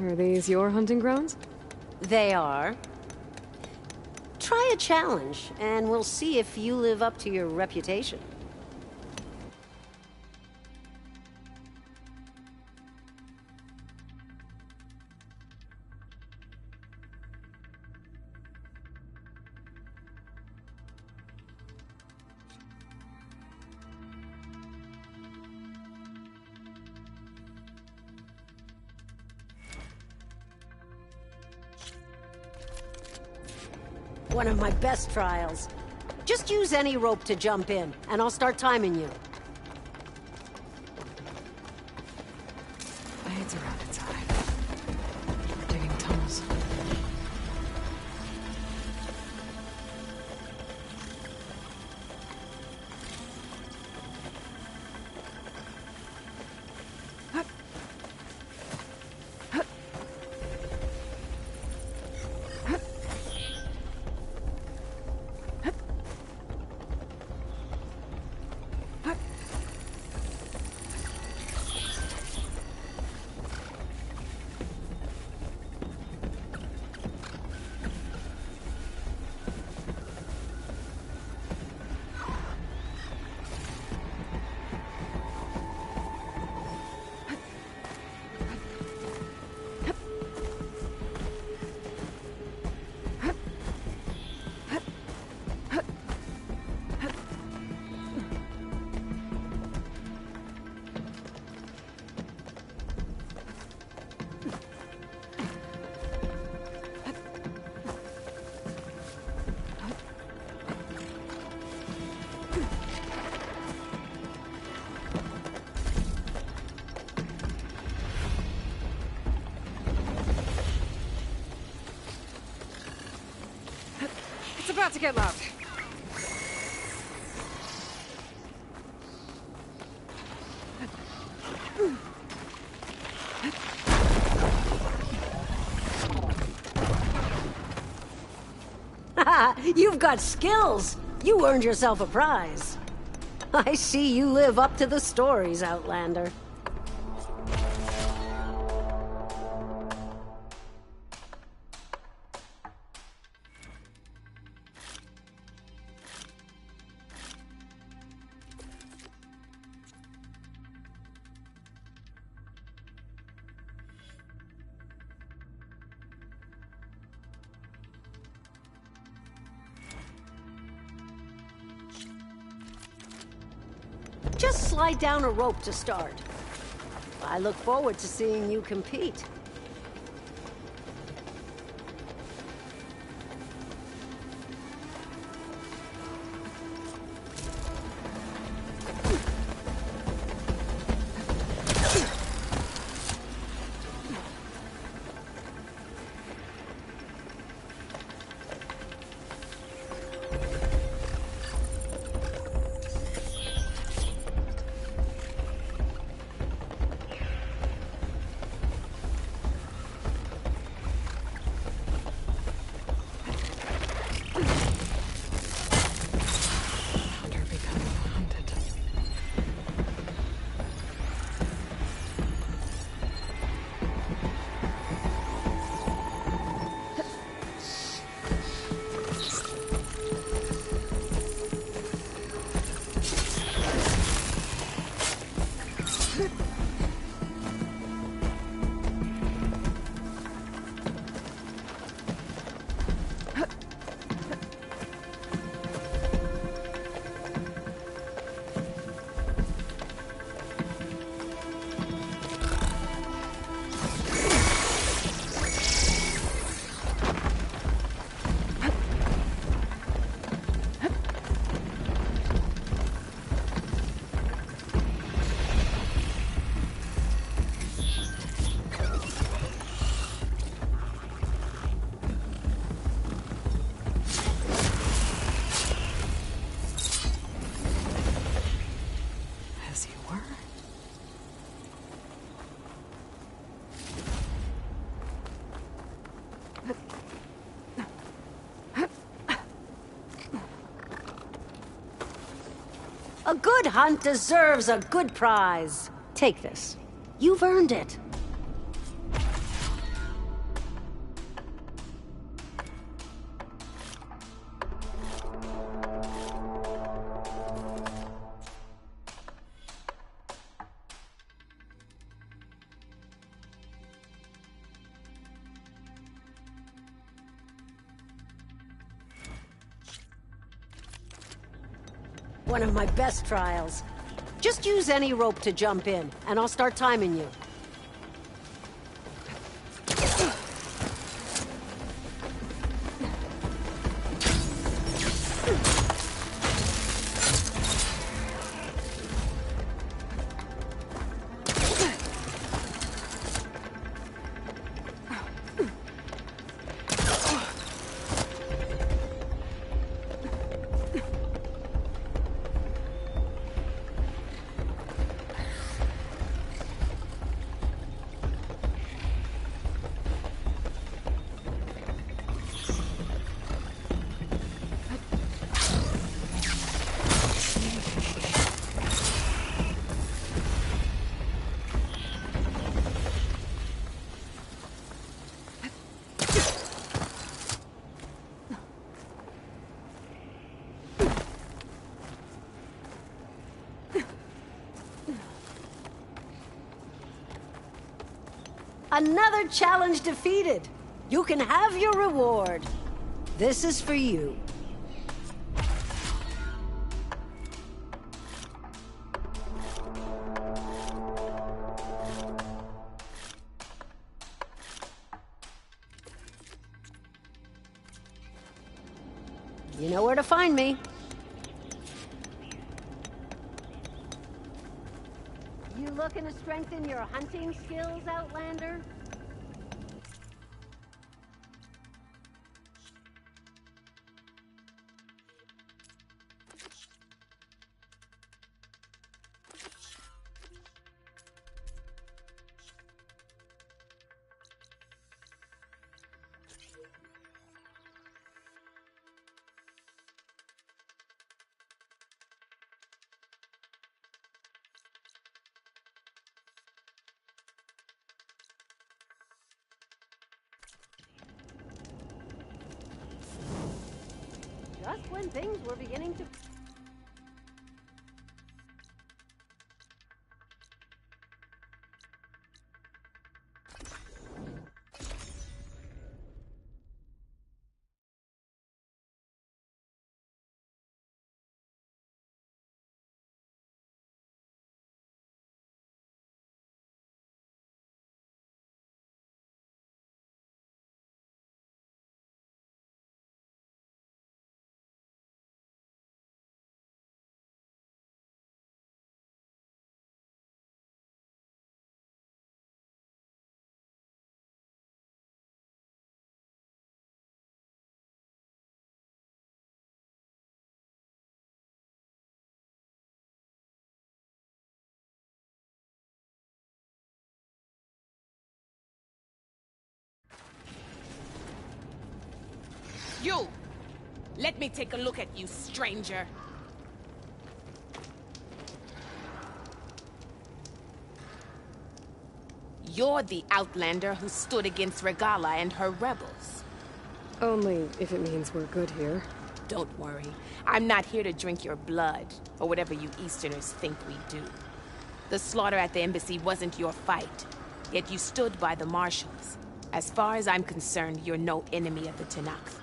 Are these your hunting grounds? They are. Try a challenge, and we'll see if you live up to your reputation. One of my best trials. Just use any rope to jump in, and I'll start timing you. Blades around inside. We're digging tunnels. It's about to get loud. You've got skills. You earned yourself a prize. I see you live up to the stories, Outlander. Just slide down a rope to start. I look forward to seeing you compete. A good hunt deserves a good prize. Take this. You've earned it. One of my best trials. Just use any rope to jump in, and I'll start timing you. Another challenge defeated. You can have your reward. This is for you. You know where to find me. You looking to strengthen your hunting skills, Outlander? Just when things were beginning to... You! Let me take a look at you, stranger. You're the Outlander who stood against Regalla and her rebels. Only if it means we're good here. Don't worry. I'm not here to drink your blood, or whatever you Easterners think we do. The slaughter at the embassy wasn't your fight, yet you stood by the marshals. As far as I'm concerned, you're no enemy of the Tenakth.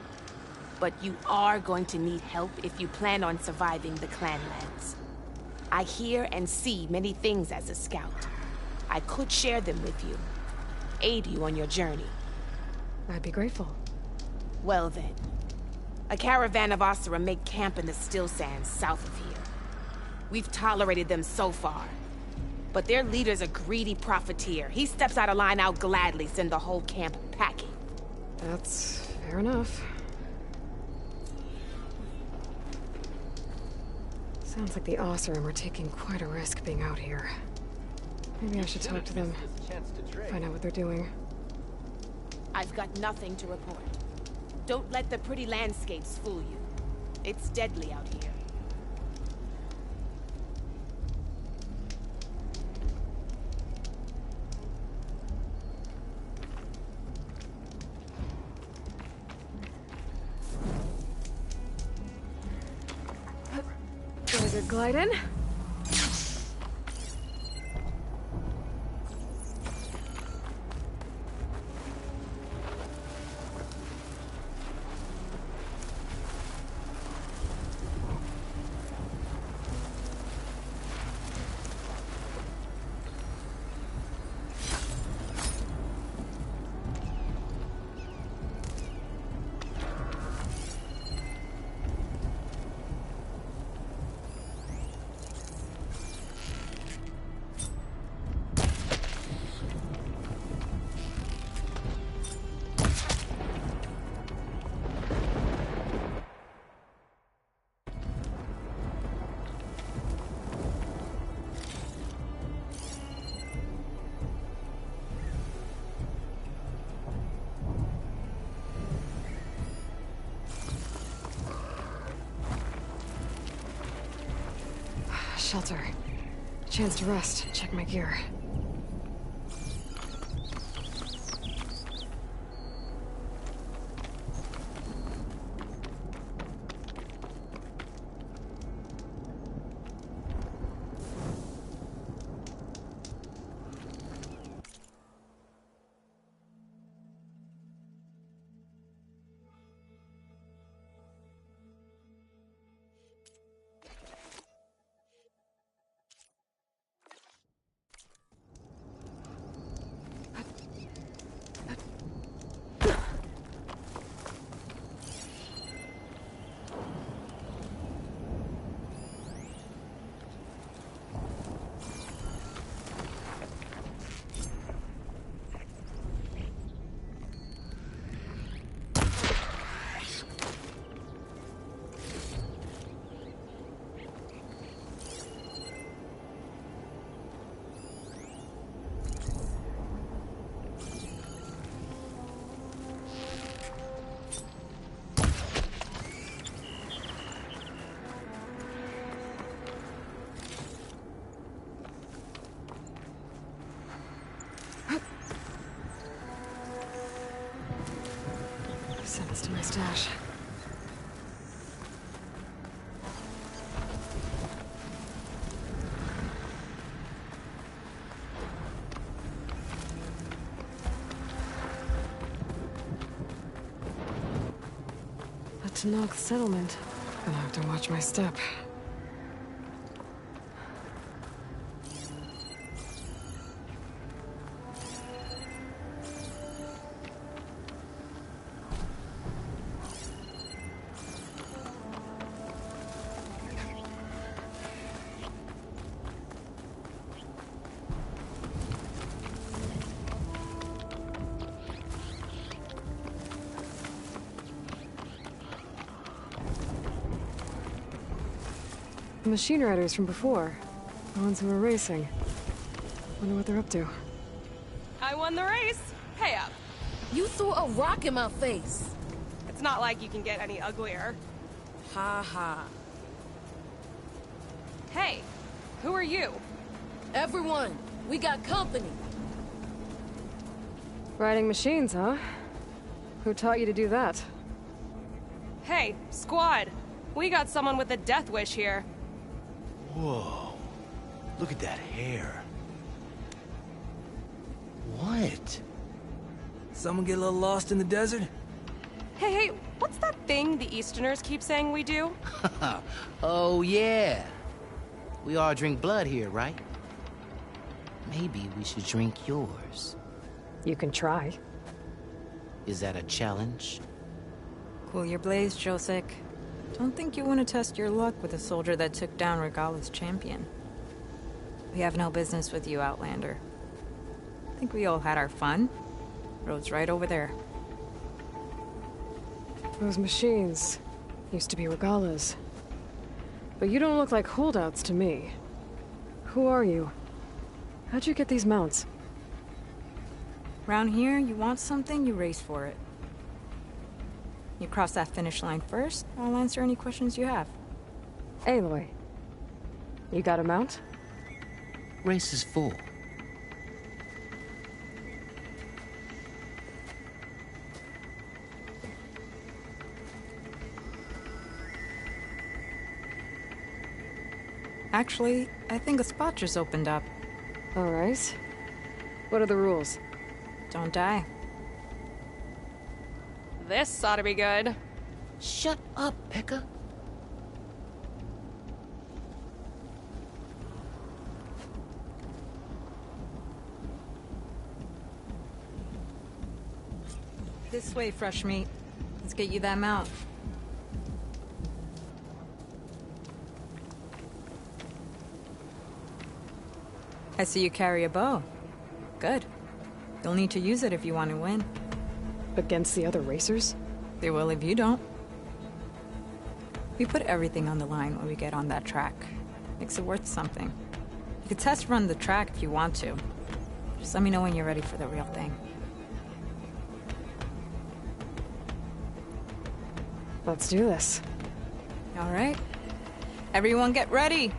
But you are going to need help if you plan on surviving the Clanlands. I hear and see many things as a scout. I could share them with you, aid you on your journey. I'd be grateful. Well then, a caravan of Asura make camp in the Still Sands south of here. We've tolerated them so far, but their leader's a greedy profiteer. He steps out of line, I'll gladly send the whole camp packing. That's fair enough. Sounds like the Oseram are taking quite a risk being out here. Maybe I should talk to them, find out what they're doing. I've got nothing to report. Don't let the pretty landscapes fool you. It's deadly out here. Wizard glide in. Shelter. Chance to rest. Check my gear. Send this to my stash. A Tenakth settlement. Gonna have to watch my step. The machine riders from before. The ones who were racing. Wonder what they're up to. I won the race. Pay up. You threw a rock in my face. It's not like you can get any uglier. Ha ha. Hey, who are you? Everyone, we got company. Riding machines, huh? Who taught you to do that? Hey, squad. We got someone with a death wish here. Whoa. Look at that hair. What? Someone get a little lost in the desert? Hey, what's that thing the Easterners keep saying we do? Oh, yeah. We all drink blood here, right? Maybe we should drink yours. You can try. Is that a challenge? Cool your blaze, Josek. Don't think you want to test your luck with a soldier that took down Regalla's champion. We have no business with you, Outlander. I think we all had our fun. Road's right over there. Those machines used to be Regalla's. But you don't look like holdouts to me. Who are you? How'd you get these mounts? Round here, you want something, you race for it. You cross that finish line first, I'll answer any questions you have. Aloy, you got a mount? Race is full. Actually, I think a spot just opened up. Alright. What are the rules? Don't die. This ought to be good. Shut up, Pekka. This way, fresh meat. Let's get you that mount. I see you carry a bow. Good. You'll need to use it if you want to win. Against the other racers? They will if you don't. We put everything on the line when we get on that track. Makes it worth something. You could test run the track if you want to. Just let me know when you're ready for the real thing. Let's do this. All right. Everyone get ready!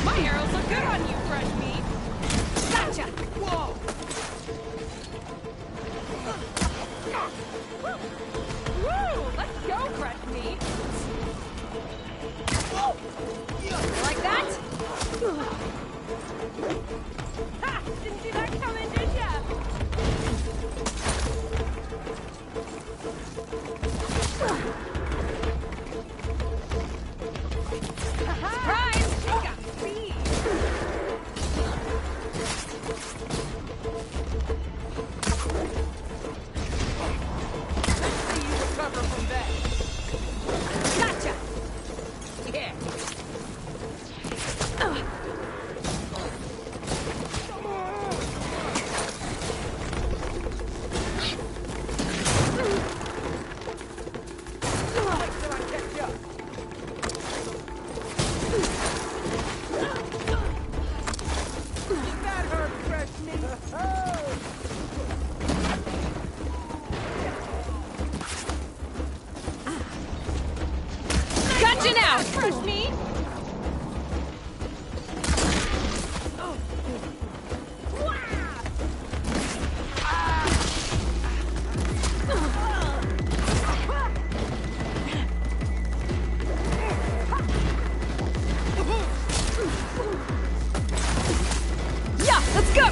My arrows look good on you, fresh meat. Gotcha! Whoa! Woo! Let's go, fresh meat. Like that? Ha! Didn't see that coming, did ya? Surprise! You got speed! Let's see you recover from that. Gotcha! Yeah. Gotcha now, fresh meat! Yeah, let's go!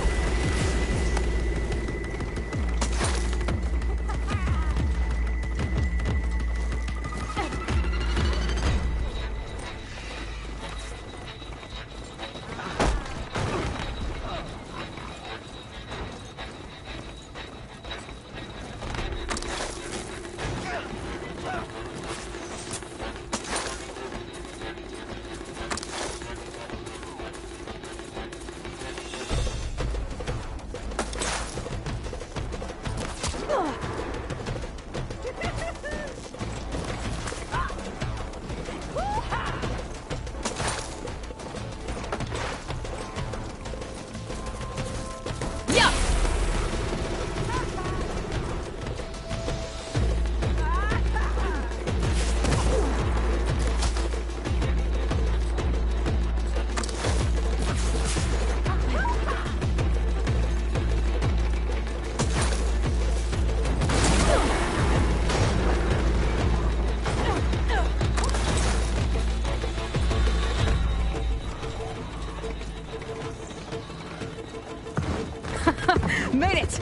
Made it!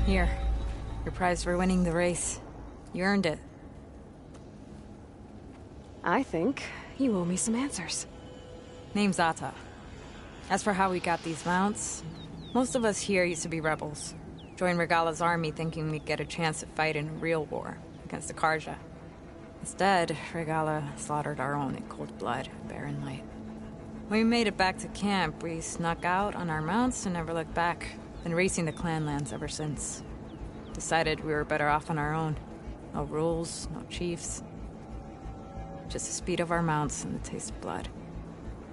Here. Your prize for winning the race. You earned it. I think you owe me some answers. Name's Ata. As for how we got these mounts, most of us here used to be rebels. Joined Regala's army thinking we'd get a chance to fight in a real war against the Karja. Instead, Regala slaughtered our own in cold blood, Barren Light. When we made it back to camp, we snuck out on our mounts and never looked back. Been racing the clan lands ever since. Decided we were better off on our own. No rules, no chiefs. Just the speed of our mounts and the taste of blood.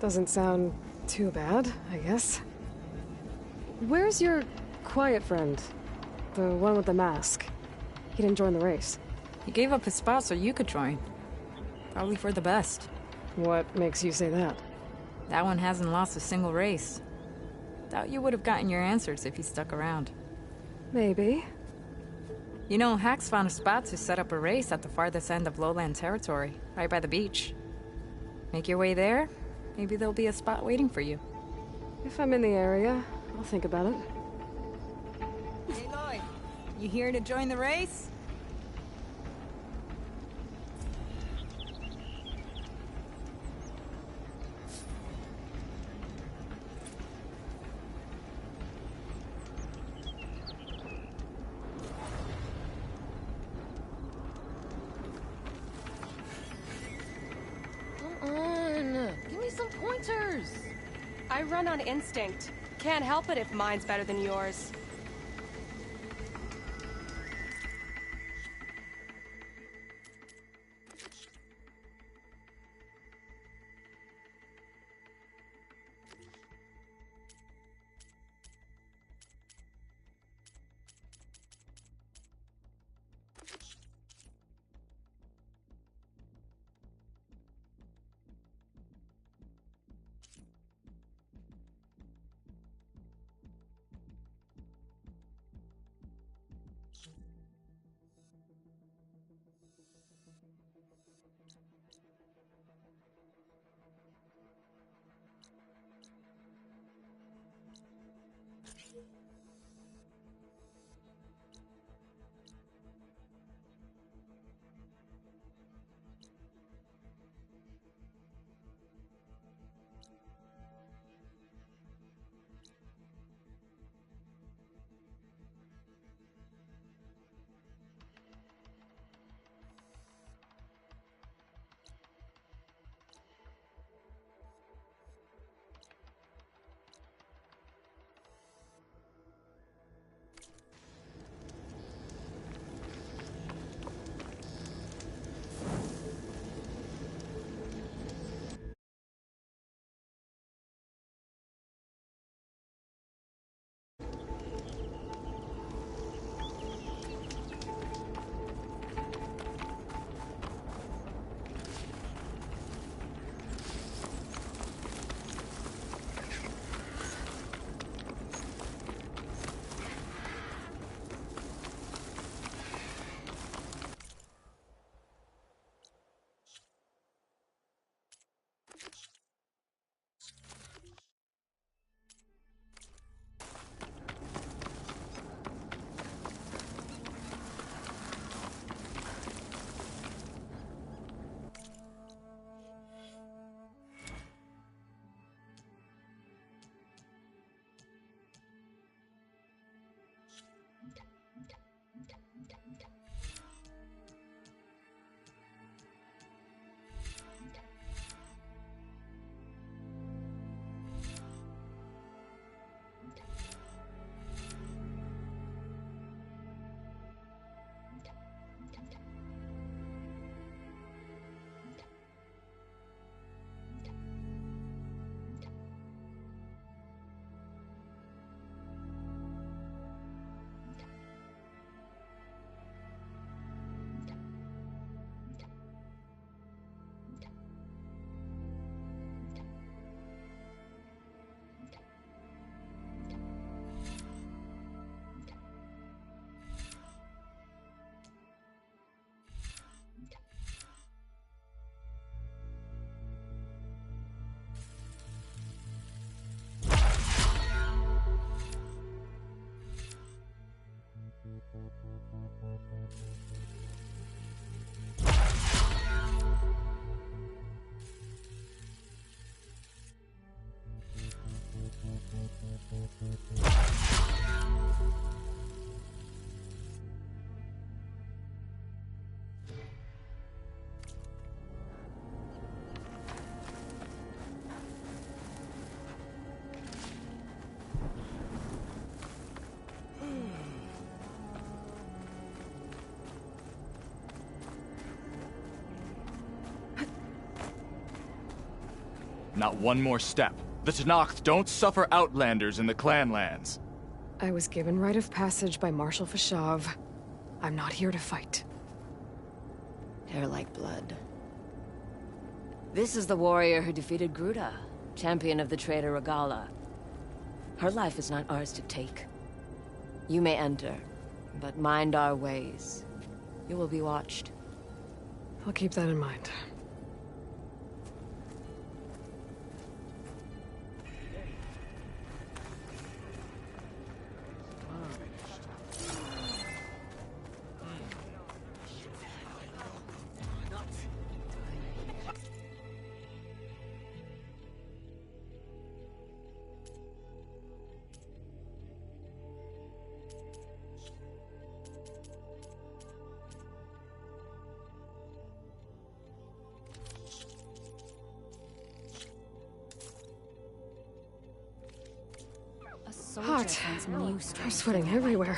Doesn't sound too bad, I guess. Where's your quiet friend? The one with the mask. He didn't join the race. He gave up his spot so you could join. Probably for the best. What makes you say that? That one hasn't lost a single race. Doubt you would have gotten your answers if he stuck around. Maybe. You know, Hax found a spot to set up a race at the farthest end of lowland territory, right by the beach. Make your way there, maybe there'll be a spot waiting for you. If I'm in the area, I'll think about it. Hey, Lloyd. You here to join the race? I run on instinct. Can't help it if mine's better than yours. Not one more step. The Tenakth don't suffer outlanders in the Clanlands. I was given rite of passage by Marshal Fashav. I'm not here to fight. Hair like blood. This is the warrior who defeated Gruda, champion of the traitor Regala. Her life is not ours to take. You may enter, but mind our ways. You will be watched. I'll keep that in mind. Hot. I'm sweating everywhere.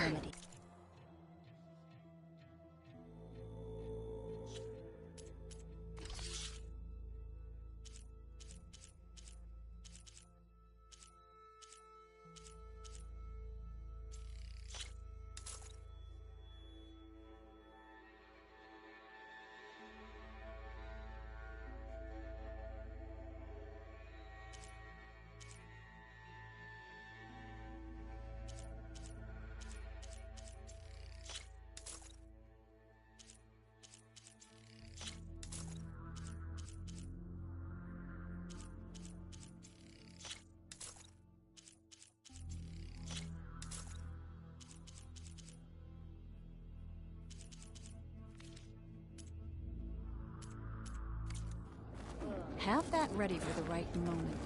Have that ready for the right moment.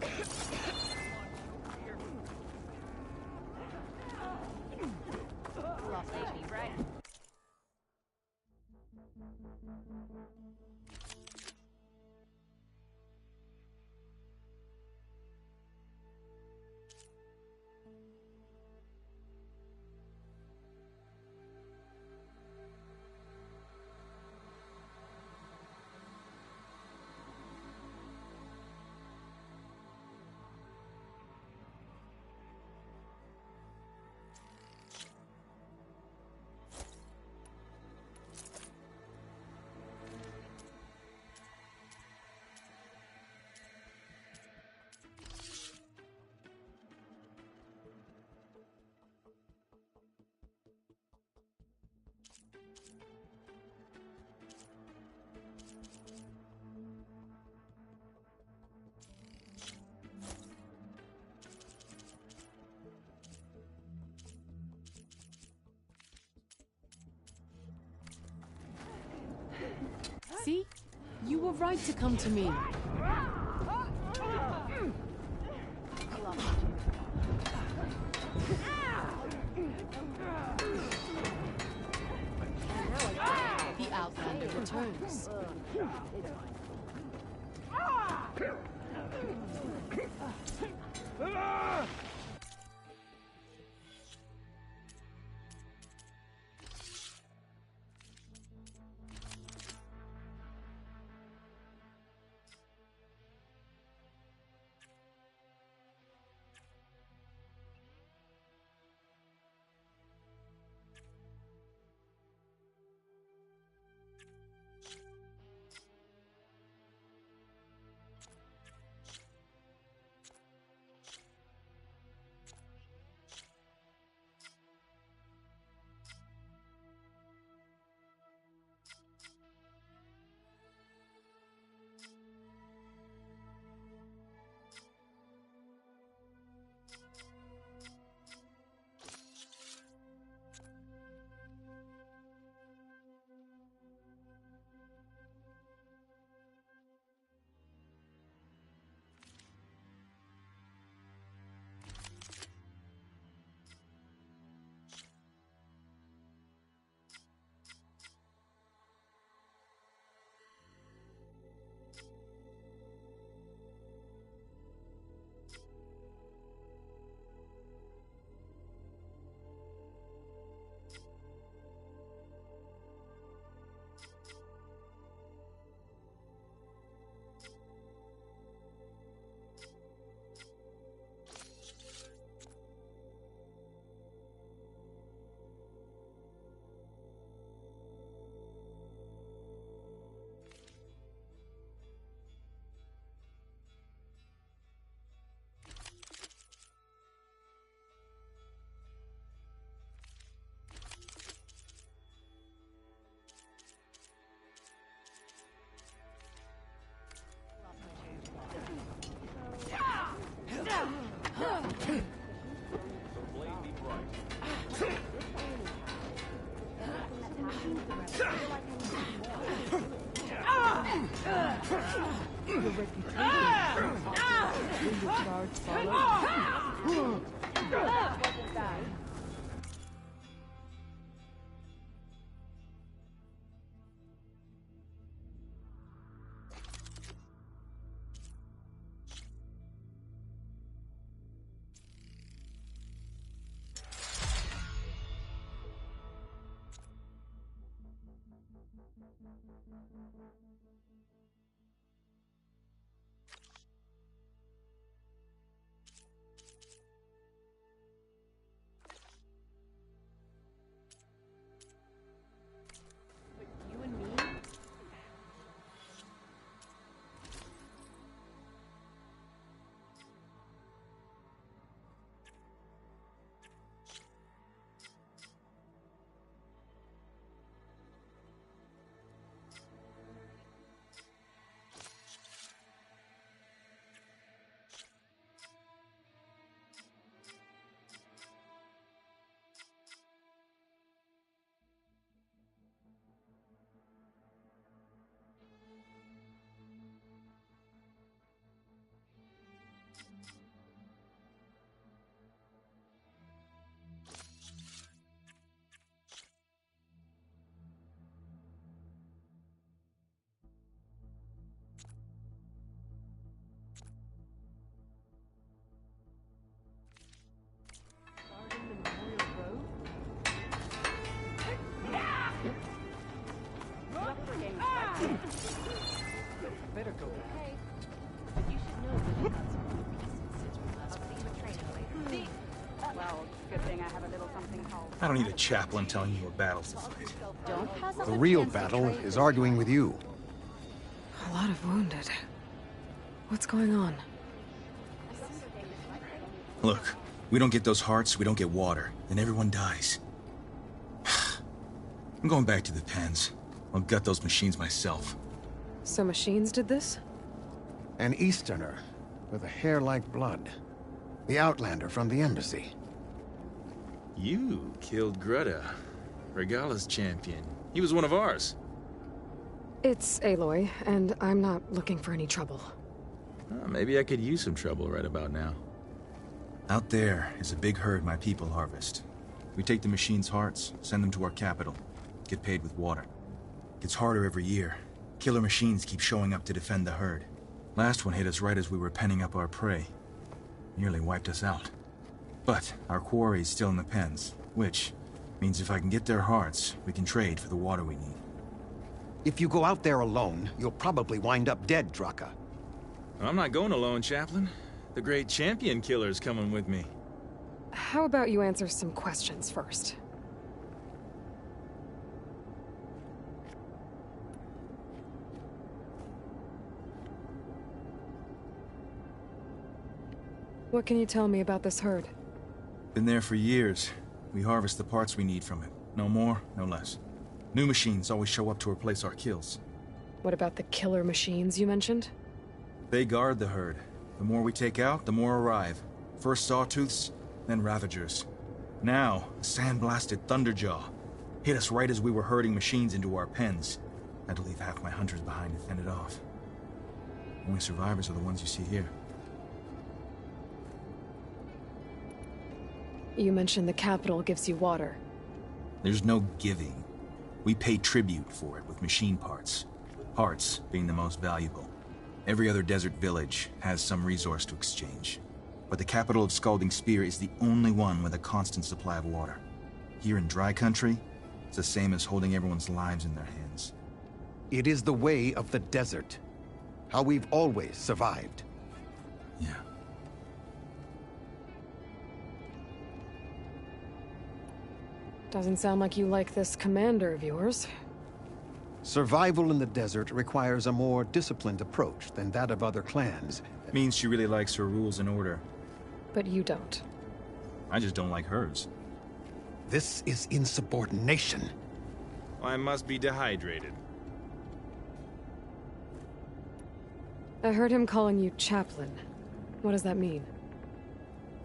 Right? See? You were right to come to me. The Outlander returns. charge follows. Better go back. Hey, but you should know that we've got some more pieces since we last went to a trainer later. Well, good thing I have a little something called... I don't need a chaplain telling you a battle's to fight. Don't pass up The a real chance to battle trade. is arguing with you. A lot of wounded. What's going on? Look, we don't get those hearts, we don't get water, then everyone dies. I'm going back to the pens. I'll gut those machines myself. So machines did this? An Easterner with a hair like blood. The Outlander from the Embassy. You killed Greta, Regala's champion. He was one of ours. It's Aloy, and I'm not looking for any trouble. Maybe I could use some trouble right about now. Out there is a big herd my people harvest. We take the machines' hearts, send them to our capital, get paid with water. Gets harder every year. Killer machines keep showing up to defend the herd. Last one hit us right as we were penning up our prey. Nearly wiped us out. But our quarry is still in the pens, which means if I can get their hearts, we can trade for the water we need. If you go out there alone, you'll probably wind up dead, Draka. I'm not going alone, Chaplain. The great champion killer's coming with me. How about you answer some questions first? What can you tell me about this herd? Been there for years. We harvest the parts we need from it. No more, no less. New machines always show up to replace our kills. What about the killer machines you mentioned? They guard the herd. The more we take out, the more arrive. First Sawtooths, then Ravagers. Now, a sandblasted Thunderjaw. Hit us right as we were herding machines into our pens. Had to leave half my hunters behind to fend it off. Only survivors are the ones you see here. You mentioned the capital gives you water. There's no giving. We pay tribute for it with machine parts. Hearts being the most valuable. Every other desert village has some resource to exchange. But the capital of Scalding Spear is the only one with a constant supply of water. Here in dry country, it's the same as holding everyone's lives in their hands. It is the way of the desert. How we've always survived. Yeah. Doesn't sound like you like this commander of yours. Survival in the desert requires a more disciplined approach than that of other clans. Means she really likes her rules and order. But you don't. I just don't like hers. This is insubordination. I must be dehydrated. I heard him calling you chaplain. What does that mean?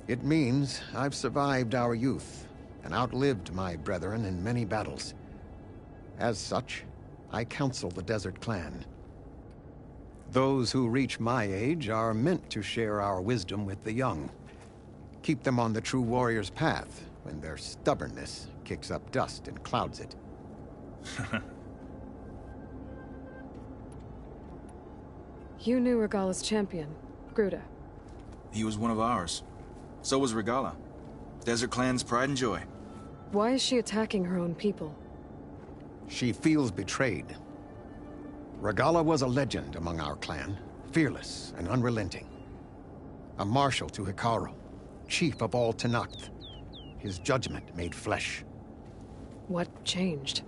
It means I've survived our youth and outlived my brethren in many battles. As such, I counsel the Desert Clan. Those who reach my age are meant to share our wisdom with the young. Keep them on the true warrior's path when their stubbornness kicks up dust and clouds it. You knew Regala's champion, Gruda. He was one of ours. So was Regala. Desert Clan's pride and joy. Why is she attacking her own people? She feels betrayed. Regala was a legend among our clan, fearless and unrelenting. A marshal to Hekarro, chief of all Tenakth. His judgment made flesh. What changed?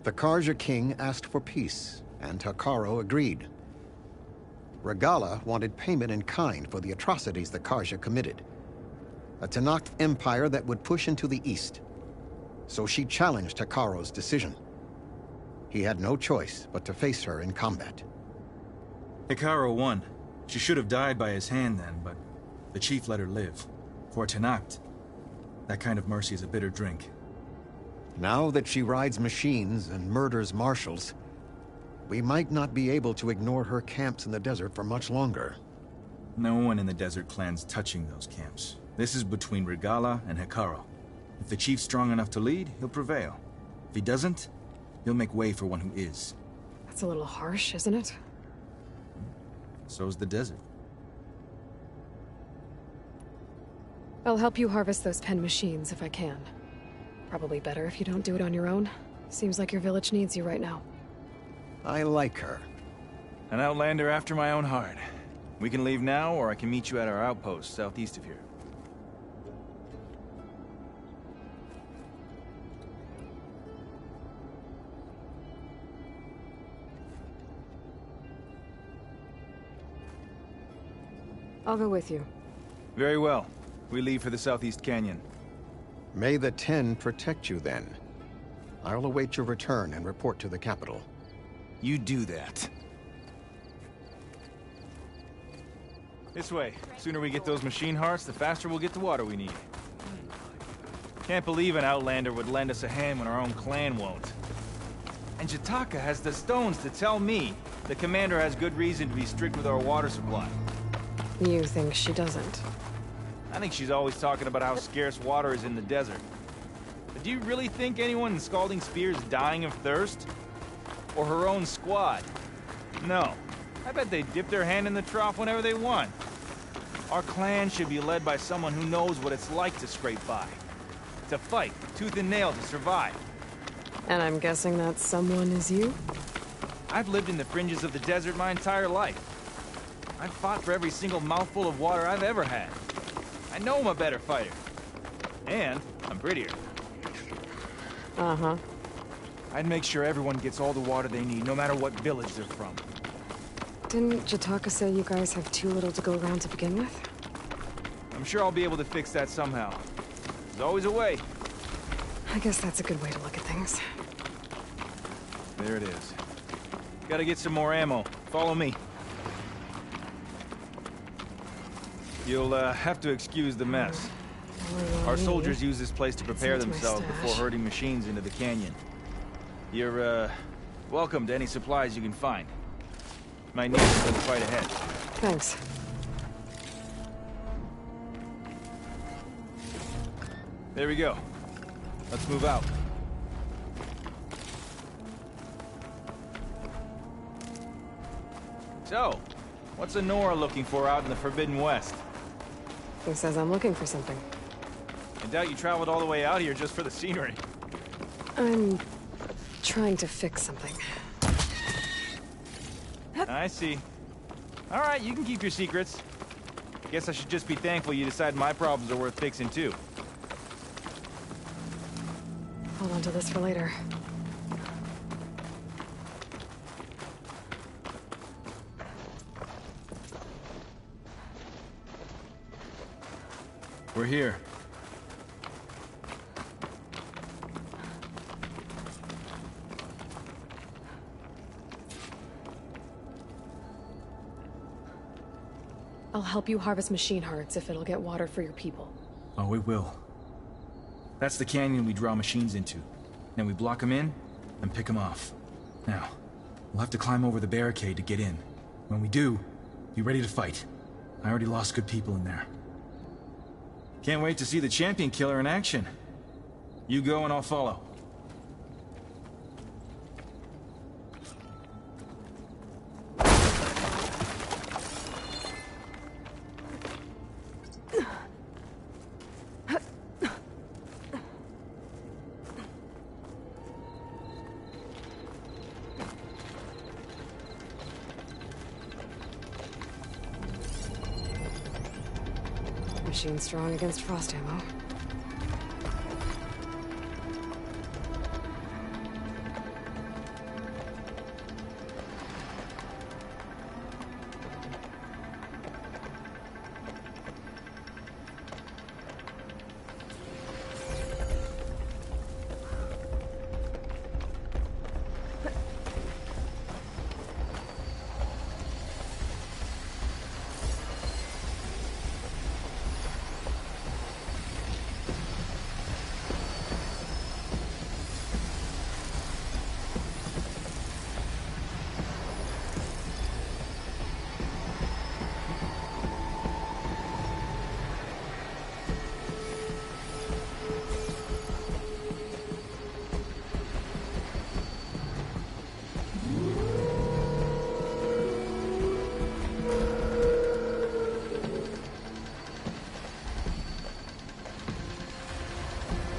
The Carja king asked for peace, and Hekarro agreed. Regala wanted payment in kind for the atrocities the Carja committed. A Tenakth empire that would push into the east. So she challenged Hekarro's decision. He had no choice but to face her in combat. Hekarro won. She should have died by his hand then, but the chief let her live. For Tenakth, that kind of mercy is a bitter drink. Now that she rides machines and murders marshals, we might not be able to ignore her camps in the desert for much longer. No one in the Desert Clan's touching those camps. This is between Regala and Hekarro. If the chief's strong enough to lead, he'll prevail. If he doesn't, he'll make way for one who is. That's a little harsh, isn't it? So's the desert. I'll help you harvest those pen machines if I can. Probably better if you don't do it on your own. Seems like your village needs you right now. I like her. An outlander after my own heart. We can leave now, or I can meet you at our outpost southeast of here. I'll go with you. Very well. We leave for the Southeast Canyon. May the Ten protect you then. I'll await your return and report to the capital. You do that. This way. Sooner we get those machine hearts, the faster we'll get the water we need. Can't believe an outlander would lend us a hand when our own clan won't. And Jataka has the stones to tell me the commander has good reason to be strict with our water supply. You think she doesn't? I think she's always talking about how scarce water is in the desert. But do you really think anyone in Scalding Spear is dying of thirst? Or her own squad? No. I bet they dip their hand in the trough whenever they want. Our clan should be led by someone who knows what it's like to scrape by. To fight, tooth and nail to survive. And I'm guessing that someone is you? I've lived in the fringes of the desert my entire life. I've fought for every single mouthful of water I've ever had. I know I'm a better fighter. And I'm prettier. Uh-huh. I'd make sure everyone gets all the water they need, no matter what village they're from. Didn't Jataka say you guys have too little to go around to begin with? I'm sure I'll be able to fix that somehow. There's always a way. I guess that's a good way to look at things. There it is. Gotta get some more ammo. Follow me. You'll have to excuse the mess. Our soldiers use this place to prepare themselves before herding machines into the canyon. You're, welcome to any supplies you can find. Might need them for the fight ahead. Thanks. There we go. Let's move out. So, what's Anora looking for out in the Forbidden West? Who says I'm looking for something? I doubt you traveled all the way out here just for the scenery. I'm trying to fix something. I see. All right, you can keep your secrets. Guess I should just be thankful you decide my problems are worth fixing too. Hold on to this for later. We're here. I'll help you harvest machine hearts if it'll get water for your people. Oh, it will. That's the canyon we draw machines into. Then we block them in and pick them off. Now, we'll have to climb over the barricade to get in. When we do, be ready to fight. I already lost good people in there. Can't wait to see the champion killer in action. You go and I'll follow. Machine strong against frost ammo.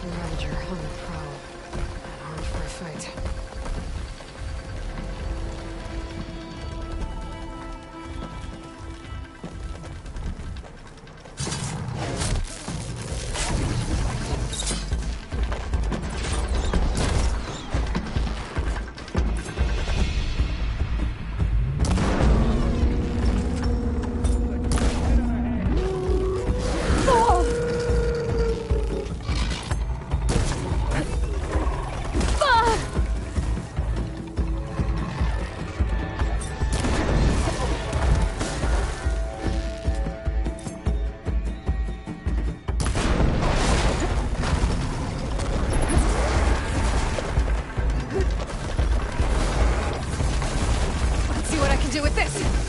Ravager on the prowl. Not armed for a fight. Do with this.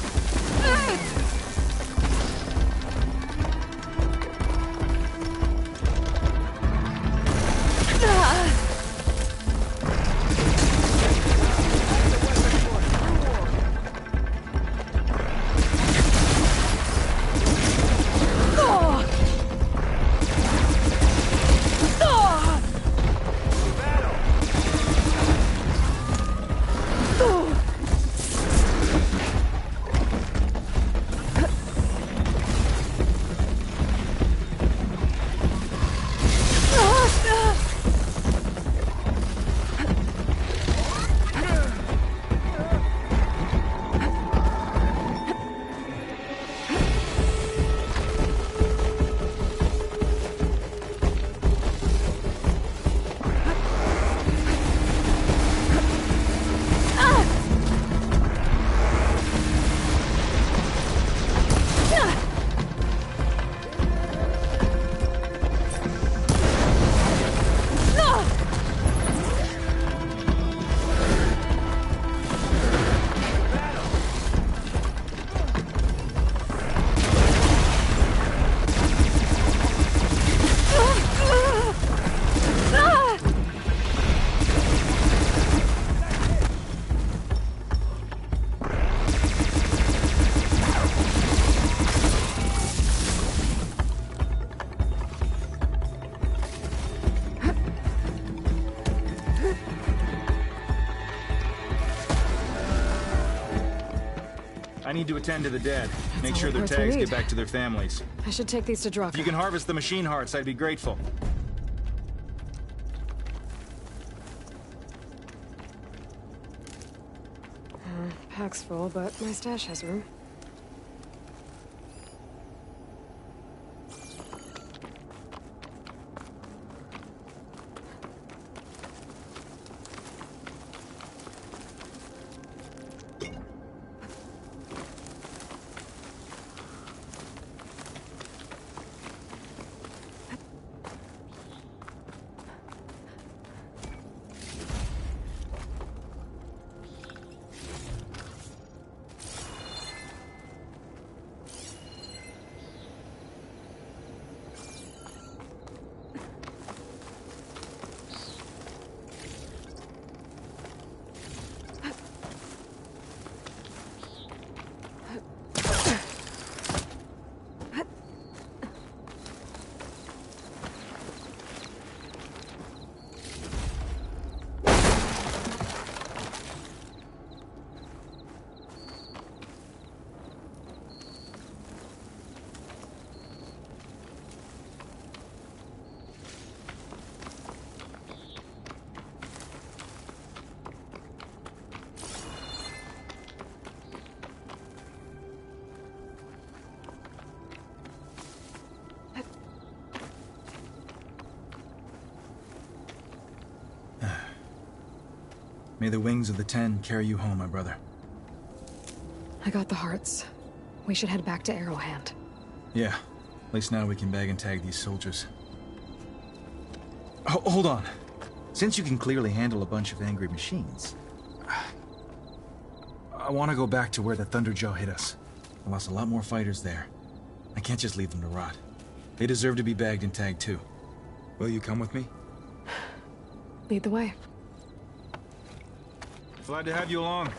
I need to attend to the dead. Make all sure the their parts we tags need. get back to their families. I should take these to Drucker. If you can harvest the machine hearts, I'd be grateful. Pack's full, but my stash has room. May the wings of the Ten carry you home, my brother. I got the hearts. We should head back to Arrowhand. Yeah. At least now we can bag and tag these soldiers. Hold on. Since you can clearly handle a bunch of angry machines, I want to go back to where the Thunderjaw hit us. I lost a lot more fighters there. I can't just leave them to rot. They deserve to be bagged and tagged too. Will you come with me? Lead the way. Glad to have you along.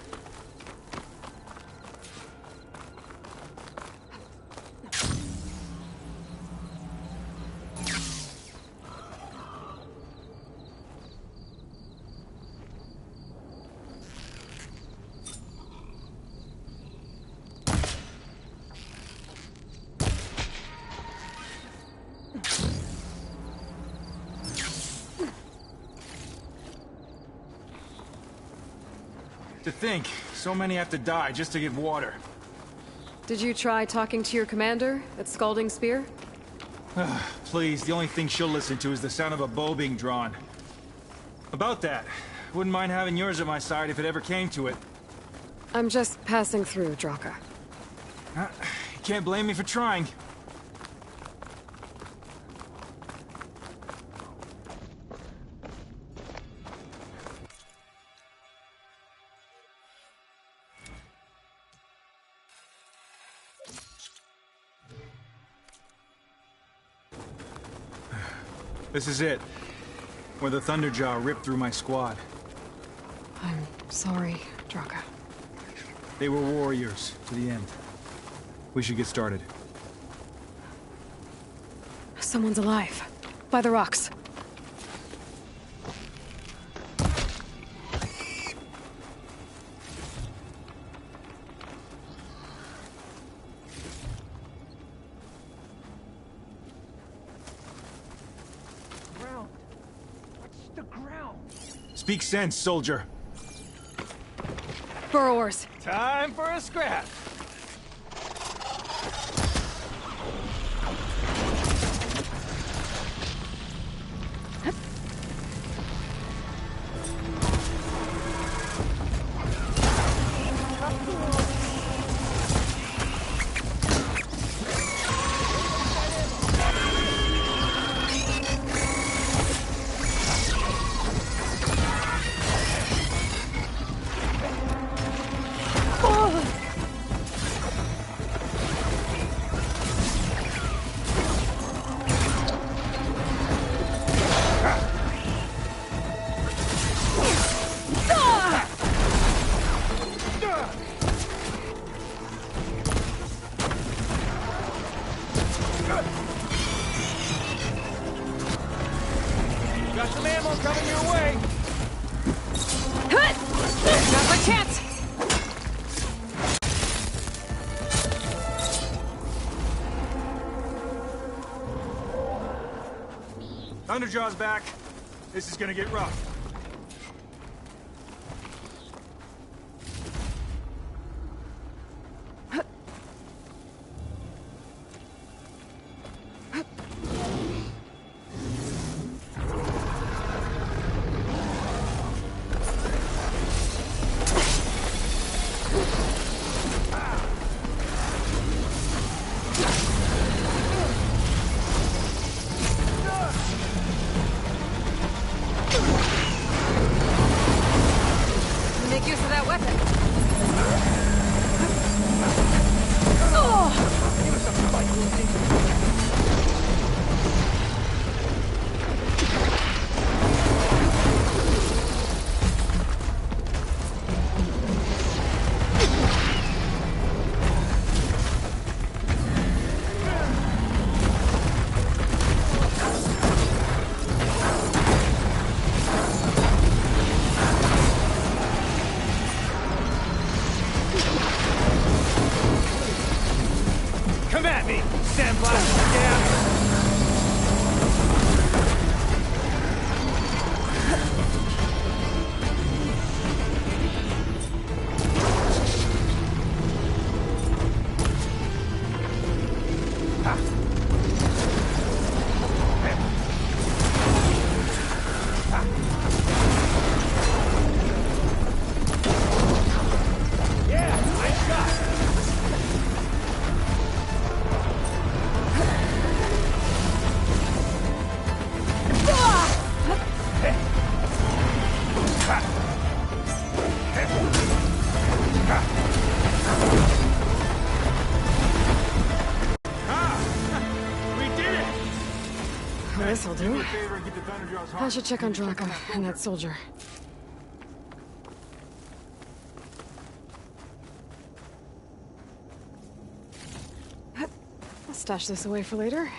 To think, so many have to die just to get water. Did you try talking to your commander at Scalding Spear? Please, the only thing she'll listen to is the sound of a bow being drawn. About that, wouldn't mind having yours at my side if it ever came to it. I'm just passing through, Draka. You can't blame me for trying. This is it. Where the Thunderjaw ripped through my squad. I'm sorry, Draka. They were warriors to the end. We should get started. Someone's alive. By the rocks. Speak sense, soldier. Burrowers. Time for a scrap. Got some ammo coming your way. Now's my chance. Thunderjaw's back. This is gonna get rough. Make use of that weapon. This'll do. I should check on Draco and that soldier. I'll stash this away for later.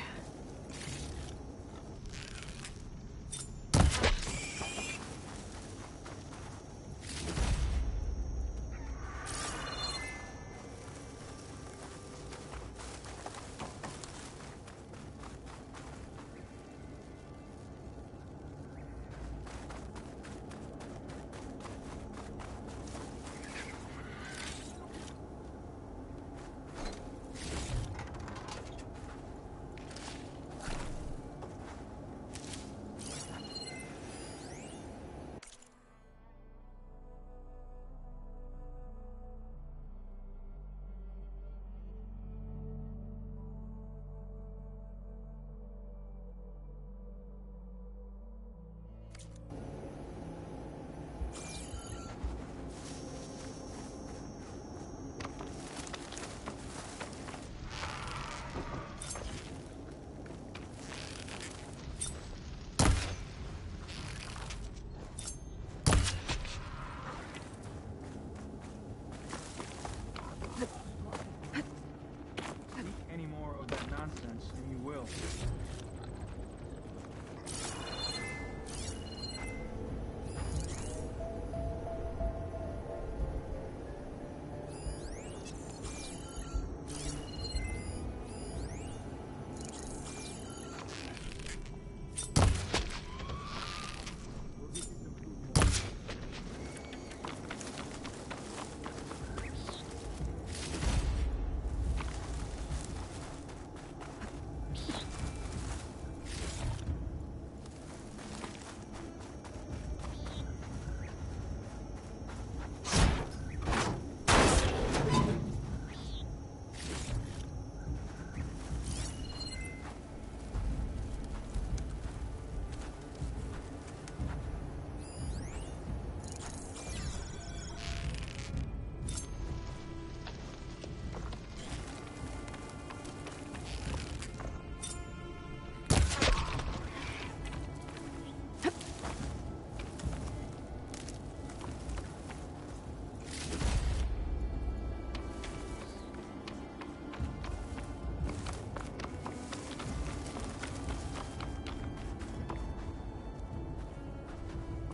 Any more of that nonsense, and you will.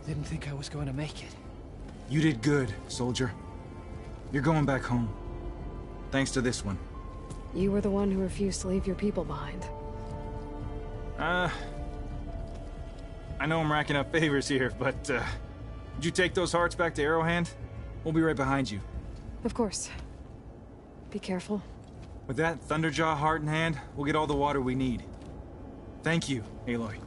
Didn't think I was going to make it. You did good, soldier. You're going back home. Thanks to this one. You were the one who refused to leave your people behind. I know I'm racking up favors here, but, would you take those hearts back to Arrowhand? We'll be right behind you. Of course. Be careful. With that Thunderjaw heart in hand, we'll get all the water we need. Thank you, Aloy.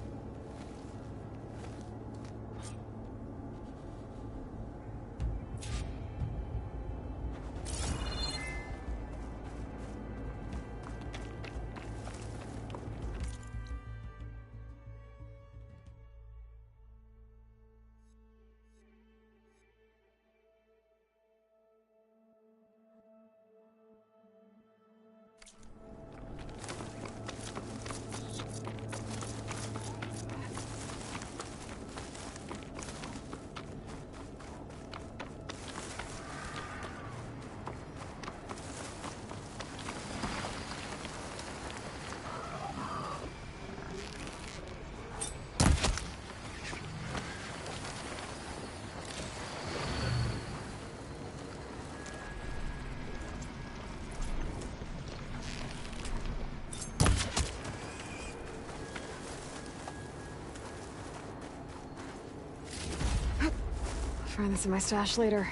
Find this in my stash later.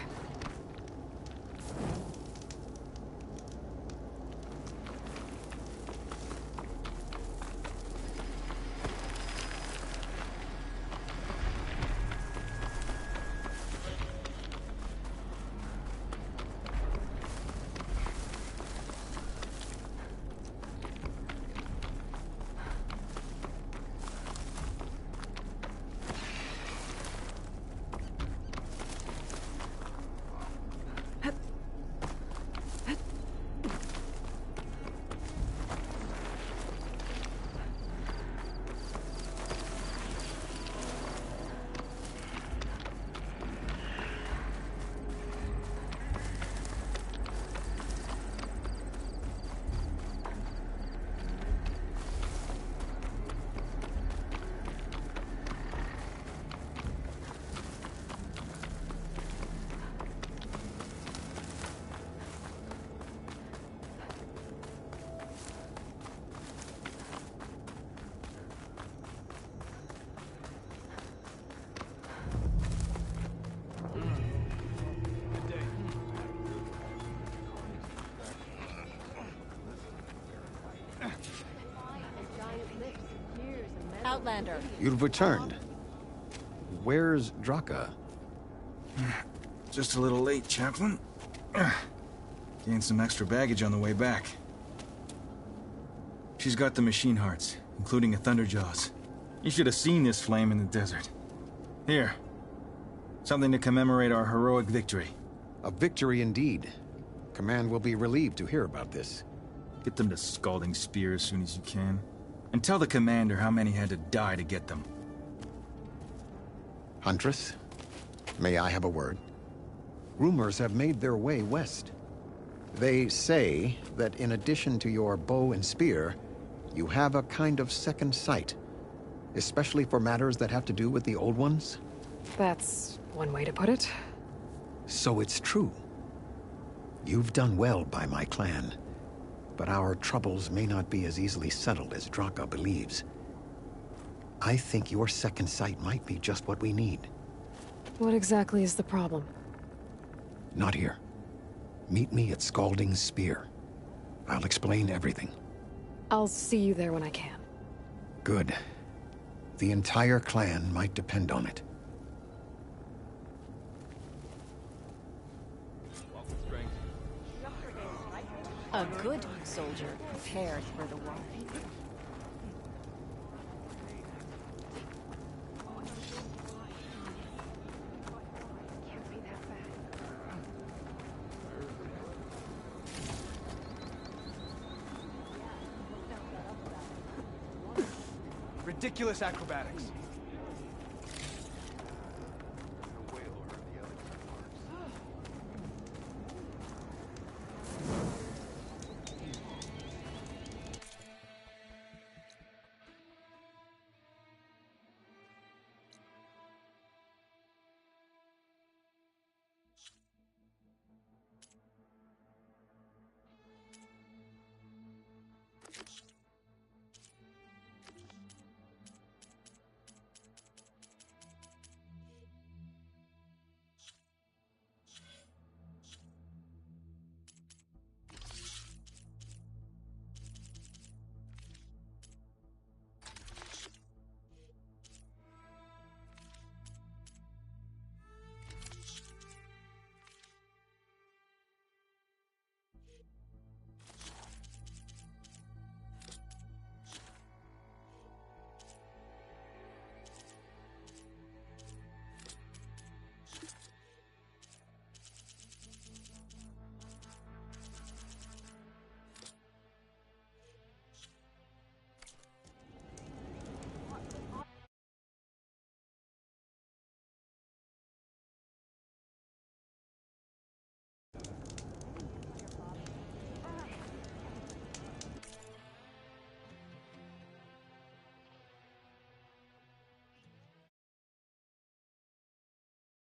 Outlander. You've returned. Where's Draka? Just a little late, Chaplain. Gained some extra baggage on the way back. She's got the machine hearts, including a Thunderjaws. You should have seen this flame in the desert. Here. Something to commemorate our heroic victory. A victory indeed. Command will be relieved to hear about this. Get them to Scalding Spear as soon as you can. And tell the commander how many had to die to get them. Huntress, may I have a word? Rumors have made their way west. They say that in addition to your bow and spear, you have a kind of second sight, especially for matters that have to do with the old ones. That's one way to put it. So it's true. You've done well by my clan, but our troubles may not be as easily settled as Draka believes. I think your second sight might be just what we need. What exactly is the problem? Not here. Meet me at Scalding Spear. I'll explain everything. I'll see you there when I can. Good. The entire clan might depend on it. A good soldier prepared for the war. Ridiculous acrobatics.